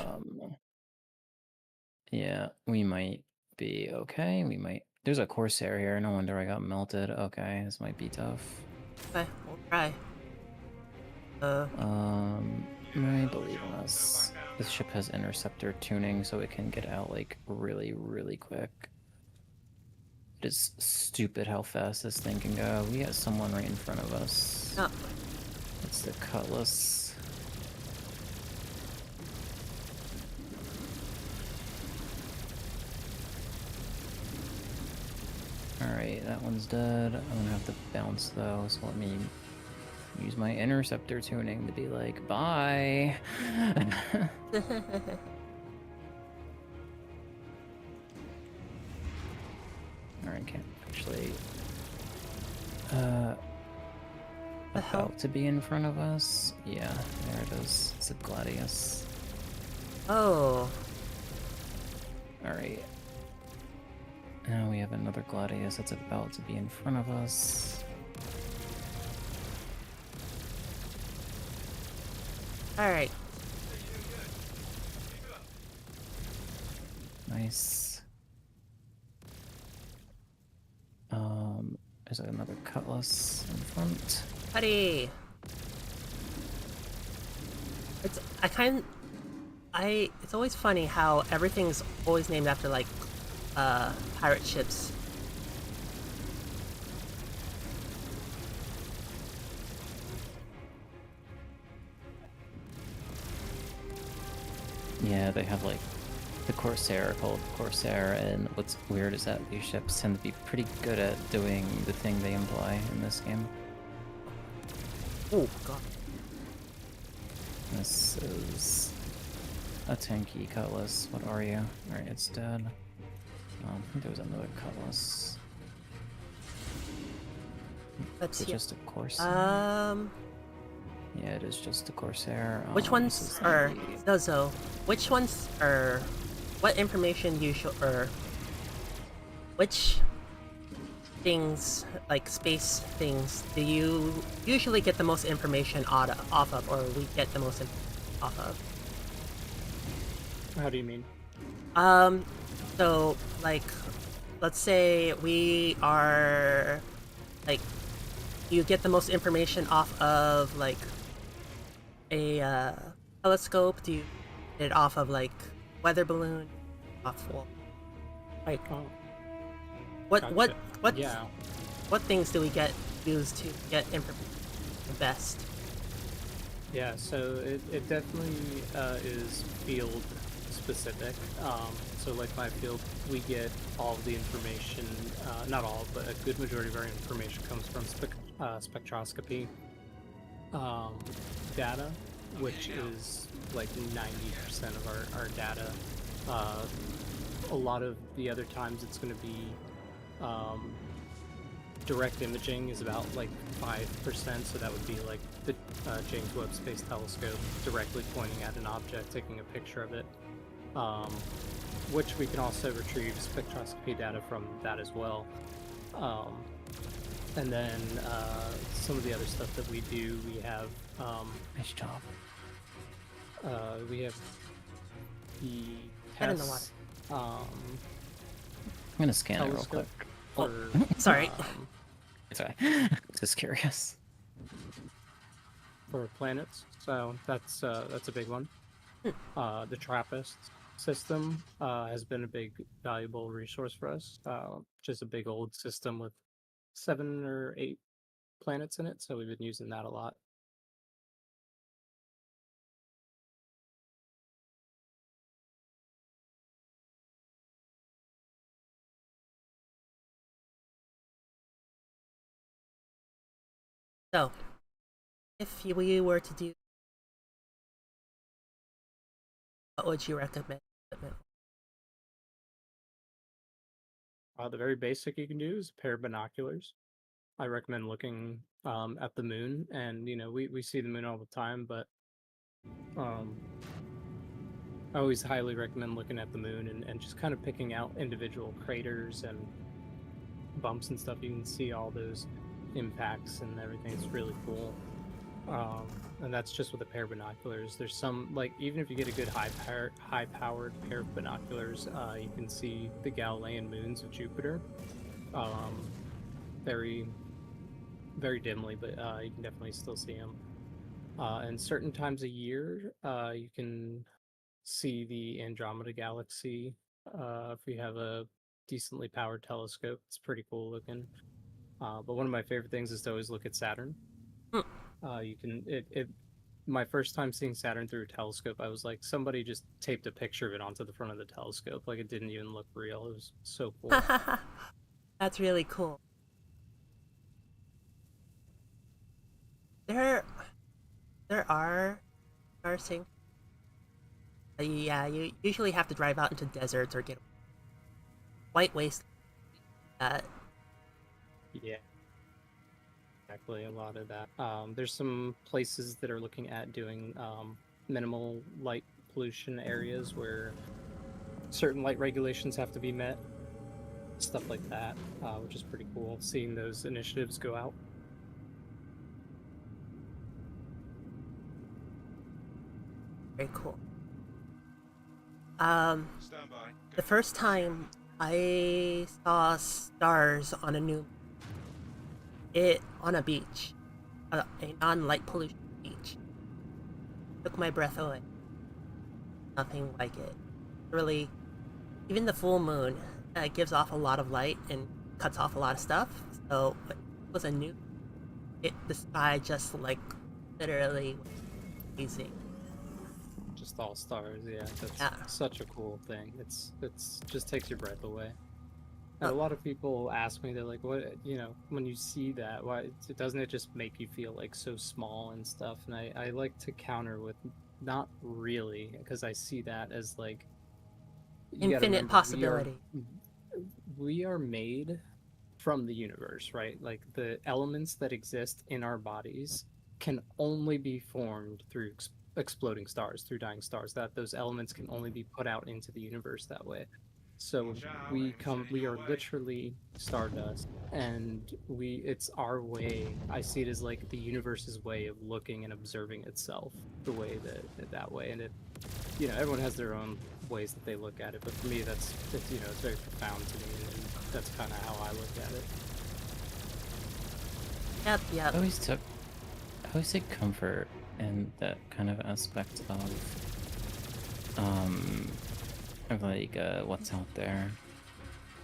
Yeah, we might be okay. We might. There's a Corsair here. No wonder I got melted. Okay, this might be tough. Okay, we'll try. I believe in us. This ship has interceptor tuning, so it can get out like really, really quick. It is stupid how fast this thing can go. We got someone right in front of us. Oh, It's the Cutlass. Alright, that one's dead. I'm gonna have to bounce though, so let me use my interceptor tuning to be like, bye! Alright, can't actually. The hell? About to be in front of us. Yeah, there it is. It's a Gladius. Oh, Alright. Now we have another Gladius that's about to be in front of us. alright. Nice. There's another Cutlass in front. Buddy! It's always funny how everything's always named after, like, pirate ships. Yeah, they have like the Corsair called Corsair, and what's weird is that these ships tend to be pretty good at doing the thing they imply in this game. Oh, God. This is a tanky Cutlass. What are you? Alright, it's dead. I think there was another Cutlass. Let's Is it see. just a Corsair? Yeah, it is just a Corsair. Which This ones is are... the- Zozo, which ones are... What information or... Which things, like space things, do you usually get the most information off of, or we get the most off of? How do you mean? So, like, let's say we are, like, you get the most information off of, like, a, telescope? Do you get it off of, like, weather balloon? Off, well, like, Oh, what, gotcha. what, Yeah. what things do we use to get information the best? Yeah, so it definitely is field specific. So like my field, we get all of the information, not all, but a good majority of our information comes from spectroscopy data, which is like 90% of our data. A lot of the other times it's going to be direct imaging is about like 5%, so that would be like the James Webb Space Telescope directly pointing at an object, taking a picture of it, which we can also retrieve spectroscopy data from that as well. And then some of the other stuff that we do, we have Nice job. we have the Head in the tests, I'm gonna scan it real telescope quick. for Sorry. Sorry. Just curious. for planets. So that's a big one. The TRAPPIST system has been a big valuable resource for us. Just a big old system with 7 or 8 planets in it, so we've been using that a lot. So, if we were to do, what would you recommend? The very basic you can do is a pair of binoculars. I recommend looking at the moon, and we see the moon all the time, but um, I always highly recommend looking at the moon and just kind of picking out individual craters and bumps and stuff. You can see all those impacts and everything. It's really cool. And that's just with a pair of binoculars. There's some, like, even if you get a good high-powered pair of binoculars, you can see the Galilean moons of Jupiter. Very, very dimly, but you can definitely still see them. And certain times a year, you can see the Andromeda Galaxy if you have a decently powered telescope. It's pretty cool looking. But one of my favorite things is to always look at Saturn. You can my first time seeing Saturn through a telescope, I was like, somebody just taped a picture of it onto the front of the telescope. Like, it didn't even look real. It was so cool. That's really cool. There are things. Yeah, you usually have to drive out into deserts or get white waste. Yeah, exactly. A lot of that. There's some places that are looking at doing minimal light pollution areas where certain light regulations have to be met. Stuff like that, which is pretty cool. Seeing those initiatives go out. Very cool. Stand by. The first time I saw stars on on a beach, a non-light pollution beach, took my breath away. Nothing like it. Really, even the full moon gives off a lot of light and cuts off a lot of stuff. So when it was the sky just like literally was amazing. Just all stars, yeah. That's such a cool thing. It's just takes your breath away. And a lot of people ask me, they're like, "What? When you see that, why doesn't it just make you feel like so small and stuff?" And I like to counter with, not really, because I see that as like Infinite possibility. We are made from the universe, right? Like, the elements that exist in our bodies can only be formed through exploding stars, through dying stars. That those elements can only be put out into the universe that way. So we are literally stardust, and it's our way. I see it as like the universe's way of looking and observing itself the way that way. And everyone has their own ways that they look at it, but for me, it's very profound to me, and that's kind of how I look at it. Yep. I always take comfort in that kind of aspect of like what's out there,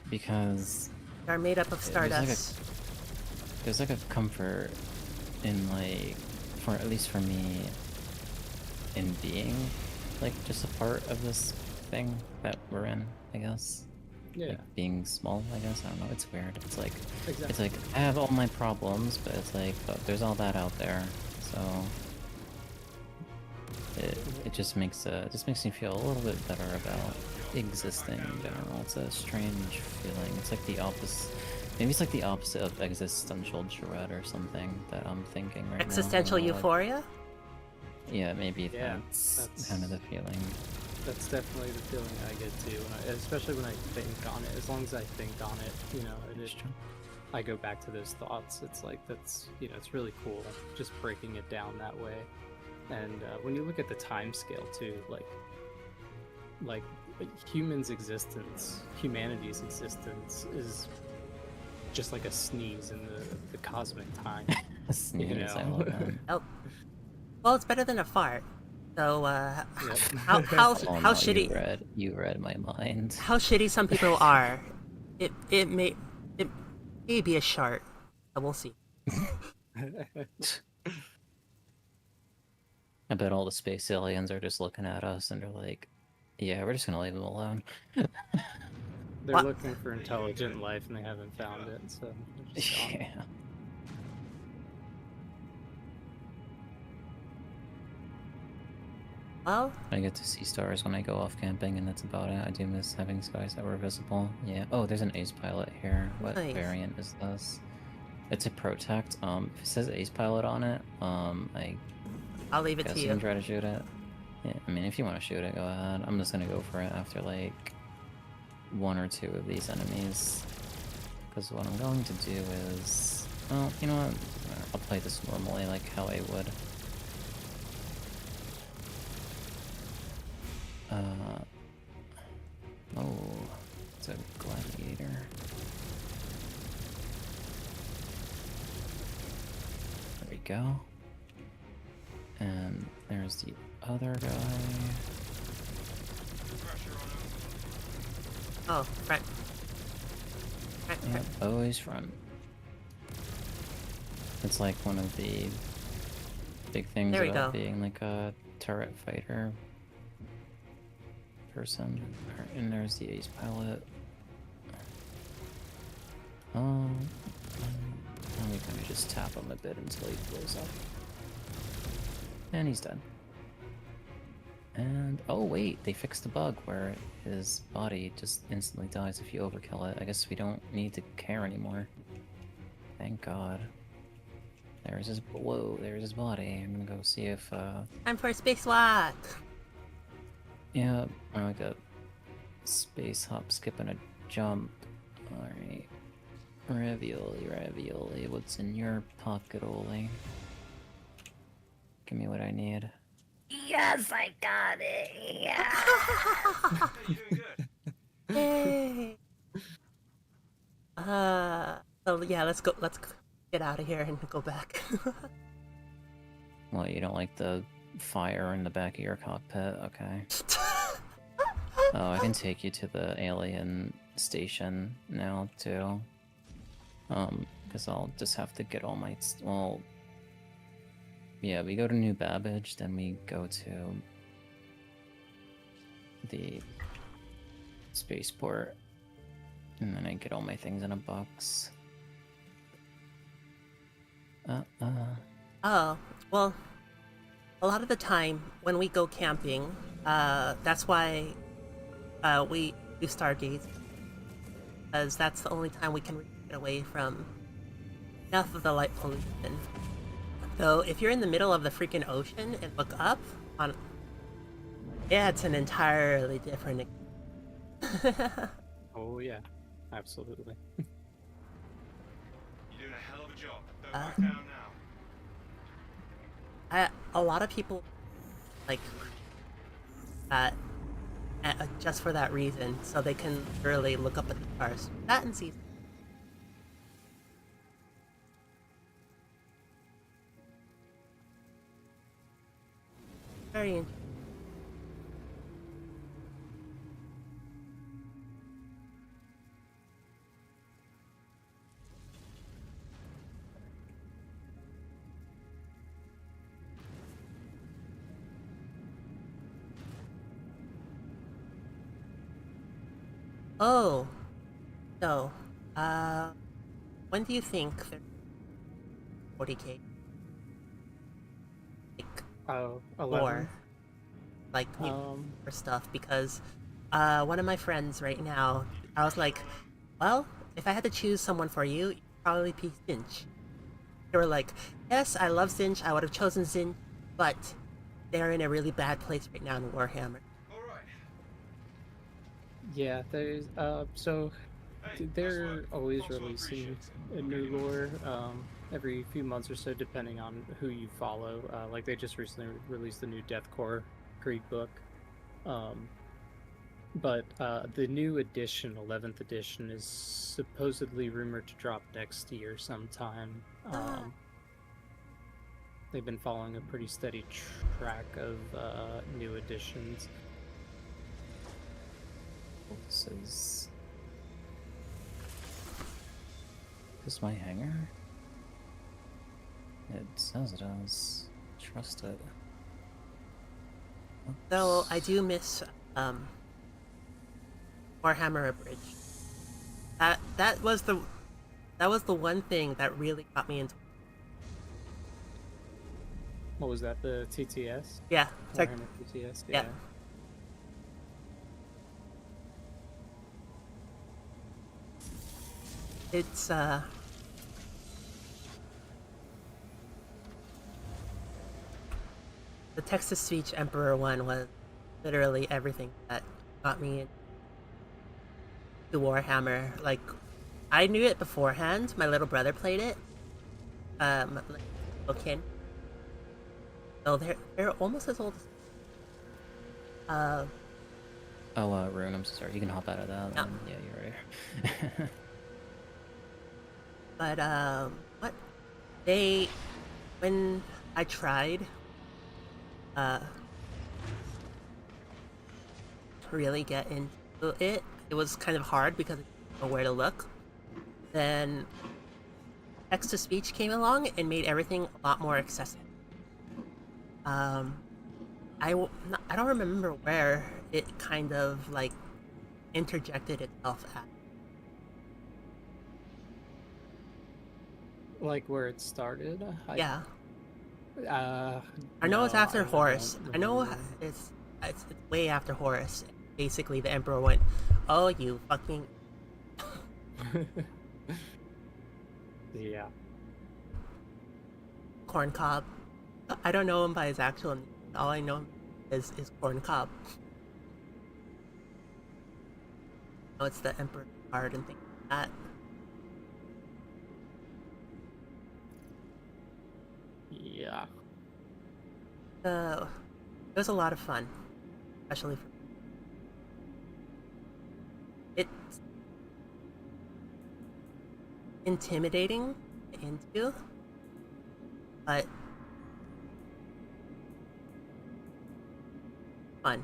because Are made up of stardust. there's like a comfort in, like, at least for me, in being like just a part of this thing that we're in, I guess. Yeah, Like, being small, I guess. I don't know, it's weird. It's like exactly. it's like I have all my problems, but it's like, but there's all that out there, so it just makes me feel a little bit better about existing in general. It's a strange feeling. It's like the opposite. Maybe it's like the opposite of existential dread or something that I'm thinking right Existential now. euphoria? Yeah, maybe Yeah, that's that's- kind of the feeling. That's definitely the feeling I get too, especially when I think on it. As long as I think on it, I go back to those thoughts. It's like it's really cool, just breaking it down that way. And when you look at the time scale too, like humanity's existence is just like a sneeze in the cosmic time. Sneeze, I love that. Oh. Well, it's better than a fart. So, Yep. how Oh, no, shitty you read my mind. how shitty some people are. It may be a shart. But we'll see. I bet all the space aliens are just looking at us and they're like, yeah, we're just gonna leave them alone. They're What? looking for intelligent life and they haven't found it, so they're just gone. Yeah. Well, I get to see stars when I go off camping, and that's about it. I do miss having skies that were visible. Yeah. Oh, there's an ace pilot here. What Nice. variant is this? It's a protect. If it says ace pilot on it, I I'll leave it guess to you you. can try to shoot it. Yeah, I mean, if you want to shoot it, go ahead. I'm just gonna go for it after like 1 or 2 of these enemies. Because what I'm going to do is, well, you know what? I'll play this normally, like how I would. Oh, it's a gladiator. There we go. And there's the other guy. Pressure on him. Oh, front. Front, Yep, front. always front. It's like one of the big things There we about go. being like a turret fighter person. Alright, and there's the ace pilot. And we kind of just tap him a bit until he blows up. And he's dead. And oh wait, they fixed the bug where his body just instantly dies if you overkill it. I guess we don't need to care anymore. Thank God. There's his there's his body. I'm gonna go see if Time for a spacewalk. yeah, I like a space hop, skip, and a jump. Alright. Ravioli, ravioli, what's in your pocket, Oli? Give me what I need. Yes, I got it. Yeah. Hey, you're doing good. Yay. So yeah, let's go. Let's get out of here and go back. Well, you don't like the fire in the back of your cockpit? Okay. Oh, I can take you to the alien station now, too. Because I'll just have to get all my... Well... Yeah, we go to New Babbage, then we go to... the... spaceport. And then I get all my things in a box. Oh, well, a lot of the time when we go camping, that's why we do Stargaze, because that's the only time we can get away from enough of the light pollution. Though, if you're in the middle of the freaking ocean and look up, yeah, it's an entirely different. Oh yeah, absolutely. You're doing a hell of a job. Don't back down now. A lot of people like that just for that reason, so they can really look up at the stars. That and see. Very interesting. Oh, so, when do you think there's 40K? Like, Oh, or 11. like new Um, or stuff? Because, one of my friends right now, I was like, well, if I had to choose someone for you, it'd probably be Zinch. They were like, yes, I love Zinch, I would have chosen Zinch, but they're in a really bad place right now in Warhammer. All right. yeah, there's so Hey, nice they're work. always Also releasing appreciate a new lore every few months or so, depending on who you follow. Like they just recently released the new Deathcore Creed book. But the new edition, 11th edition, is supposedly rumored to drop next year sometime. They've been following a pretty steady track of new editions. This is my hangar? It says it is. Trust it. Though I do miss Warhammer Abridged. That was the one thing that really got me into. What was that? The TTS? Yeah, it's like, Warhammer TTS? yeah. It's the text-to-speech Emperor one was literally everything that got me into Warhammer. Like, I knew it beforehand. My little brother played it. Like, little kid. So they're almost as old as. Oh, Rune, I'm so sorry. You can hop out of that. No. Yeah, you're right. But what when I tried to really get into it, it was kind of hard because I didn't know where to look. Then text to speech came along and made everything a lot more accessible. I don't remember where it kind of like interjected itself at. Like where it started? Yeah. I know it's no, after I Horus. don't I know remember. it's way after Horus. Basically, the Emperor went, "Oh, you fucking Yeah. corn cob." I don't know him by his actual name. All I know him is corn cob. Oh, it's the Emperor card and things like that. Yeah. It was a lot of fun, especially for it's intimidating into, but fun.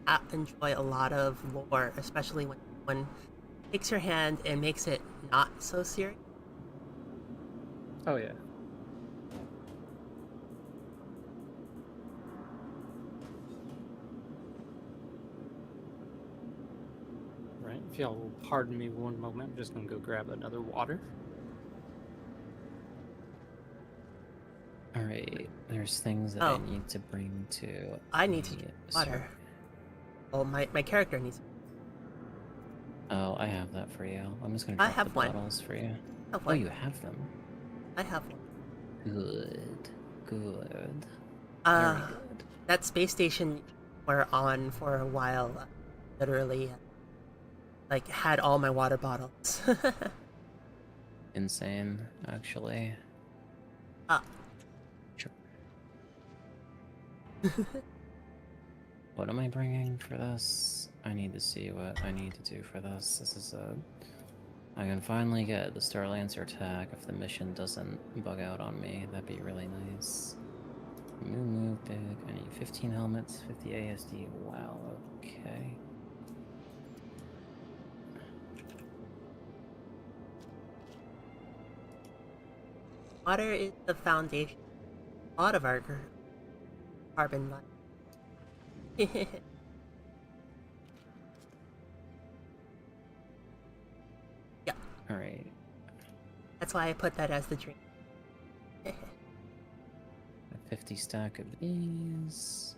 I enjoy a lot of lore, especially when one takes your hand and makes it not so serious. Oh yeah. Right. If y'all pardon me one moment, I'm just gonna go grab another water. Alright, there's things that Oh. I need to bring to. I need to the drink water. Well, my character needs. Oh, I have that for you. I'm just gonna I drop have the one. bottles for you. Oh, Oh, you have them. I have one. Good. Good. Uh, Very good. that space station we're on for a while, literally, like had all my water bottles. Insane, actually. Ah. Sure. What am I bringing for this? I need to see what I need to do for this. This is a... I can finally get the Star Lancer attack if the mission doesn't bug out on me. That'd be really nice. Move big. I need 15 helmets, 50 ASD. Wow, okay. Water is the foundation of a lot of our carbon life. Yeah, Alright. that's why I put that as the drink. A 50 stack of these.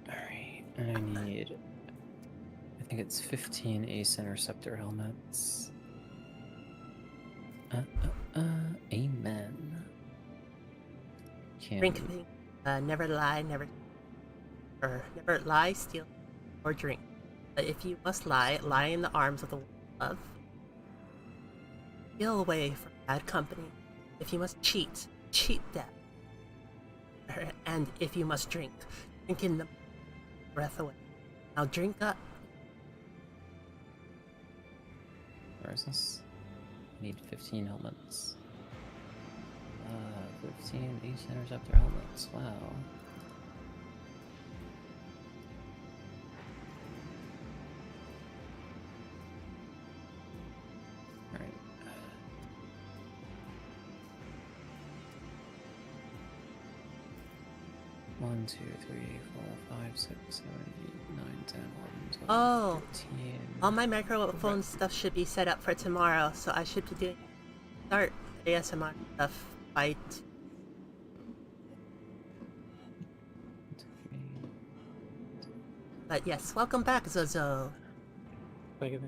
Alright, and I need... I think it's 15 Ace Interceptor helmets. Amen. Drink Candy. thing. Never lie, never steal, or drink. But if you must lie, lie in the arms of the one you love. Steal away from bad company. If you must cheat, cheat death. And if you must drink, drink in the breath away. Now drink up. Where is this? I need 15 helmets. 15 Ace Interceptor helmets. Wow. Alright. One, 2, 3, 4, 5, 6, 7, 8, 9, 10, 11, 12, Oh. 13. All my microphone stuff should be set up for tomorrow, so I should be doing start ASMR stuff by But yes, welcome back, Zozo. Thank you.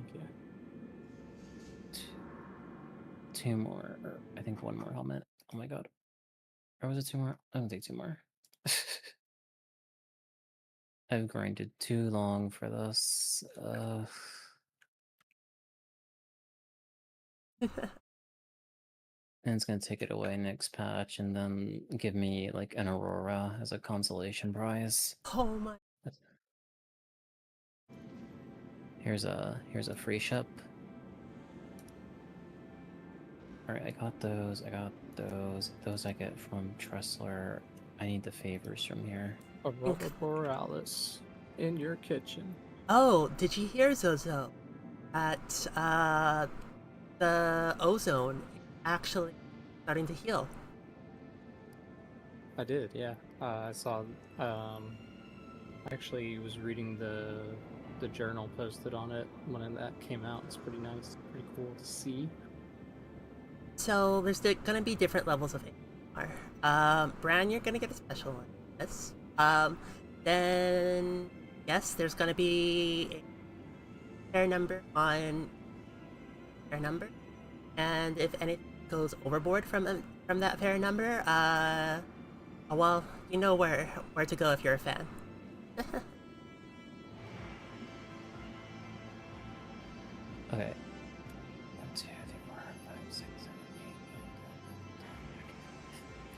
Two more, or I think one more helmet. Oh my god. Or was it 2 more? I'm gonna take 2 more. I've grinded too long for this. And it's gonna take it away next patch and then give me like an Aurora as a consolation prize. Oh my. Here's a free ship. Alright, I got those, Those I get from Tressler. I need the favors from here. Aurora Borealis in your kitchen. Oh, did you hear, Zozo? That the ozone actually starting to heal. I did, yeah. I saw. I actually was reading the journal posted on it when that came out. It's pretty nice, pretty cool to see. So there's gonna be different levels of AR. Bran, you're gonna get a special one. Yes. Then yes, there's gonna be a fair number on fair number, and if anything goes overboard from that fair number, well, you know where to go if you're a fan. Okay. 1, 2, 3, 4, 5, 6, 7, 8,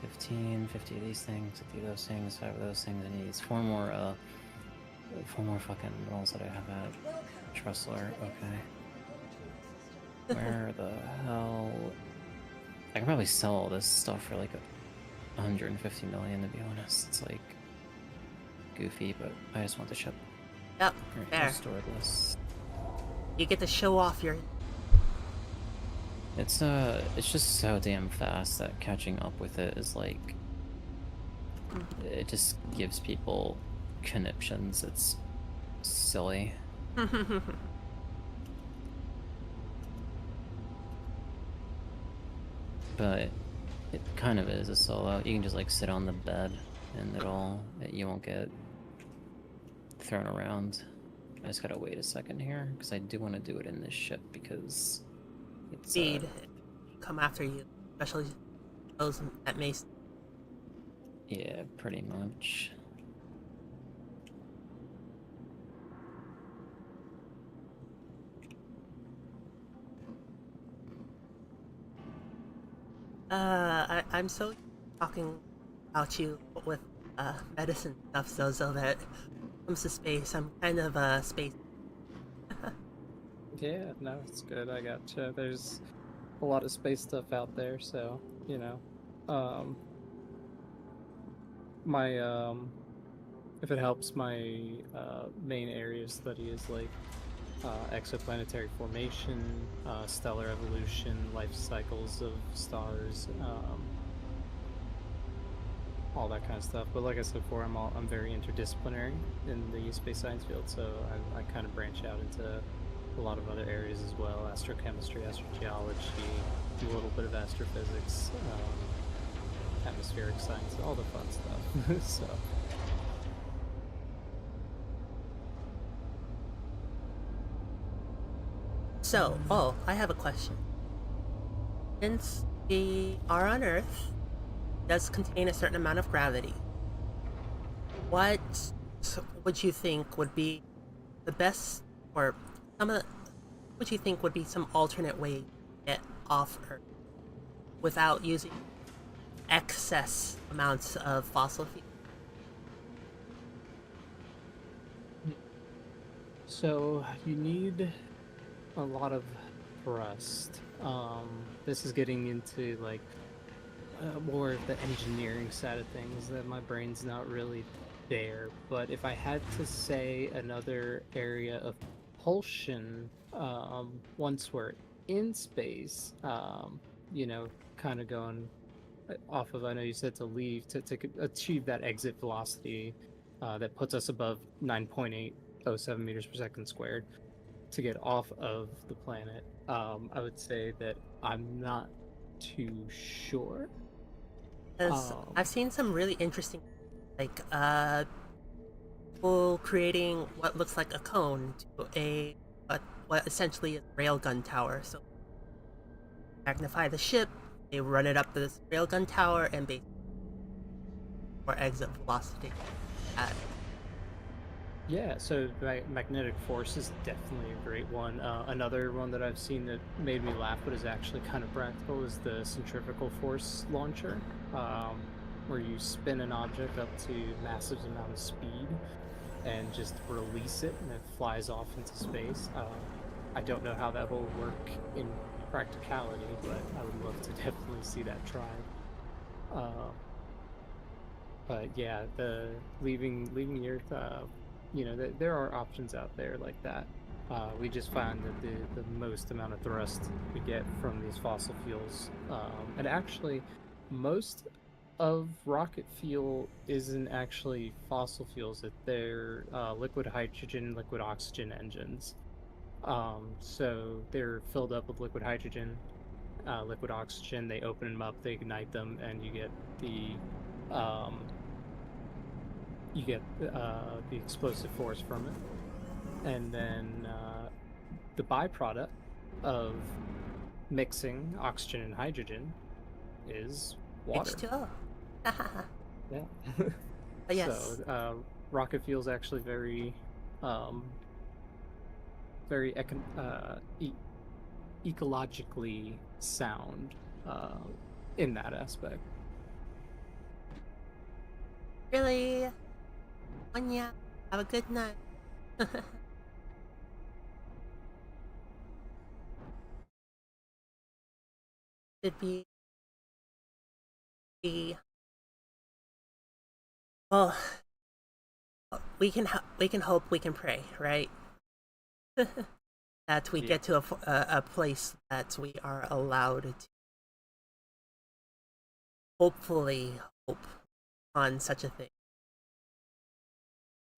9, 10, 15, 50 of these things, 50 of those things, 5 of those things. I need 4 more fucking rolls that I have at Tressler. Okay. Where the hell? I can probably sell all this stuff for like 150 million, to be honest. It's like goofy, but I just want the ship. Yep, Alright, fair. I'll store this. You get to show off your. It's just so damn fast that catching up with it is like, it just gives people conniptions. It's silly. But it kind of is a solo. You can just like sit on the bed and you won't get thrown around. I just gotta wait a second here because I do want to do it in this ship because it's Speed come after you, especially those at Mason. yeah, pretty much. I'm so talking about you with medicine stuff, so that when it comes to space, I'm kind of space. Yeah, no, it's good. I got you. There's a lot of space stuff out there, so you know, if it helps, my main area of study is like exoplanetary formation, stellar evolution, life cycles of stars, all that kind of stuff. But like I said before, I'm very interdisciplinary in the space science field, so I kind of branch out into a lot of other areas as well: astrochemistry, astrogeology, do a little bit of astrophysics, atmospheric science, all the fun stuff. So. So, I have a question. Since we are on Earth, it does contain a certain amount of gravity. What would you think would be the best, or what you think would be some alternate way to get off Earth without using excess amounts of fossil fuel? So you need a lot of thrust. This is getting into like more of the engineering side of things that my brain's not really there. But if I had to say another area of propulsion, once we're in space, you know, kind of going off of, I know you said to leave, to achieve that exit velocity that puts us above 9.807 meters per second squared, to get off of the planet, I would say that I'm not too sure. Because I've seen some really interesting, like, people creating what looks like a cone to what essentially is a railgun tower. So magnify the ship, They run it up this railgun tower and basically or exit velocity. At Yeah, so magnetic force is definitely a great one. Another one that I've seen that made me laugh, but is actually kind of practical, is the centrifugal force launcher, where you spin an object up to massive amount of speed and just release it, and it flies off into space. I don't know how that will work in practicality, but I would love to definitely see that tried. But yeah, the leaving the Earth, there are options out there like that. We just find that the most amount of thrust we get from these fossil fuels, and actually, most of rocket fuel isn't actually fossil fuels; they're liquid hydrogen, liquid oxygen engines. So they're filled up with liquid hydrogen, liquid oxygen. They open them up, they ignite them, and you get the um, the explosive force from it. And then the byproduct of mixing oxygen and hydrogen is water. H2O. Yeah. But yes. So rocket fuel is actually very, very ecologically sound in that aspect. Really? Anya, have a good night. Should be the well. We can hope, we can pray, right? That we get to a place that we are allowed to hopefully hope on such a thing.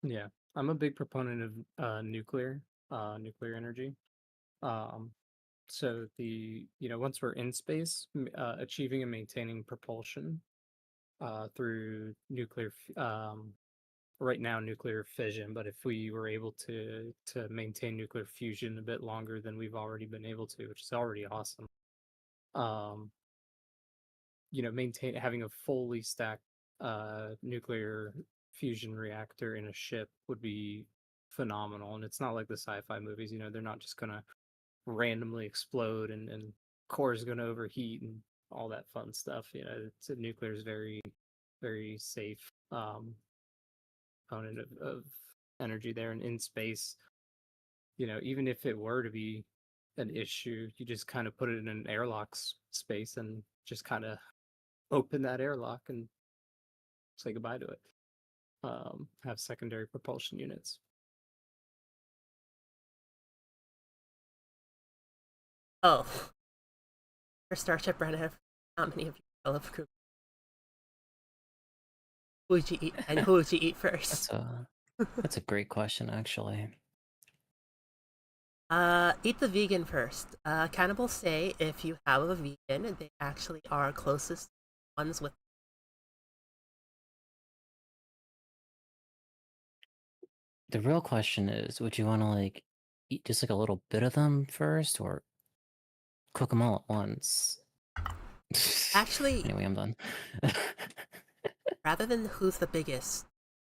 Yeah, I'm a big proponent of nuclear energy. So once we're in space, achieving and maintaining propulsion through right now nuclear fission, but if we were able to maintain nuclear fusion a bit longer than we've already been able to, which is already awesome. Maintain having a fully stacked nuclear fusion reactor in a ship would be phenomenal. And it's not like the sci-fi movies, they're not just gonna randomly explode and core is gonna overheat and all that fun stuff. Nuclear is very, very safe component of energy there. And in space, even if it were to be an issue, you just kind of put it in an airlock space and just kind of open that airlock and say goodbye to it. Have secondary propulsion units. Oh, for Starship Red, how many of you Philip Cooper? Who would you eat, and who would you eat first? That's a great question, actually. Eat the vegan first. Cannibals say if you have a vegan, they actually are closest ones with. The real question is, would you want to eat just a little bit of them first, or cook them all at once? Actually, anyway, I'm done. rather than who's the biggest,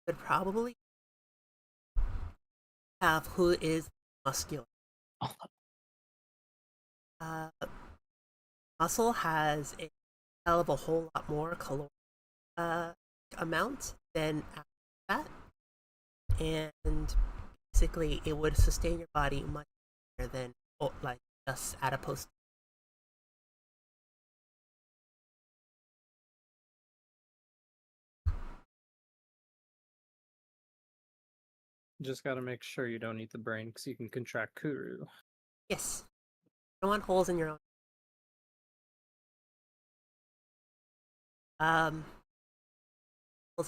would probably have who is muscular. Muscle has a hell of a whole lot more caloric amount than fat, and basically it would sustain your body much better than just adipose. Just got to make sure you don't eat the brain because you can contract Kuru. Yes, you don't want holes in your own.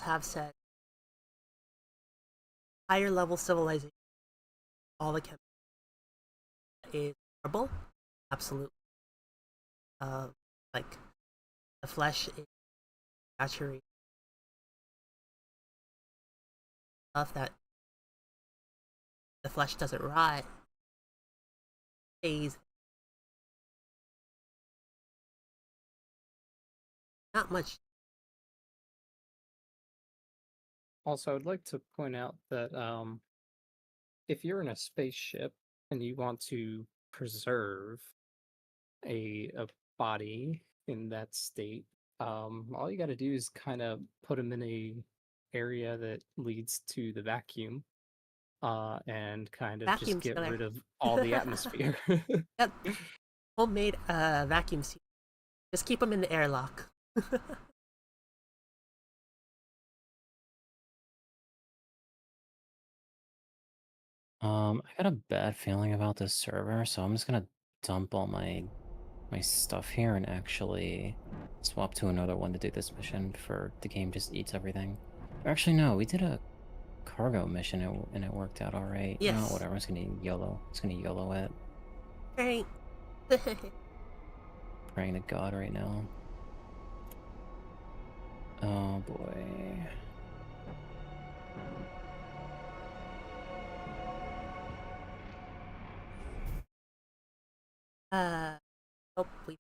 Have said higher level civilization, all the chemistry is horrible, absolutely. Like the flesh is saturated stuff that the flesh doesn't rot, stays. not much. Also, I'd like to point out that if you're in a spaceship and you want to preserve a body in that state, all you got to do is kind of put them in a area that leads to the vacuum, and kind of just Vacuum get sealer. rid of all the atmosphere. Yep. Homemade vacuum seal. Just keep them in the airlock. I got a bad feeling about this server, so I'm just gonna dump all my stuff here and actually swap to another one to do this mission before the game just eats everything. Or actually, no, we did a cargo mission and it worked out alright. You know, Yes. whatever, I'm just gonna YOLO. It's gonna YOLO it. Right. Praying to God right now. Oh boy. Hopefully.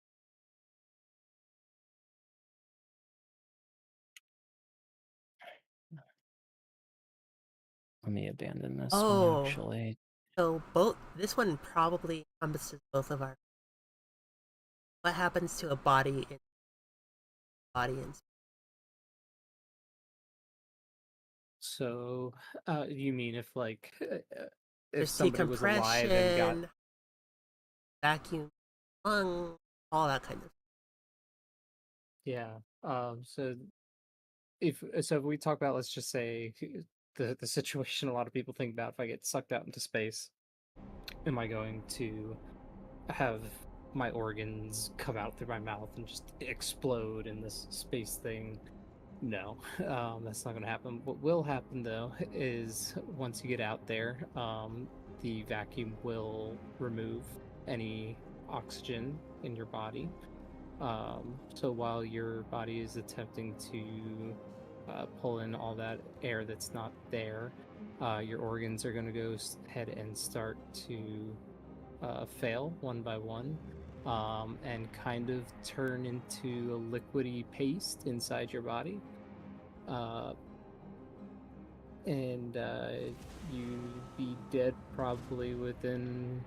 Let me abandon this Oh. one actually. So this one probably encompasses both of our. What happens to a body in audience? So, you mean if if There's somebody was alive and got decompression, vacuum, lung, all that kind of. yeah. So if we talk about, let's just say the situation a lot of people think about, if I get sucked out into space, am I going to have my organs come out through my mouth and just explode in this space thing? No, that's not going to happen. What will happen though is once you get out there, the vacuum will remove any oxygen in your body. So while your body is attempting to pull in all that air that's not there, your organs are going to go ahead and start to fail one by one, and kind of turn into a liquidy paste inside your body. And you'd be dead probably within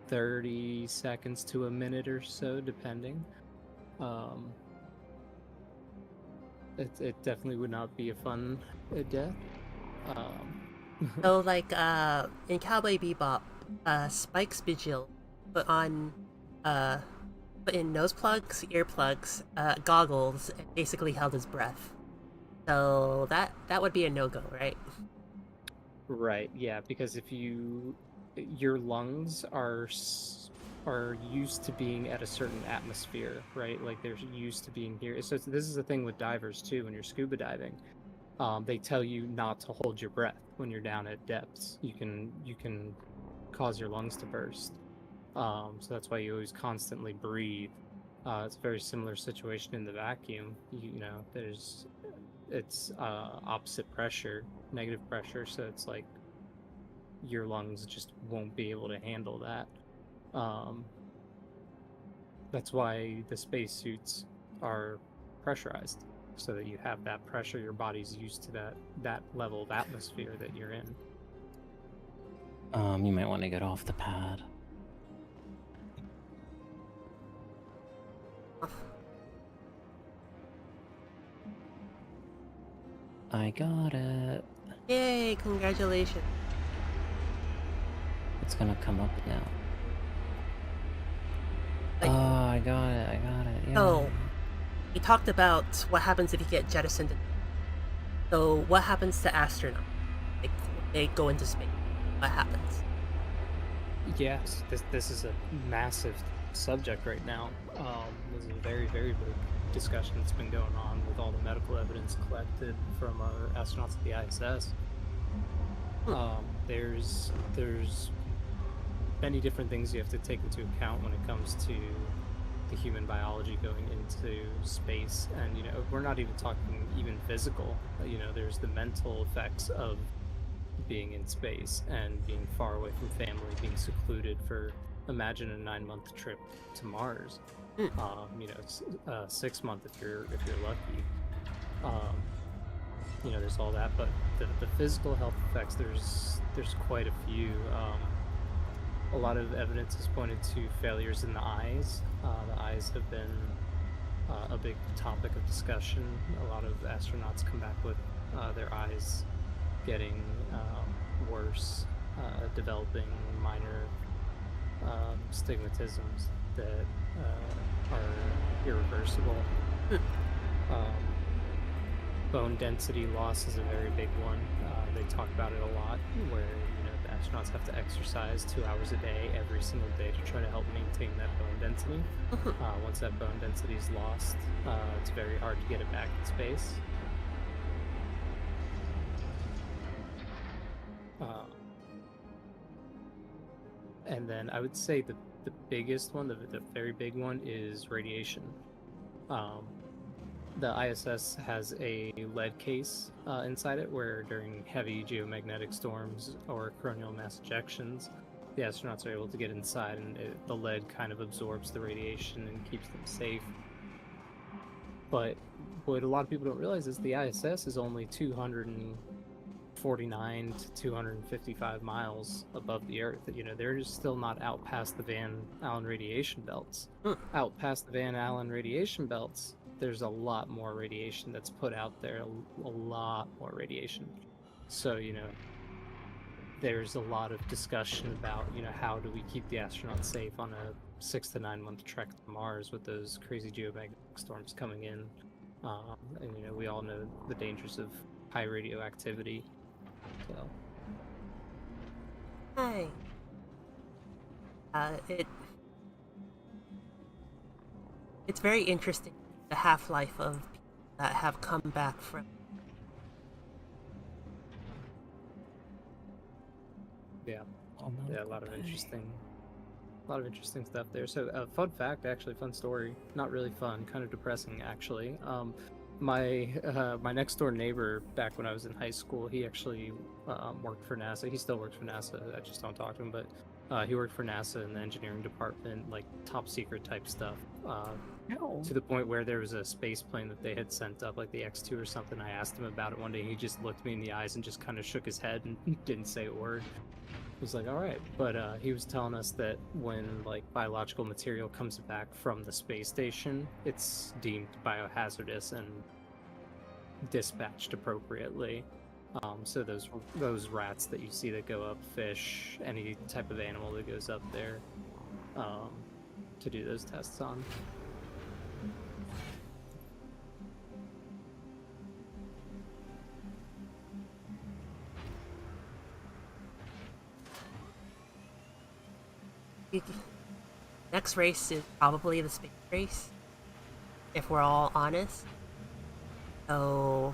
30 seconds to a minute or so, depending. It definitely would not be a fun death. So like in Cowboy Bebop, Spike Spiegel put in nose plugs, earplugs, goggles, and basically held his breath. So that would be a no-go, right? Right, yeah, because if your lungs are used to being at a certain atmosphere, right? Like they're used to being here. So this is the thing with divers too. When you're scuba diving, they tell you not to hold your breath when you're down at depths. You can cause your lungs to burst. So that's why you always constantly breathe. It's a very similar situation in the vacuum. You know, it's opposite pressure, negative pressure. So it's like your lungs just won't be able to handle that. That's why the spacesuits are pressurized, so that you have that pressure. Your body's used to that level of atmosphere that you're in. You might want to get off the pad. I got it. Yay! Congratulations. It's gonna come up now. Like- Oh, I got it. Yeah. So, we talked about what happens if you get jettisoned. So, what happens to astronauts? They go into space. What happens? Yes, this is a massive subject right now. This is a very, very big discussion that's been going on with all the medical evidence collected from our astronauts at the ISS. There's many different things you have to take into account when it comes to the human biology going into space, and we're not even talking even physical. There's the mental effects of being in space and being far away from family, being secluded for, imagine, a 9-month trip to Mars. You know, it's 6 month if you're lucky. Um, you know, there's all that, but the physical health effects, there's quite a few. A lot of evidence has pointed to failures in the eyes. The eyes have been a big topic of discussion. A lot of astronauts come back with their eyes getting worse, developing minor stigmatisms that are irreversible. Bone density loss is a very big one. They talk about it a lot, where the astronauts have to exercise 2 hours a day every single day to try to help maintain that bone density. Once that bone density is lost, it's very hard to get it back in space. And then I would say the biggest one, the very big one, is radiation. The ISS has a lead case inside it, where during heavy geomagnetic storms or coronal mass ejections, the astronauts are able to get inside, and the lead kind of absorbs the radiation and keeps them safe. But what a lot of people don't realize is the ISS is only 249 to 255 miles above the Earth. They're just still not out past the Van Allen radiation belts. Out past the Van Allen radiation belts, there's a lot more radiation that's put out there, a lot more radiation. So, there's a lot of discussion about, how do we keep the astronauts safe on a 6 to 9 month trek to Mars with those crazy geomagnetic storms coming in. And, we all know the dangers of high radioactivity. So. Hi. It's very interesting, the half-life of people that have come back from. Yeah, Almost a lot of die. interesting stuff there. So, fun fact, actually, fun story. Not really fun, kind of depressing, actually. My next door neighbor, back when I was in high school, he actually worked for NASA. He still works for NASA. I just don't talk to him, but he worked for NASA in the engineering department, like top secret type stuff. To the point where there was a space plane that they had sent up, like the X-2 or something. I asked him about it one day. He just looked me in the eyes and just kind of shook his head and didn't say a word. I was like, all right. But he was telling us that when biological material comes back from the space station, it's deemed biohazardous and dispatched appropriately. So those rats that you see that go up, fish, any type of animal that goes up there, to do those tests on. Next race is probably the space race, if we're all honest. So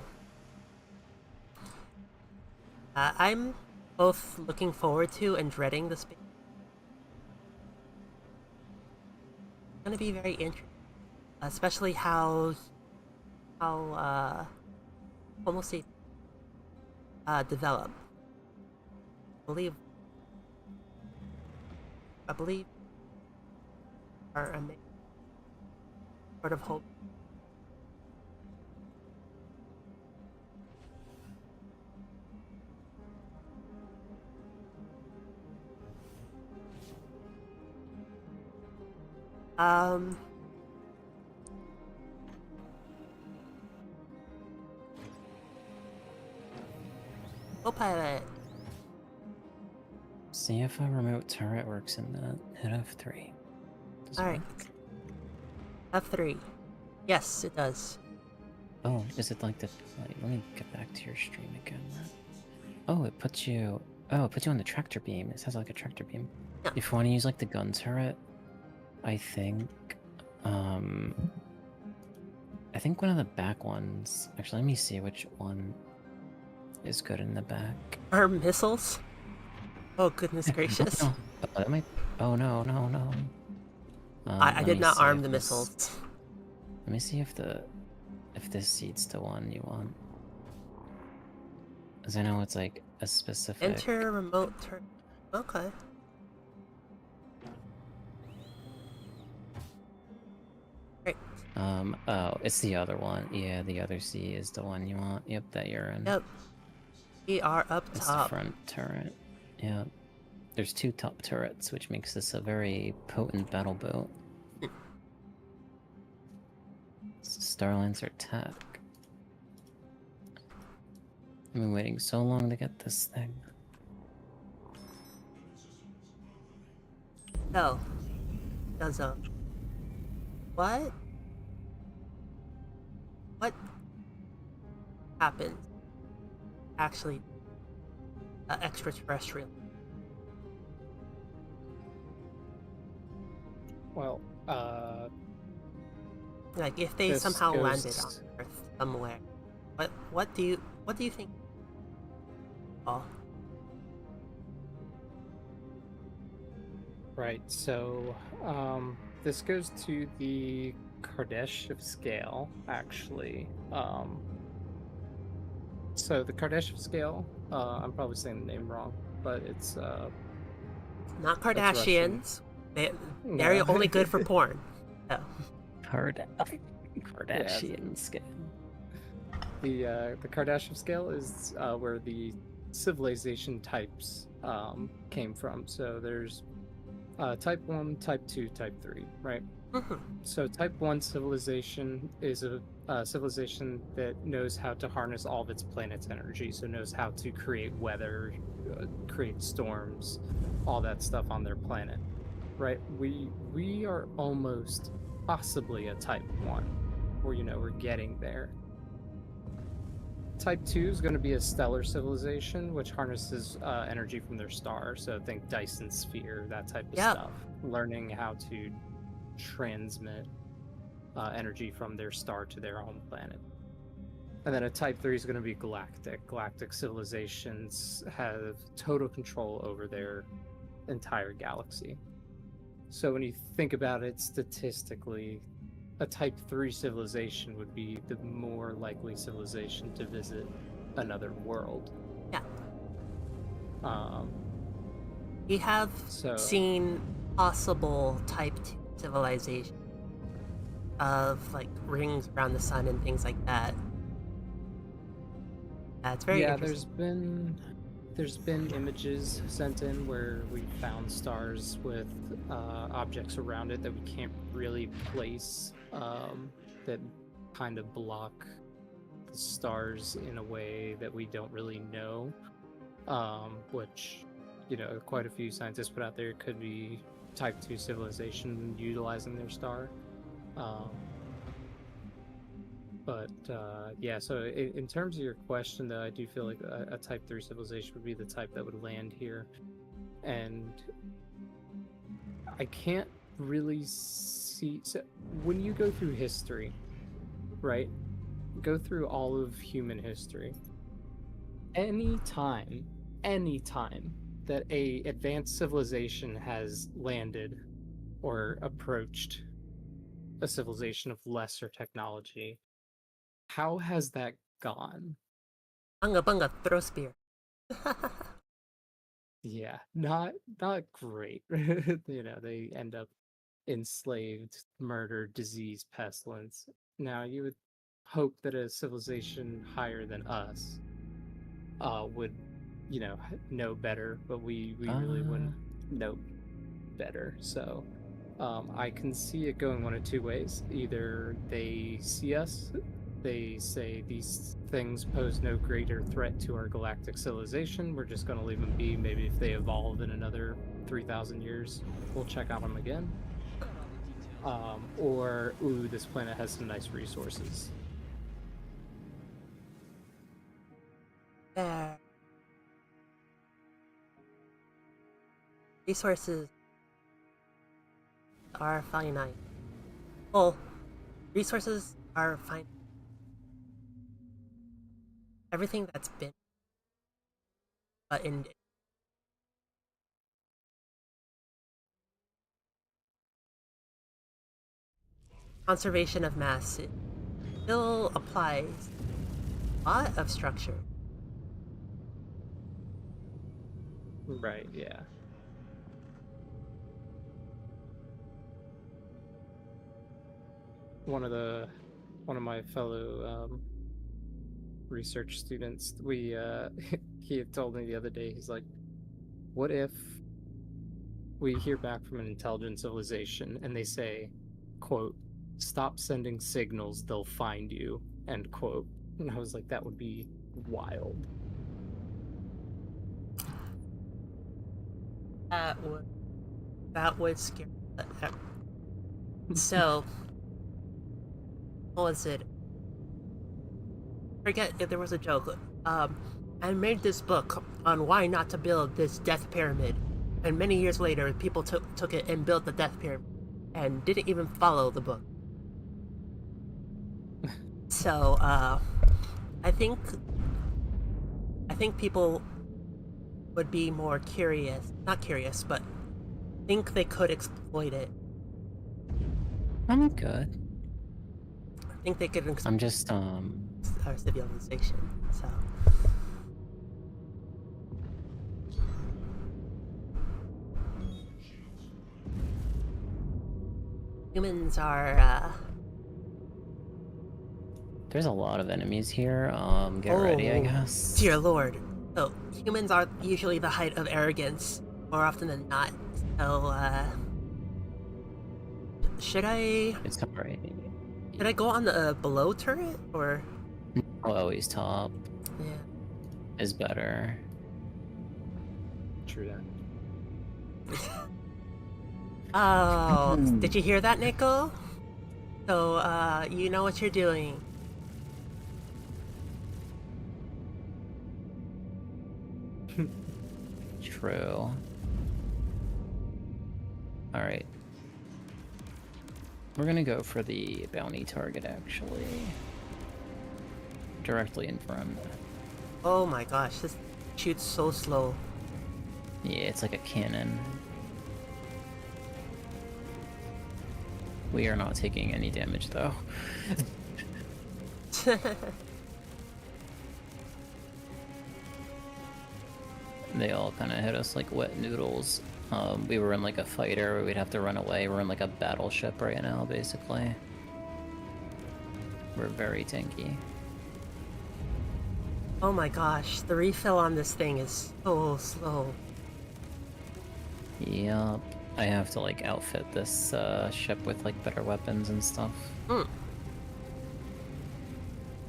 I'm both looking forward to and dreading the space. It's gonna be very interesting, especially how almost develop. I believe are a sort of hope. Copilot. See if a remote turret works in that. Hit F3. Does it All right. work? F3. Yes, it does. Oh, is it like the? Let me get back to your stream again. Oh, it puts you. Oh, it puts you on the tractor beam. It has like a tractor beam. Yeah. If you want to use like the gun turret, I think one of the back ones. Actually, let me see which one is good in the back. Arm missiles. Oh goodness gracious! Oh, that might. Oh no. I Let did me not see arm if the this- missiles. Let me see if this seats to one you want. Because I know it's like a specific. Enter remote turn. Okay. Oh, it's the other one. Yeah, the other C is the one you want. Yep, that you're in. Yep. We are up It's the top. front turret. Yeah. There's 2 top turrets, which makes this a very potent battle boat. Starlancer attack. I've been waiting so long to get this thing. Oh. Does what? What happened? Actually, extraterrestrial. Well, Like if they This somehow goes- landed on Earth somewhere, what do you think? Oh, right. So, this goes to the Kardashev scale, actually. So the Kardashev scale, I'm probably saying the name wrong, but it's not Russian. Kardashians. They're No. only good for porn. Oh. Kardashian scale. the Kardashev scale is where the civilization types came from. So there's type 1, type 2, type 3, right? Mhm. So type 1 civilization is a civilization that knows how to harness all of its planet's energy, so knows how to create weather, create storms, all that stuff on their planet, right? We are almost possibly a type 1, or we're getting there. Type 2 is going to be a stellar civilization, which harnesses energy from their star. So think Dyson sphere, that type of Yep. stuff. Learning how to transmit energy from their star to their home planet. And then a type 3 is going to be galactic. Galactic civilizations have total control over their entire galaxy. So when you think about it statistically, a type 3 civilization would be the more likely civilization to visit another world. Yeah. Um, We have So- seen possible type 2 civilization of like rings around the sun and things like that. That's very yeah, interesting. there's been images sent in where we found stars with objects around it that we can't really place, that kind of block the stars in a way that we don't really know, which quite a few scientists put out there could be type 2 civilization utilizing their star. Yeah, so in terms of your question, though, I do feel like a type 3 civilization would be the type that would land here. And I can't really see. So when you go through history, right? Go through all of human history. Any time that a advanced civilization has landed or approached a civilization of lesser technology, how has that gone? Bunga bunga, throw spear. Yeah, not great. They end up enslaved, murdered, disease, pestilence. Now, you would hope that a civilization higher than us would, know better, but we really wouldn't know better. So, I can see it going one of two ways. Either they see us, they say these things pose no greater threat to our galactic civilization, we're just going to leave them be. Maybe if they evolve in another 3,000 years, we'll check out them again. Or, ooh, this planet has some nice resources. There. Resources are finite. Well, resources are finite. Everything that's been but in conservation of mass, it still applies a lot of structure. Right, yeah. one of my fellow research students, we he had told me the other day, he's like, what if we hear back from an intelligent civilization and they say, quote, stop sending signals, they'll find you, end quote. And I was like, that would be wild. That would scare. So, what was it? Forget if there was a joke. I made this book on why not to build this death pyramid, and many years later, people took it and built the death pyramid, and didn't even follow the book. So, I think people would be more curious, not curious, but think they could exploit it. I'm good. I think they could exploit I'm just our civilization. So. Humans are, There's a lot of enemies here. Get ready, I guess. Dear Lord. So, humans are usually the height of arrogance, more often than not. So, should I It's alright. go on the below turret, or? Always top Yeah. is better. True that. Oh, did you hear that, Nico? So, you know what you're doing. True. Alright. We're gonna go for the bounty target, actually. Directly in front. Oh my gosh, this shoots so slow. Yeah, it's like a cannon. We are not taking any damage, though. They all kind of hit us like wet noodles. We were in like a fighter where we'd have to run away. We're in like a battleship right now, basically. We're very tanky. Oh my gosh, the refill on this thing is so slow. Yup. I have to like outfit this ship with like better weapons and stuff.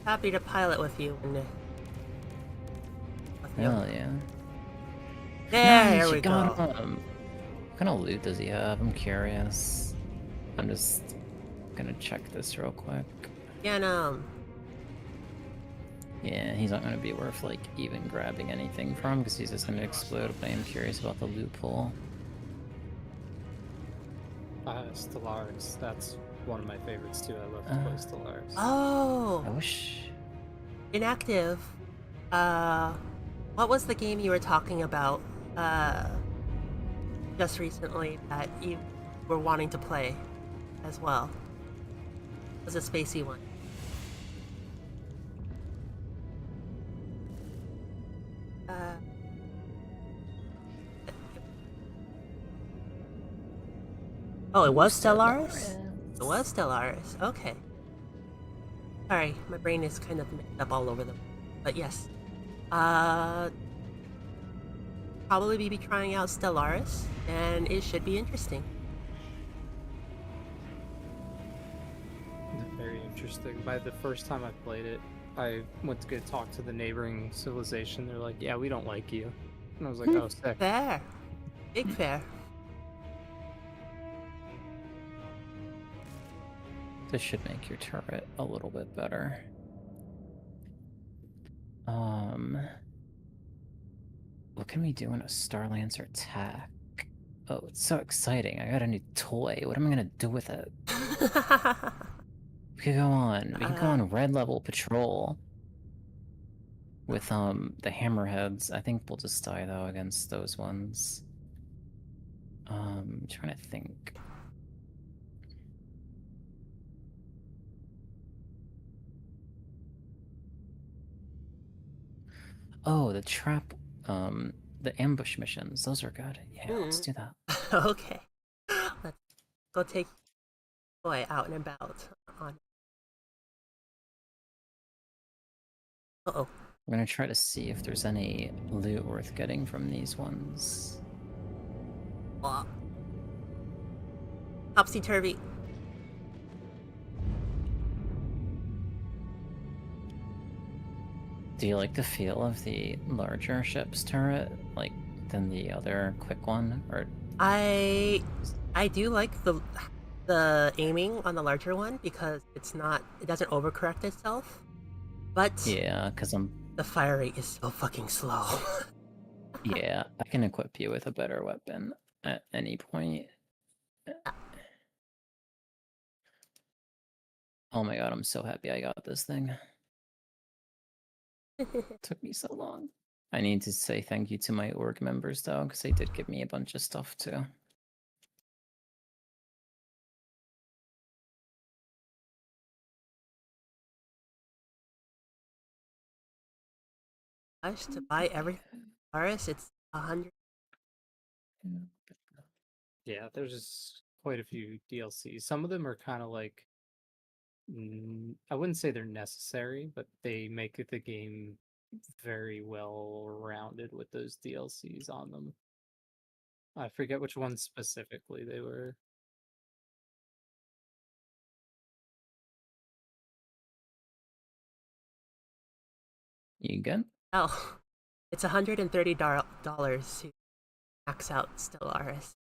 Happy to pilot with you. Hell yeah. There Nice, we you go. got him. What kind of loot does he have? I'm curious. I'm just gonna check this real quick. Yeah, Yeah, he's not gonna be worth like even grabbing anything from because he's just gonna explode, but I am curious about the loot pool. Stellaris, that's one of my favorites too. I love to play Stellaris. Oh, I wish. inactive. What was the game you were talking about? Just recently that you were wanting to play, as well. It was a spacey one. Oh, it was Stellaris? It was Stellaris. Okay. Sorry, my brain is kind of mixed up all over them. But yes. Probably be trying out Stellaris, and it should be interesting. Very interesting. By the first time I played it, I went to go talk to the neighboring civilization. They're like, yeah, we don't like you. And I was like, oh, sick. Fair. Big fair. This should make your turret a little bit better. What can we do in a Starlancer attack? Oh, it's so exciting. I got a new toy. What am I gonna do with it? We could go on. We could go on red level patrol. With the hammerheads. I think we'll just die though against those ones. I'm trying to think. Oh, the trap, the ambush missions. Those are good. Yeah, let's do that. Okay. Let's go take boy out and about on Uh-oh. I'm gonna try to see if there's any loot worth getting from these ones. Blah. Topsy-turvy. Do you like the feel of the larger ship's turret, like, than the other quick one? Or I do like the aiming on the larger one because it doesn't overcorrect itself. But yeah, because the fire rate is so fucking slow. yeah, I can equip you with a better weapon at any point. Oh my god, I'm so happy I got this thing. Took me so long. I need to say thank you to my org members though, because they did give me a bunch of stuff too. Gosh, to buy everything, Aris, it's 100. Yeah, there's quite a few DLCs. Some of them are kind of like, I wouldn't say they're necessary, but they make the game very well rounded with those DLCs on them. I forget which ones specifically they were. You good? Oh, it's $130 to max out Stellaris.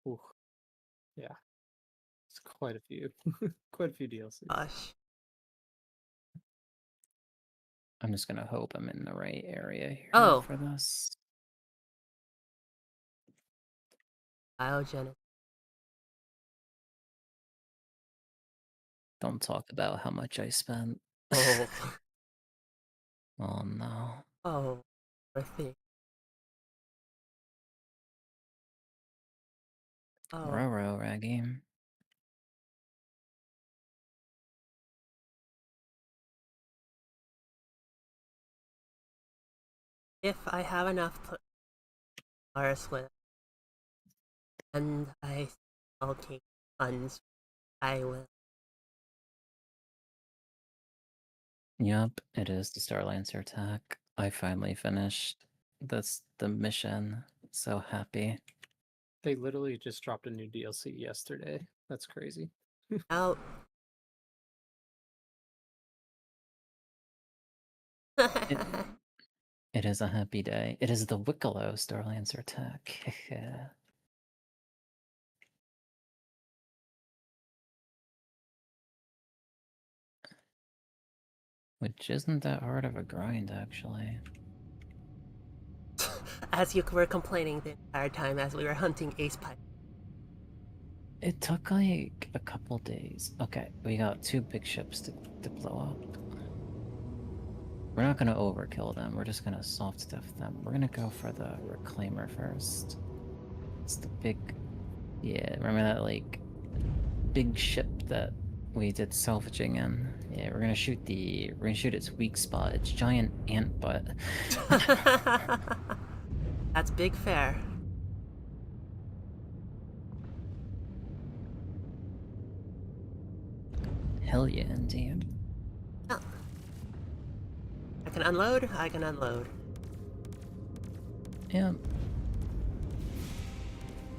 Ooh, yeah, it's quite a few, quite a few DLCs. Gosh. I'm just gonna hope I'm in the right area here Oh. for this. Biogenesis. Don't talk about how much I spent. Oh. Oh no. Oh. Poor thing. Oh. Roro, Raggy. If I have enough Stellaris with, and I'll take funds, I will. Yup, it is the Starlancer attack. I finally finished the mission. So happy. They literally just dropped a new DLC yesterday. That's crazy. Out. It is a happy day. It is the Wicklow Starlancer attack. Which isn't that hard of a grind, actually. As you were complaining the entire time as we were hunting Ace Pipe. It took like a couple days. Okay, we got 2 big ships to blow up. We're not gonna overkill them, we're just gonna soft stuff them. We're gonna go for the Reclaimer first. It's the big... yeah, remember that like big ship that we did salvaging in? Yeah, we're gonna shoot its weak spot, its giant ant butt. That's big fair. Hell yeah, indeed. Oh. I can unload, I can unload. Yeah.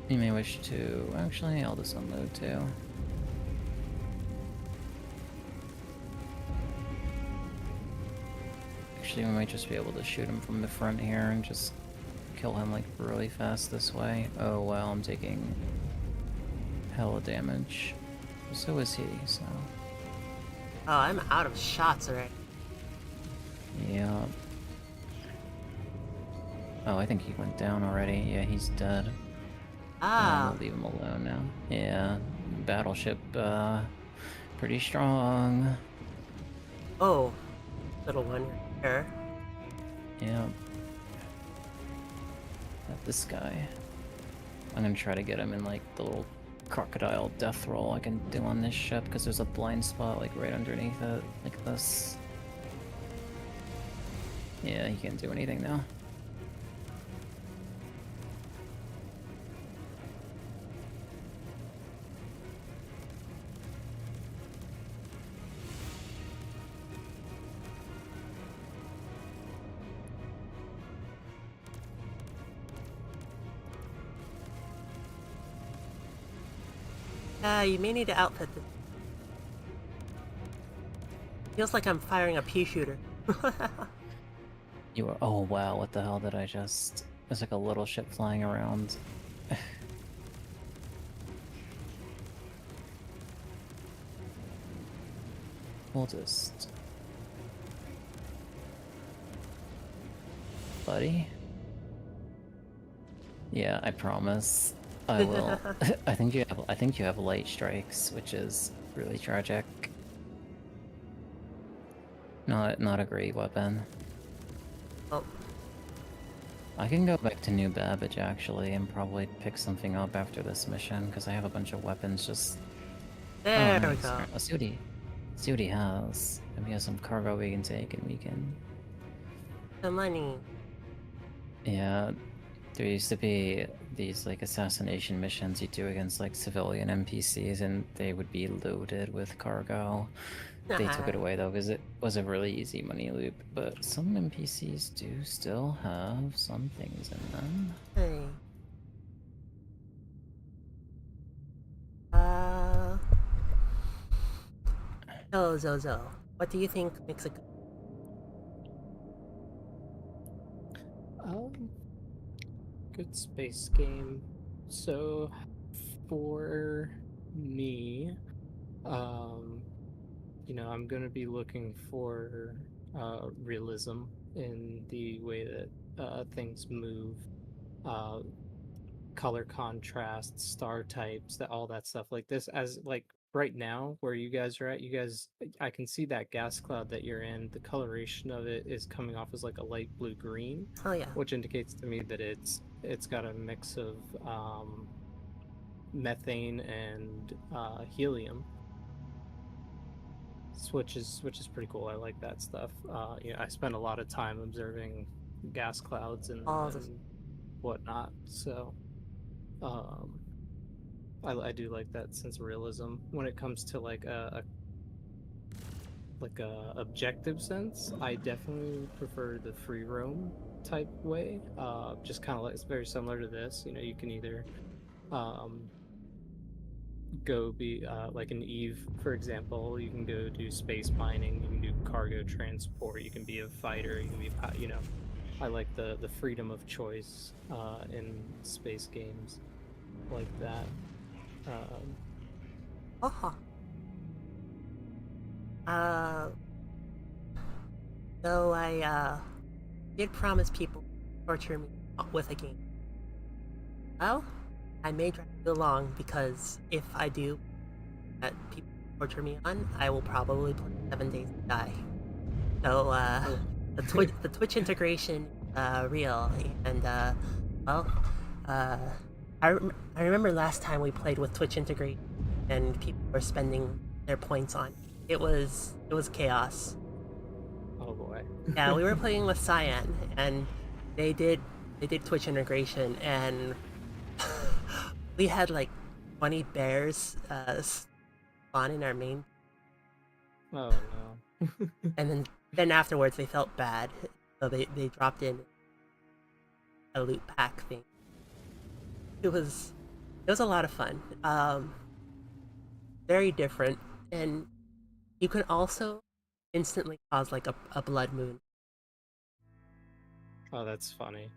You may wish to... actually, I'll just unload too. Actually, we might just be able to shoot him from the front here and just kill him like really fast this way. Oh wow, I'm taking hella damage. So is he, so... Oh, I'm out of shots already. yeah. Oh, I think he went down already. Yeah, he's dead. Ah. We'll leave him alone now. Yeah, battleship, pretty strong. Oh. Little one here. Yeah. Got this guy. I'm gonna try to get him in like the little crocodile death roll I can do on this ship because there's a blind spot like right underneath it, like this. Yeah, he can't do anything now. You may need to outfit this. Feels like I'm firing a pea shooter. You are. Oh wow! What the hell did I just? There's like a little ship flying around. We'll just. Buddy? Yeah, I promise. I will. I think you have light strikes, which is really tragic. Not a great weapon. Oh, I can go back to New Babbage actually and probably pick something up after this mission because I have a bunch of weapons just. there oh, we nice. go. Alright, let's see what he has. Maybe he has some cargo we can take and we can. The money. Yeah, there used to be these like assassination missions you do against like civilian NPCs and they would be loaded with cargo. They took it away though because it was a really easy money loop, but some NPCs do still have some things in them. Hey. Zozo, what do you think makes a good? Good space game. So, for me, you know, I'm gonna be looking for realism in the way that things move, color contrast, star types, that all that stuff like this. As like right now, where you guys are at, I can see that gas cloud that you're in. The coloration of it is coming off as like a light blue green, Oh yeah. which indicates to me that it's got a mix of methane and helium, which is pretty cool. I like that stuff. You know, I spend a lot of time observing gas clouds and whatnot, so I do like that sense of realism when it comes to like a objective sense. I definitely prefer the free roam type way. Just kind of like, it's very similar to this. You know, you can either go be like an Eve, for example. You can go do space mining. You can do cargo transport. You can be a fighter. You can be, you know, I like the freedom of choice in space games like that. Though I did promise people to torture me with a game. Well, I may drag it along because if I do that people torture me on, I will probably play 7 Days to Die. So the Twitch integration real and I remember last time we played with Twitch integrate and people were spending their points on it was chaos. Oh boy. Yeah, we were playing with Cyan and they did Twitch integration and we had like 20 bears spawn in our main. Oh no. And then afterwards they felt bad, so they dropped in a loot pack thing. It was a lot of fun. Very different, and you can also instantly cause like a blood moon. Oh, that's funny.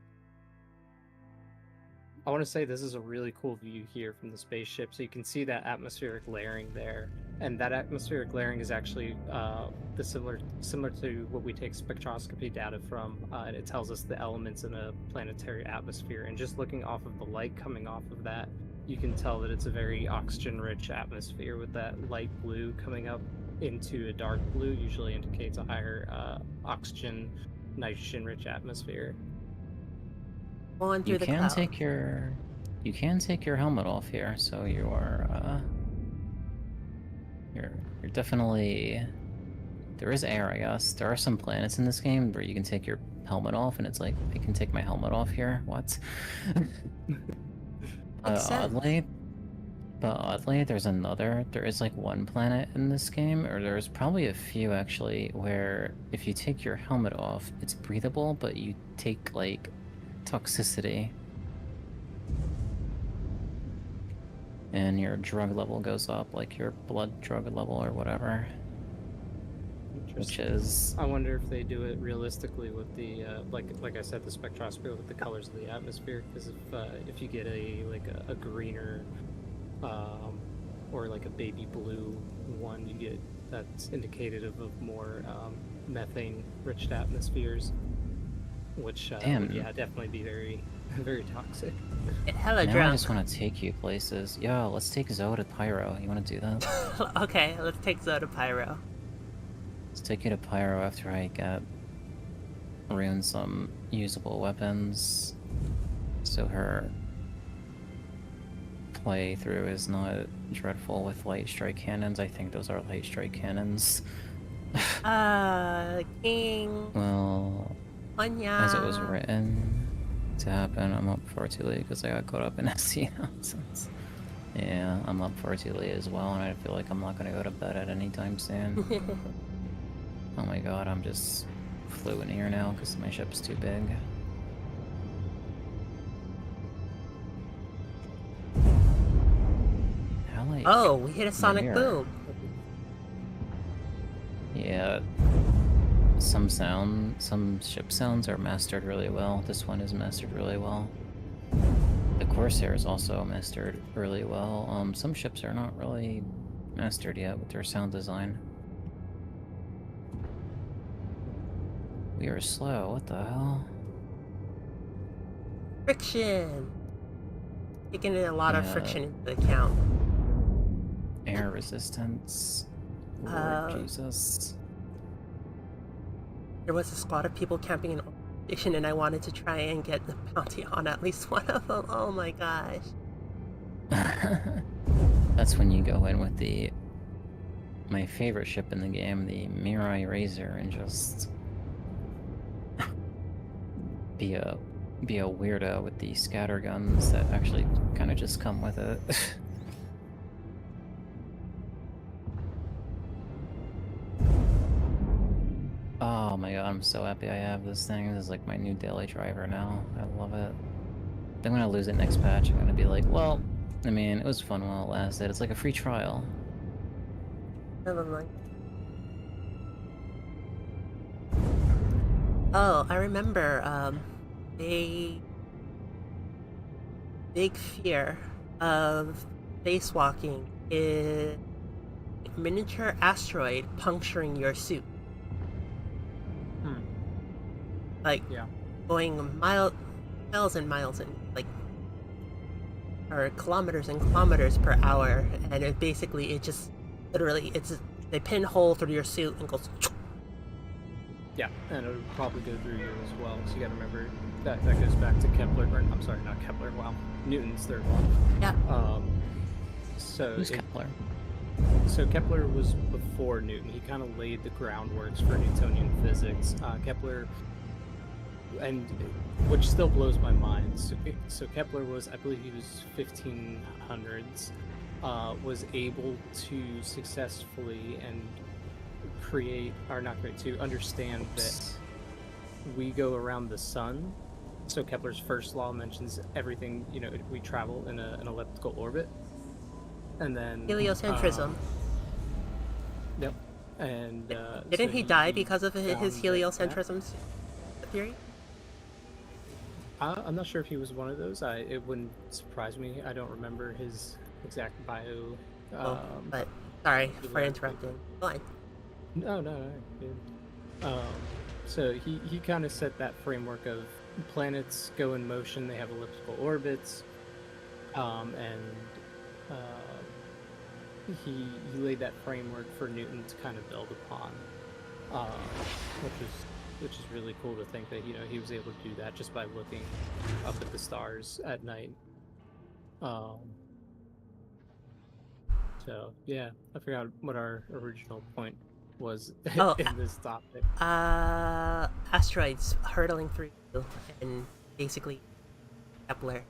I want to say this is a really cool view here from the spaceship, so you can see that atmospheric layering there, and that atmospheric layering is actually similar to what we take spectroscopy data from, and it tells us the elements in a planetary atmosphere. And just looking off of the light coming off of that, you can tell that it's a very oxygen-rich atmosphere with that light blue coming up into a dark blue. Usually indicates a higher oxygen, nitrogen-rich atmosphere. On through You the can cloud. you can take your helmet off here, so you are you're definitely. There is air, I guess. There are some planets in this game where you can take your helmet off, and it's like, I can take my helmet off here. What? Except- oddly, there is like one planet in this game, or there's probably a few actually, where if you take your helmet off, it's breathable, but you take like toxicity. and your drug level goes up, like your blood drug level or whatever, which Interesting. is I wonder if they do it realistically with the like I said, the spectroscopy with the colors of the atmosphere. Because if you get a greener, or like a baby blue one, you get that's indicative of more methane-rich atmospheres, which Damn. would, yeah, definitely be very very toxic. Hella now I drunk. just want to take you places. Yo, let's take Zoe to Pyro. You want to do that? Okay, let's take Zoe to Pyro. Let's take you to Pyro after I get ruin some usable weapons, so her playthrough is not dreadful with light strike cannons. I think those are light strike cannons. King Well, Anya. as it was written to happen, I'm up far too late because I got caught up in SC nonsense. Yeah, I'm up far too late as well, and I feel like I'm not gonna go to bed at any time soon. Oh my god, I'm just fluent here now because my ship's too big. How like... Oh, we hit a sonic mirror. boom. Yeah. Some ship sounds are mastered really well. This one is mastered really well. The Corsair is also mastered really well. Some ships are not really mastered yet with their sound design. We are slow, what the hell? Friction. Taking a lot of Yeah. friction into account. Air resistance. Lord Jesus. There was a squad of people camping in station, and I wanted to try and get the bounty on at least one of them. Oh my gosh. That's when you go in with my favorite ship in the game, the Mirai Razor, and just be a weirdo with the scatter guns that actually kind of just come with it. Oh my god, I'm so happy I have this thing. This is like my new daily driver now. I love it. I'm gonna lose it next patch. I'm gonna be like, well, I mean, it was fun while it lasted. It's like a free trial. Never mind. Oh, I remember, a big fear of spacewalking is a miniature asteroid puncturing your suit. Like, Yeah. going miles and miles and, like, or kilometers and kilometers per hour, and it basically, it just, literally, it's they pin hole through your suit and goes. Yeah, and it would probably go through you as well. So you got to remember that goes back to Kepler. Or, I'm sorry, not Kepler. Wow, Newton's third law. Yeah. So Who's Kepler? So Kepler was before Newton. He kind of laid the groundworks for Newtonian physics. Kepler, and which still blows my mind. So Kepler was, I believe he was 1500s, was able to successfully and to understand that we go around the sun. So Kepler's first law mentions everything, we travel in an elliptical orbit. And then Heliocentrism. Yep. And Didn't so he die because of found his that- heliocentrism theory? I'm not sure if he was one of those. It wouldn't surprise me. I don't remember his exact bio. But sorry for exactly. interrupting. Go on. No, good. So he kind of set that framework of planets go in motion. They have elliptical orbits, and he laid that framework for Newton to kind of build upon, which is really cool to think that he was able to do that just by looking up at the stars at night. So yeah, I forgot what our original point was Oh, in this topic. Asteroids hurtling through you, and basically Kepler.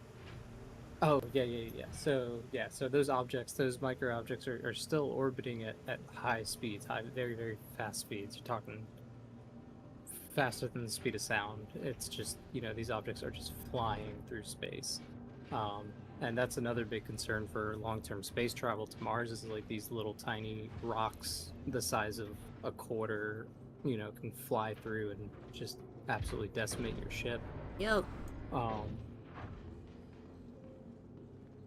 Oh yeah. So those objects, those micro objects, are still orbiting at high speeds, very very fast speeds. You're talking faster than the speed of sound. It's just these objects are just flying through space, And that's another big concern for long-term space travel to Mars is like these little tiny rocks the size of a quarter, can fly through and just absolutely decimate your ship. Yo, Um,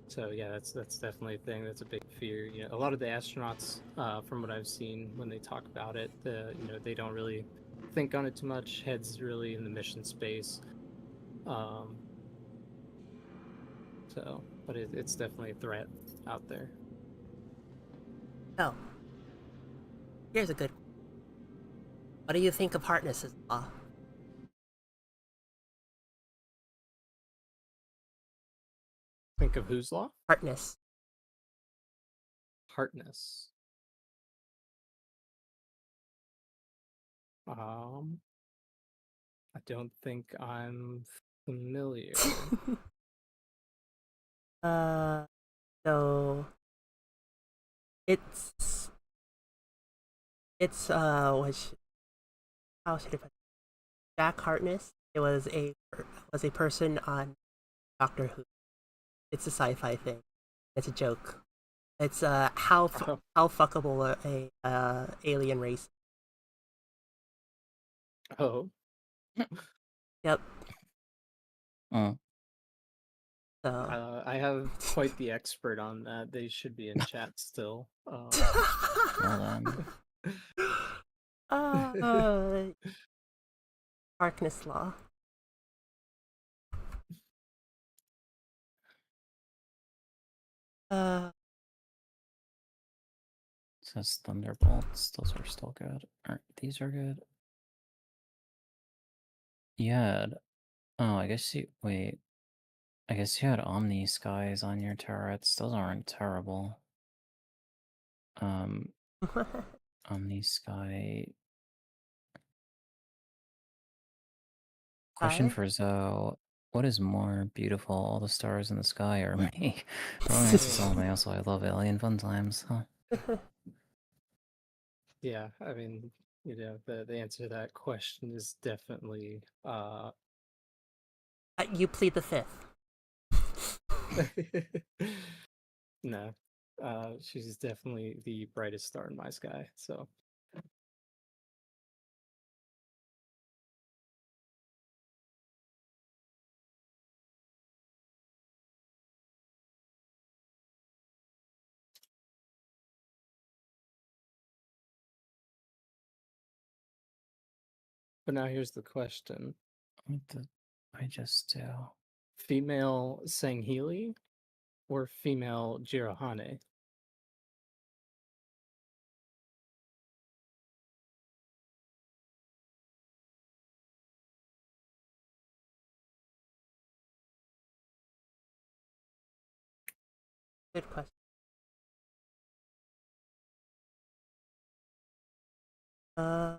so yeah, that's definitely a thing. That's a big fear. A lot of the astronauts, from what I've seen when they talk about it, they don't really think on it too much. Heads really in the mission space. Um, but it's definitely a threat out there. oh, here's a good one. What do you think of Harkness's law? Think of whose law? Harkness. Harkness. I don't think I'm familiar. So it's which how should I put it? Jack Harkness. It was a person on Doctor Who. It's a sci-fi thing. It's a joke. It's how fuckable a alien race. Oh. Yep. Oh, So I have quite the expert on that. They should be in chat still. well then. Harkness law. Says Thunderbolts. Those are still good. Alright, these are good. You had. Oh, I guess you. Wait. I guess you had Omni Skies on your turrets. Those aren't terrible. Omni Sky. Question Sky? for Zoe. What is more beautiful, all the stars in the sky or me? Romance is all me, also I love Alien Fun Times. Huh. Yeah, I mean, the answer to that question is definitely You plead the fifth. no. She's definitely the brightest star in my sky, so but now here's the question. What did I just do? Female Sangheili or female Jirahane? Good question. I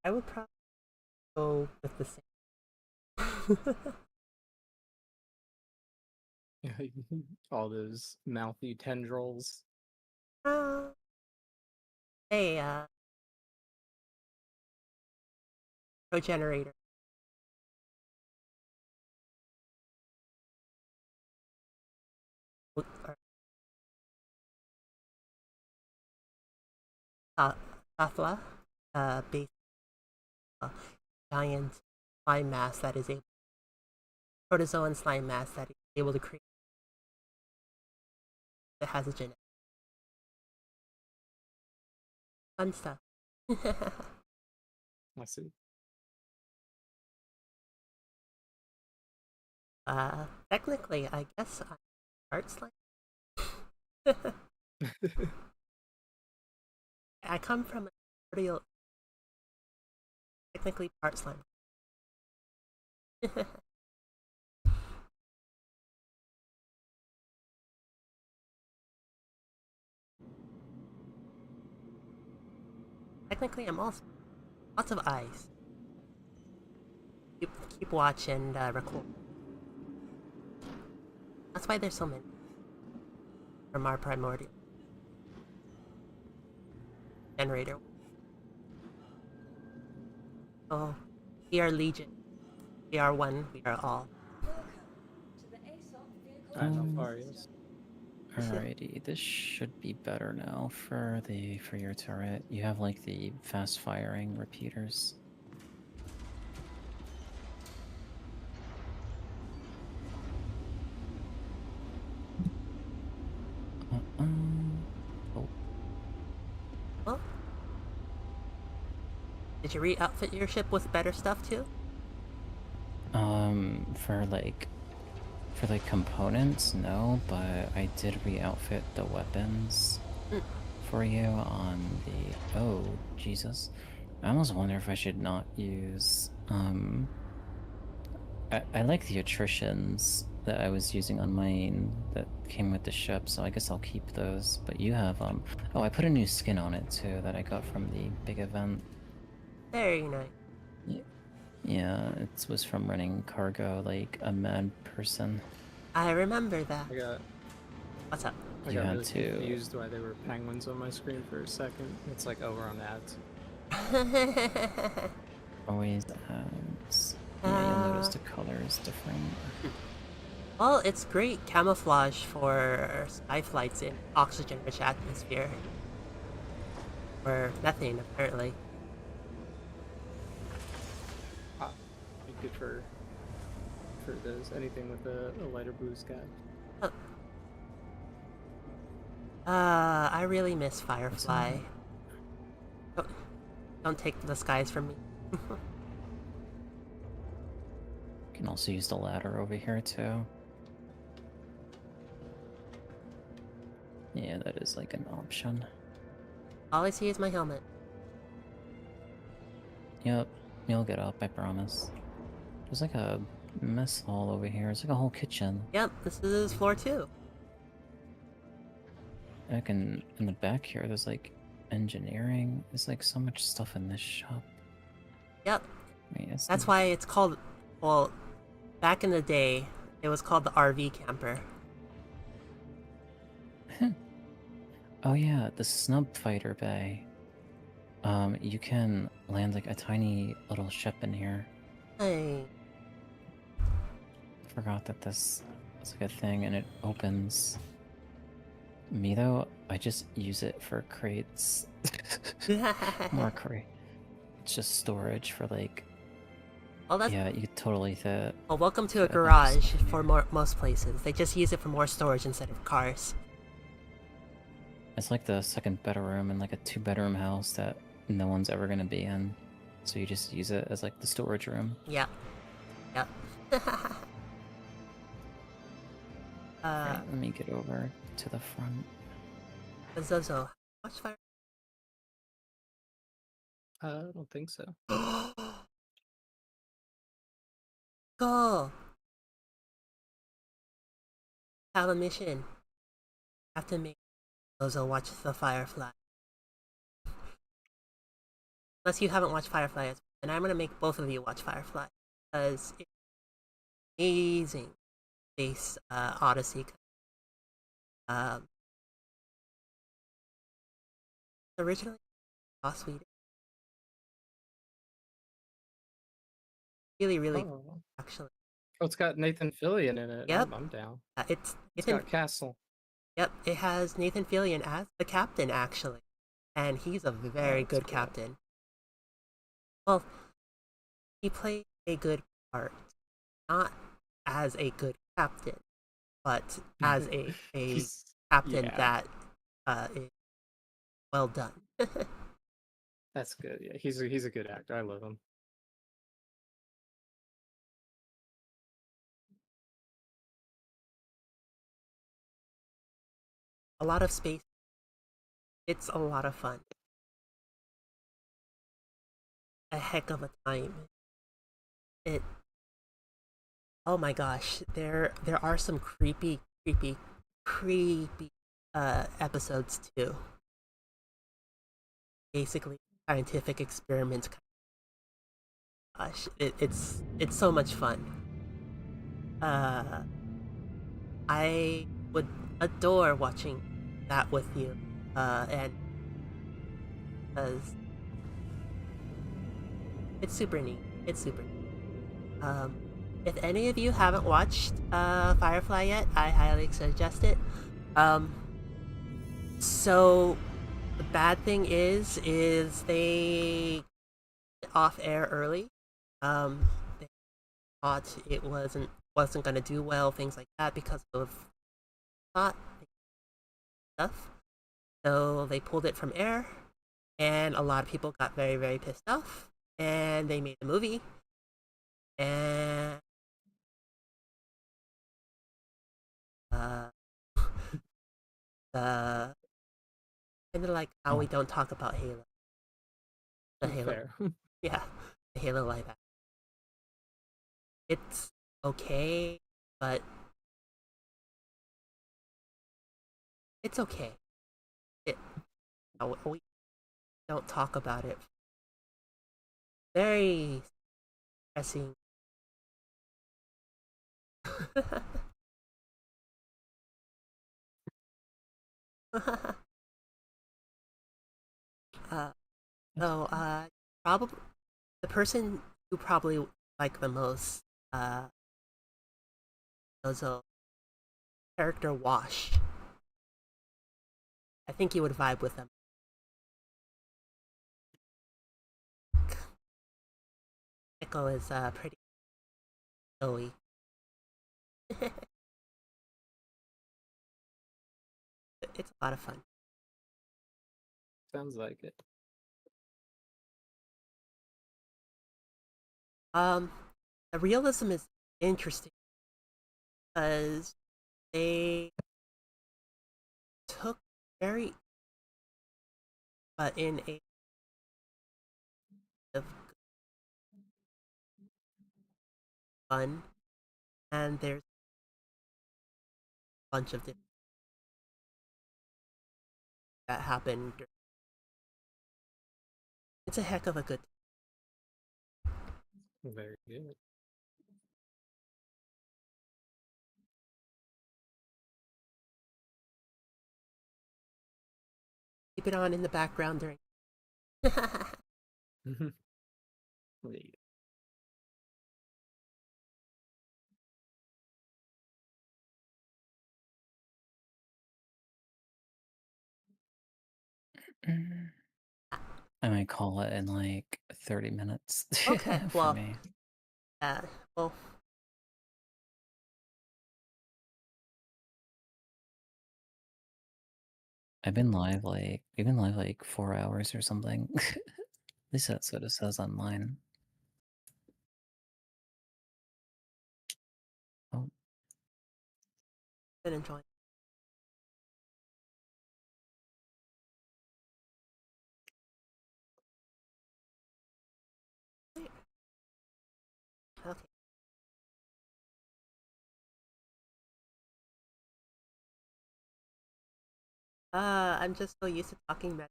would probably go with the same. All those mouthy tendrils. uh, hey, Progenerator. Athla, based giant slime mass that is able protozoan slime mass that is able to create that has a genetic fun stuff. I see. Technically, I guess I'm art slime. I come from a primordial, technically part slime. Technically, I'm also lots of eyes. Keep watch and record. That's why there's so many from our primordial generator. Oh, we are Legion. We are one. We are all. Welcome to the ASOP Vehicle I know Um, Farius. Alrighty, this should be better now for your turret. You have like the fast firing repeaters. Oh, Well, did you re-outfit your ship with better stuff too? for like components, no, but I did re-outfit the weapons Mm. for you on the. Oh, Jesus! I almost wonder if I should not use. I like the attritions that I was using on mine that came with the ship, so I guess I'll keep those. But you have Oh, I put a new skin on it too that I got from the big event. Very nice. Yeah, it was from running cargo like a mad person. I remember that. What's up? I You got had really to- confused why there were penguins on my screen for a second. It's like, oh, we're on ads. Always ads. Yeah, you'll notice the color is different. Well, it's great camouflage for sky flights in oxygen-rich atmosphere. Or methane, apparently. Be good for those anything with a lighter blue sky. I really miss Firefly. Don't take the skies from me. Can also use the ladder over here too. Yeah, that is like an option. All I see is my helmet. Yep, you'll get up, I promise. There's like a mess hall over here. It's like a whole kitchen. Yep, this is floor 2. Back in the back here, there's like engineering. There's like so much stuff in this shop. Yep, I mean, that's why it's called, well, back in the day, it was called the RV camper. Oh yeah, the snub fighter bay. You can land like a tiny little ship in here. Hey, Forgot that this is like a thing and it opens. Me though, I just use it for crates. More crate. It's just storage for like. well, that's, Yeah, you could totally fit. well, welcome to a Fit garage stuff in for here. most places. They just use it for more storage instead of cars. It's like the second bedroom in like a 2-bedroom house that no one's ever gonna be in. So you just use it as like the storage room. Yep. Yep. Right, let me get over to the front. Zozo, watch Fire. I don't think so. Go. Have a mission. Have to make Zozo watch the Firefly. Unless you haven't watched Firefly yet, and I'm gonna make both of you watch Firefly because it's amazing space odyssey. Originally, Joss Whedon. Really, Oh. actually. Oh, it's got Nathan Fillion in it. Yep. I'm down. It's It's Nathan. got Castle. Yep, it has Nathan Fillion as the captain actually, and he's a very that's good cool. captain. Well, he played a good part, not as a good captain, but as a He's- captain yeah. that is well done. That's good. Yeah, he's a good actor. I love him. A lot of space. It's a lot of fun. A heck of a time. It. Oh my gosh, there are some creepy episodes too. Basically, scientific experiments. Gosh, it's so much fun. I would adore watching that with you, and because It's super neat. It's super neat. If any of you haven't watched Firefly yet, I highly suggest it. So the bad thing is they off air early. They thought it wasn't gonna do well, things like that, because of plot stuff. So they pulled it from air, and a lot of people got very, very pissed off. And they made the movie, and uh, the kind of like how we don't talk about Halo, the Halo, Fair. yeah, the Halo live action. It's okay, but it's okay. It we don't talk about it. Very pressing. uh, probably the person who probably like the most was a character Wash. I think you would vibe with them. Echo is pretty showy. It's a lot of fun. Sounds like it. The realism is interesting because they took very, but in a of fun, and there's a bunch of different that happen. It's a heck of a good. Very good. Keep it on in the background during. Wait. I might call it in like 30 minutes Okay, for well, me. well, We've been live like 4 hours or something. At least that's what it says on mine. Oh, been enjoying. Okay. I'm just so used to talking about.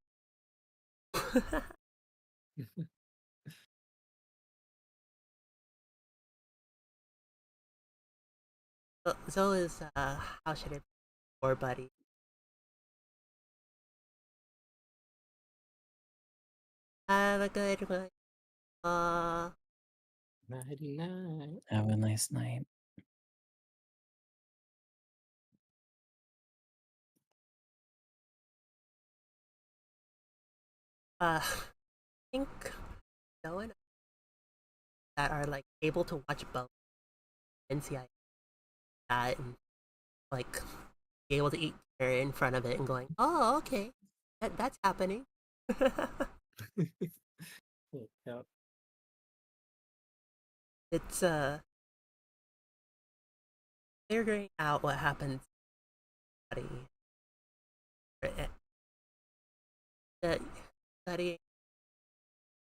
Zoe is how should it be? Or buddy. Have a good one. Nighty night. have a nice night. I think Zoe and that are like able to watch both NCI that and like be able to eat dinner in front of it and going, oh, okay, that's happening. Yep. It's figuring out what happens in the body. That studying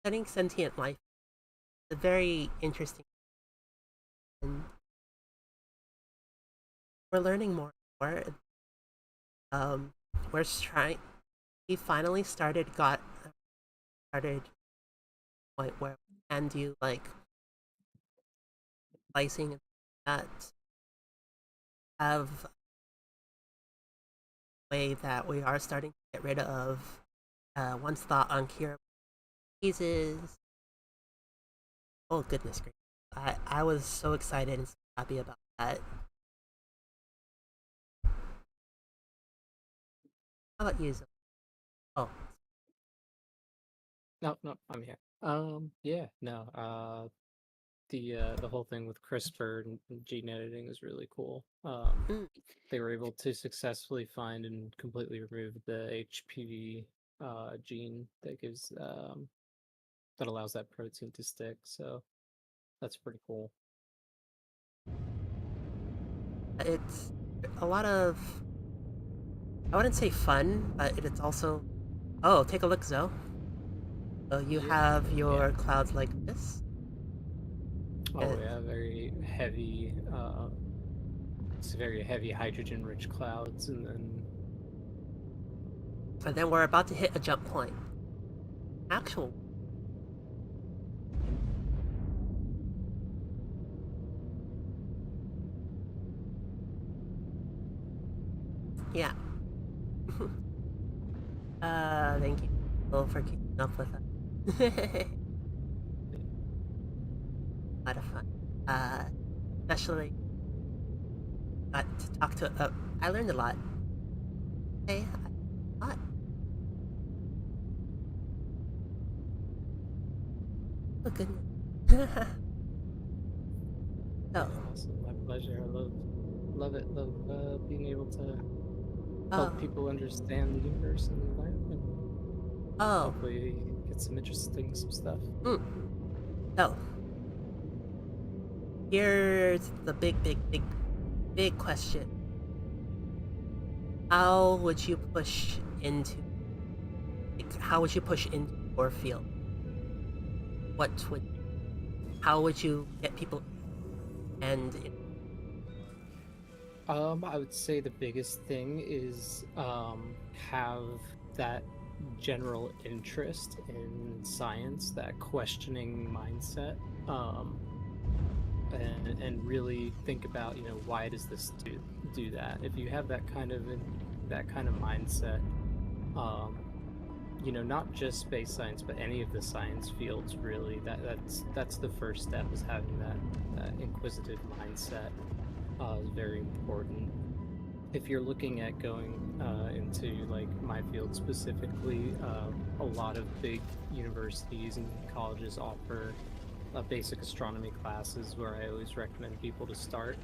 studying sentient life is a very interesting, and we're learning more and more. We're trying. We finally started point where we can do like splicing and that have a way that we are starting to get rid of once thought uncurable diseases Oh goodness gracious. I was so excited and so happy about that. How about you, Zoe? Oh, No, no, I'm here. Yeah, no. The whole thing with CRISPR and gene editing is really cool. mm, They were able to successfully find and completely remove the HPV gene that gives that allows that protein to stick. So that's pretty cool. it's a lot of, I wouldn't say fun, but it's also, oh, take a look, Zoe. So you Yeah, have your yeah. clouds like this. Oh and- yeah, very heavy. It's very heavy hydrogen-rich clouds, and then And then we're about to hit a jump point. Actual. Yeah. Thank you for keeping up with us. A lot of fun. Especially got to talk to. I learned a lot. Hey, a lot. Oh goodness. yeah, So, awesome. My pleasure. I love it. Love being able to oh, help people understand the universe and the environment. oh, Hopefully, get some interesting some stuff. so. Here's the big question. How would you push into? Like, how would you push into your field? What would? How would you get people? And I would say the biggest thing is have that general interest in science, that questioning mindset, and really think about, you know, why does this do that? If you have that kind of mindset, um, you know, not just space science, but any of the science fields, really, that's the first step, is having that inquisitive mindset. Is very important. If you're looking at going into like my field specifically, a lot of big universities and colleges offer basic astronomy classes, where I always recommend people to start.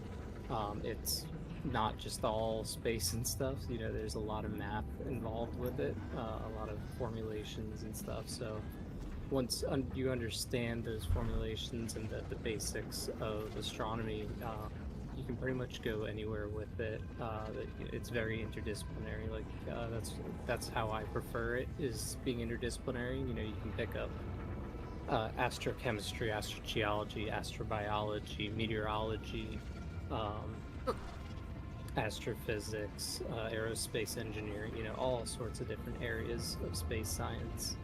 It's not just all space and stuff. You know, there's a lot of math involved with it, a lot of formulations and stuff. So once you understand those formulations and the basics of astronomy, you can pretty much go anywhere with it. It's very interdisciplinary. Like that's how I prefer it, is being interdisciplinary. You know, you can pick up astrochemistry, astrogeology, astrobiology, meteorology, astrophysics, aerospace engineering. You know, all sorts of different areas of space science.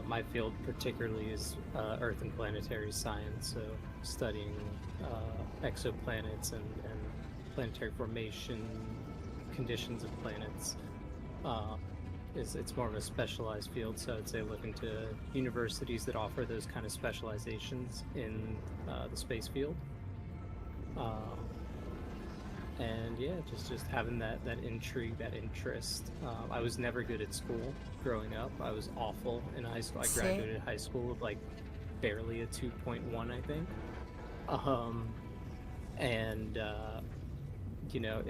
My field particularly is Earth and planetary science, so studying exoplanets and planetary formation, conditions of planets. It's more of a specialized field, so I'd say look into universities that offer those kind of specializations in the space field. And yeah, just having that intrigue, that interest. I was never good at school growing up. I was awful in high school. I Same. graduated high school with like barely a 2.1, I think. And you know,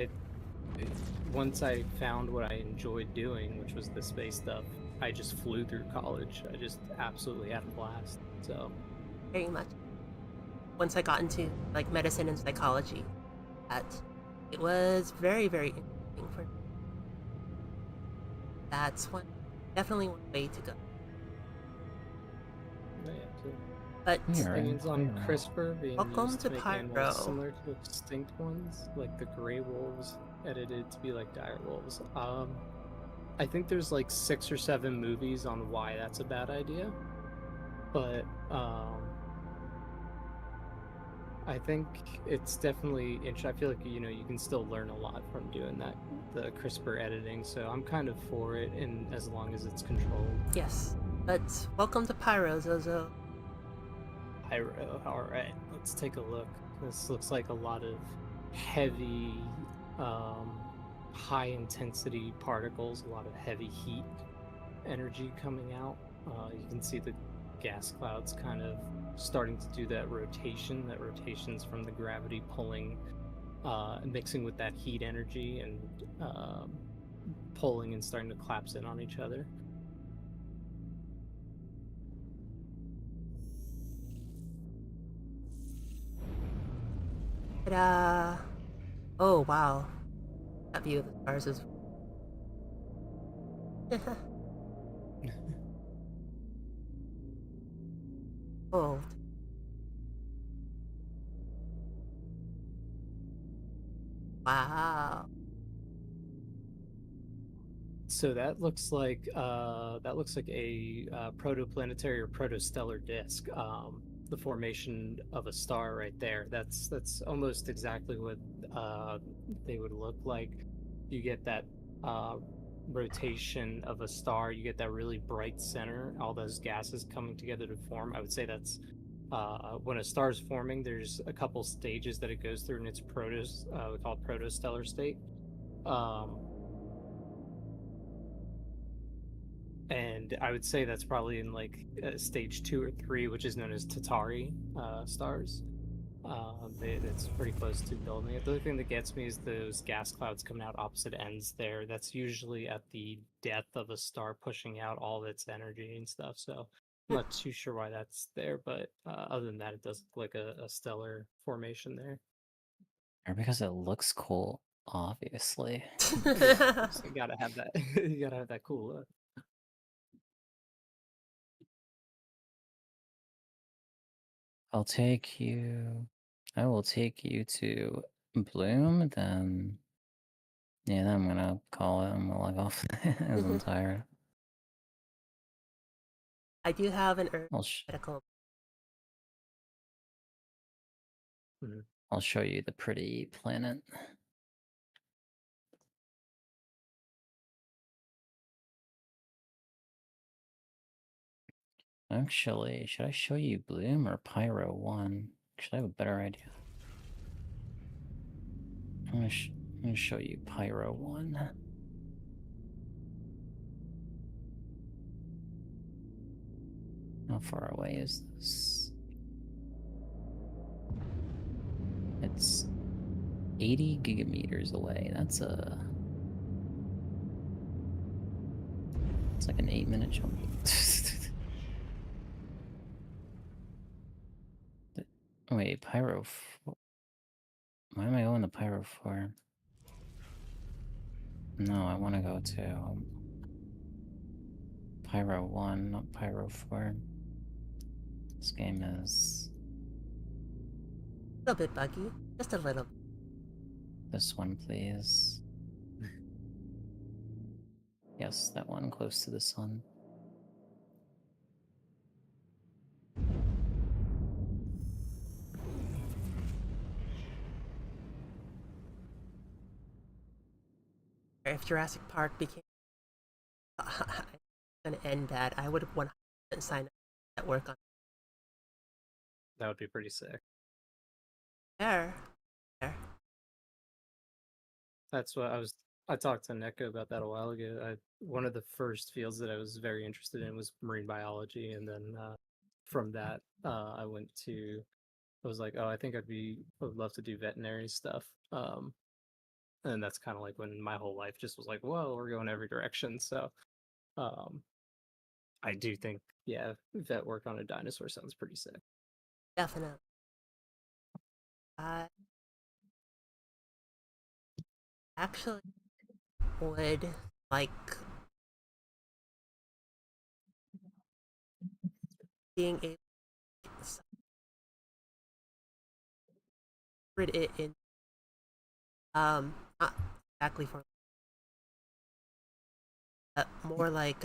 once I found what I enjoyed doing, which was the space stuff, I just flew through college. I just absolutely had a blast. So very much. Once I got into like medicine and psychology, that it was very interesting for me. That's definitely one way to go. yeah, so But Yeah. opinions on Yeah. CRISPR being Welcome used to to make Pyro. animals similar to extinct ones, like the gray wolves edited to be like dire wolves. I think there's like 6 or 7 movies on why that's a bad idea, but I think it's definitely I feel like, you know, you can still learn a lot from doing that, the CRISPR editing. So I'm kind of for it, and as long as it's controlled. yes, but welcome to Pyro, Zozo. Pyro. Alright, let's take a look. This looks like a lot of heavy, high intensity particles, a lot of heavy heat energy coming out. You can see the gas clouds kind of starting to do that rotation. That rotation's from the gravity pulling, mixing with that heat energy and pulling and starting to collapse in on each other. Ta-da! Oh wow, that view of the stars is. Oh. Wow. So that looks like a protoplanetary or protostellar disk. The formation of a star right there. That's almost exactly what they would look like. You get that rotation of a star. You get that really bright center. All those gases coming together to form. I would say that's when a star is forming. There's a couple stages that it goes through in its we call it protostellar state. And I would say that's probably in like stage 2 or 3, which is known as Tatari stars. It's pretty close to building it. The other thing that gets me is those gas clouds coming out opposite ends there. That's usually at the death of a star pushing out all of its energy and stuff. So I'm not too sure why that's there, but other than that, it does look like a stellar formation there. Or because it looks cool, obviously. So you gotta have that. You gotta have that cool look. I will take you to Bloom, then yeah, then I'm gonna call it. I'm gonna log off as I'm tired. I do have an I'll medical. I'll show you the pretty planet. Actually, should I show you Bloom or Pyro 1? Should I have a better idea? I'm gonna show you Pyro 1. How far away is this? It's 80 gigameters away. It's like an 8-minute jump. Wait, Pyro. Why am I going to Pyro 4? No, I want to go to Pyro 1, not Pyro 4. This game is A little bit buggy, just a little. this one, please. Yes, that one close to the sun. If Jurassic Park became gonna end that, I would 100% sign up at work on That would be pretty sick. there. That's what I talked to Neko about that a while ago. One of the first fields that I was very interested in was marine biology, and then from that, I was like, oh, I think I would love to do veterinary stuff. And that's kind of like when my whole life just was like, whoa, we're going every direction. So, I do think, yeah, vet work on a dinosaur sounds pretty sick. Definitely. Actually would like being able to separate it in not exactly for more like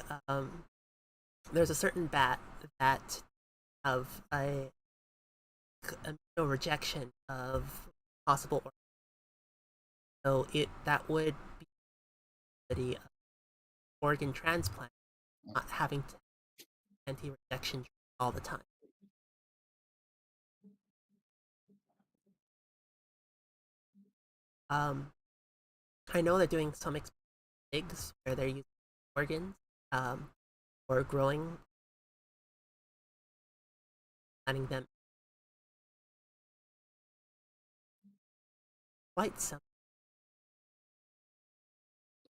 there's a certain bat that of a rejection of possible so that would be the organ transplant, not having to anti-rejection all the time. I know they're doing some pigs where they're using organs or growing, planting them quite some.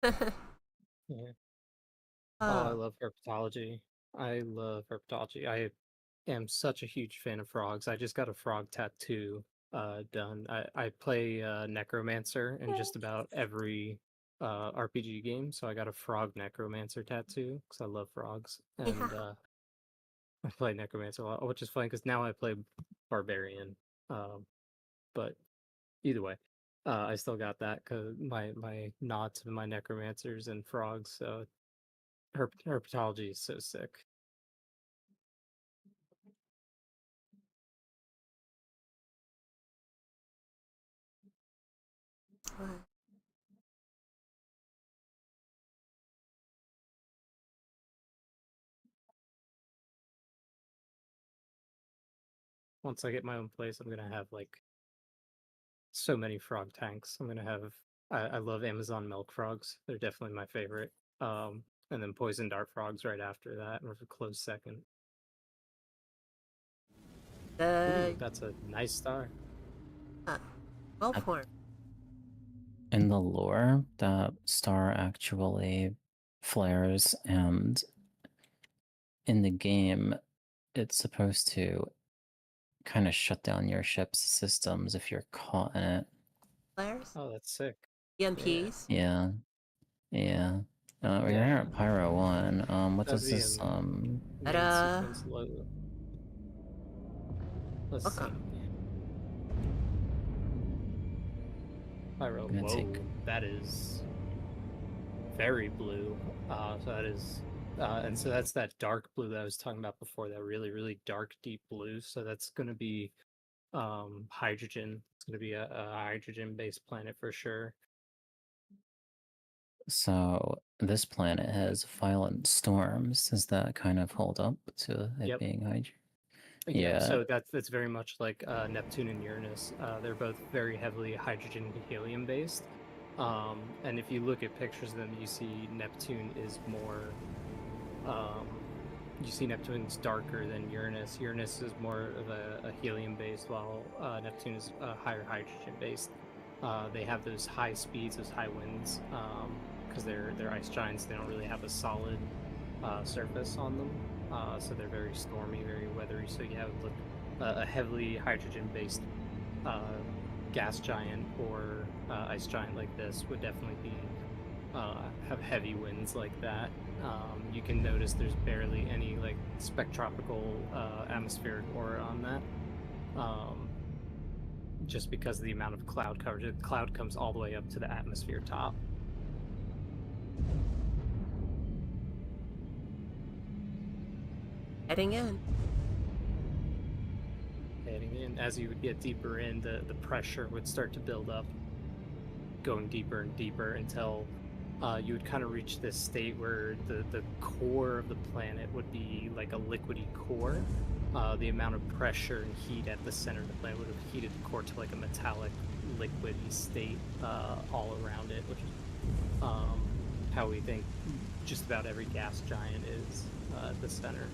Yeah. Oh, I Oh, love herpetology. I love herpetology. I am such a huge fan of frogs. I just got a frog tattoo done. I play necromancer in just about every RPG game, so I got a frog necromancer tattoo because I love frogs, and yeah. I play necromancer a lot, which is funny because now I play barbarian. But either way, I still got that because my nod to my necromancers and frogs. So herpetology is so sick. Once I get my own place, I'm gonna have like so many frog tanks. I'm gonna have. I love Amazon milk frogs. They're definitely my favorite. And then poison dart frogs right after that, or a close second. The Ooh, that's a nice star. well formed. In the lore, that star actually flares, and in the game, it's supposed to kind of shut down your ship's systems if you're caught in it. Flares? Oh, that's sick. EMPs? Yeah, yeah. We're here Yeah. at Pyro 1. What That'd does be this, Main Ta-da. sequence logo. Let's Welcome. see. Pyro. I'm gonna Whoa, take- that is very blue. So that is, and so that's that dark blue that I was talking about before. That really, really dark, deep blue. So that's going to be hydrogen. It's going to be a hydrogen-based planet for sure. So this planet has violent storms. Does that kind of hold up to it Yep. being hydrogen? Yeah, Yeah. so that's very much like Neptune and Uranus. They're both very heavily hydrogen helium based. And if you look at pictures of them, you see Neptune is more. You see Neptune's darker than Uranus. Uranus is more of a helium based, while Neptune is higher hydrogen based. They have those high speeds, those high winds, because they're ice giants. They don't really have a solid surface on them. So they're very stormy, very weathery. So you have a heavily hydrogen-based gas giant or ice giant like this would definitely be have heavy winds like that. You can notice there's barely any like spectropical atmospheric aura on that, just because of the amount of cloud coverage. The cloud comes all the way up to the atmosphere top. Heading in. Heading in, as you would get deeper in, the pressure would start to build up, going deeper and deeper until you would kind of reach this state where the core of the planet would be like a liquidy core. The amount of pressure and heat at the center of the planet would have heated the core to like a metallic, liquidy state all around it, which is how we think just about every gas giant is at the center.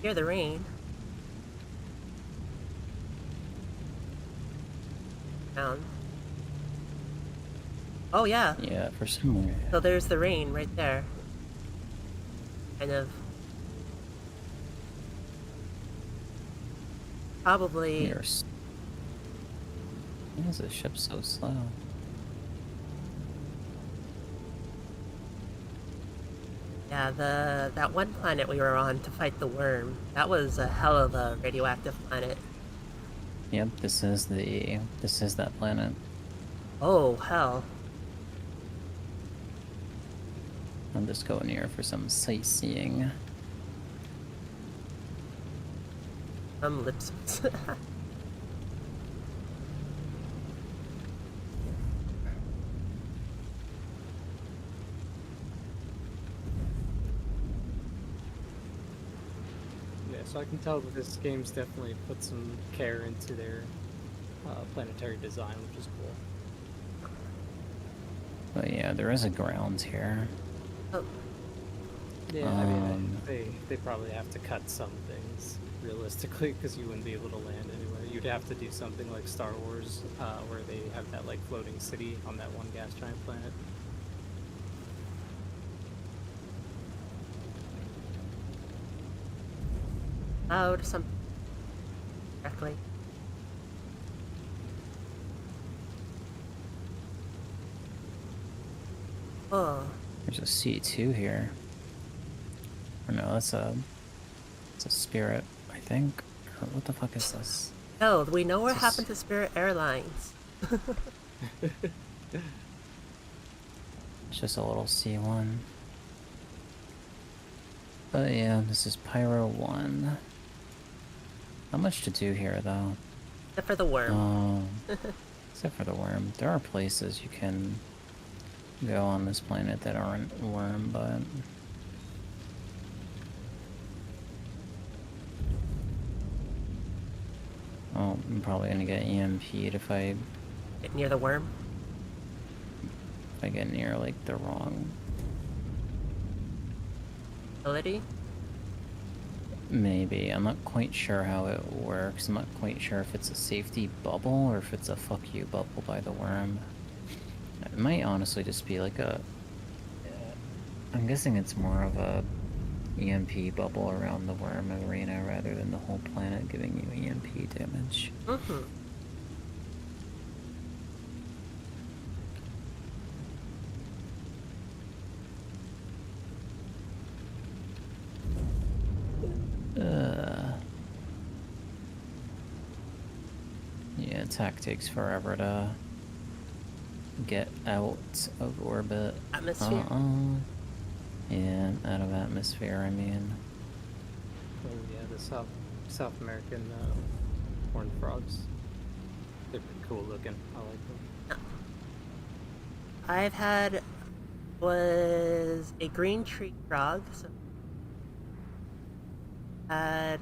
Hear the rain. Down. Oh yeah. Yeah, for some reason. So there's the rain right there. Kind of. Probably. Why is this ship so slow? Yeah, that one planet we were on to fight the worm. That was a hell of a radioactive planet. Yep, this is that planet. Oh hell. I'm just going here for some sightseeing. Lips. so I can tell that this game's definitely put some care into their planetary design, which is cool. But yeah, there is a grounds here. Oh, Yeah, I mean, Um, they probably have to cut some things realistically because you wouldn't be able to land anywhere. You'd have to do something like Star Wars, where they have that like floating city on that one gas giant planet. loud some directly. Oh, there's a C2 here. Or no, it's a Spirit, I think. Or what the fuck is this? no, we know what Just- happened to Spirit Airlines. It's just a little C1. But yeah, this is Pyro 1. Not much to do here, though. Except for the worm. Except for the worm. There are places you can go on this planet that aren't worm, but... Oh, I'm probably gonna get EMP'd if I Near the worm. get near, like, the wrong... Ability. Maybe. I'm not quite sure how it works. I'm not quite sure if it's a safety bubble or if it's a fuck you bubble by the worm. It might honestly just be like a... I'm guessing it's more of a EMP bubble around the worm arena rather than the whole planet giving you EMP damage. Mm-hmm. Yeah, attack takes forever to get out of orbit. Atmosphere. Yeah, out of atmosphere, I mean. Oh yeah, the South American horned frogs. They're pretty cool looking. I like them. I've had was a green tree frog. So had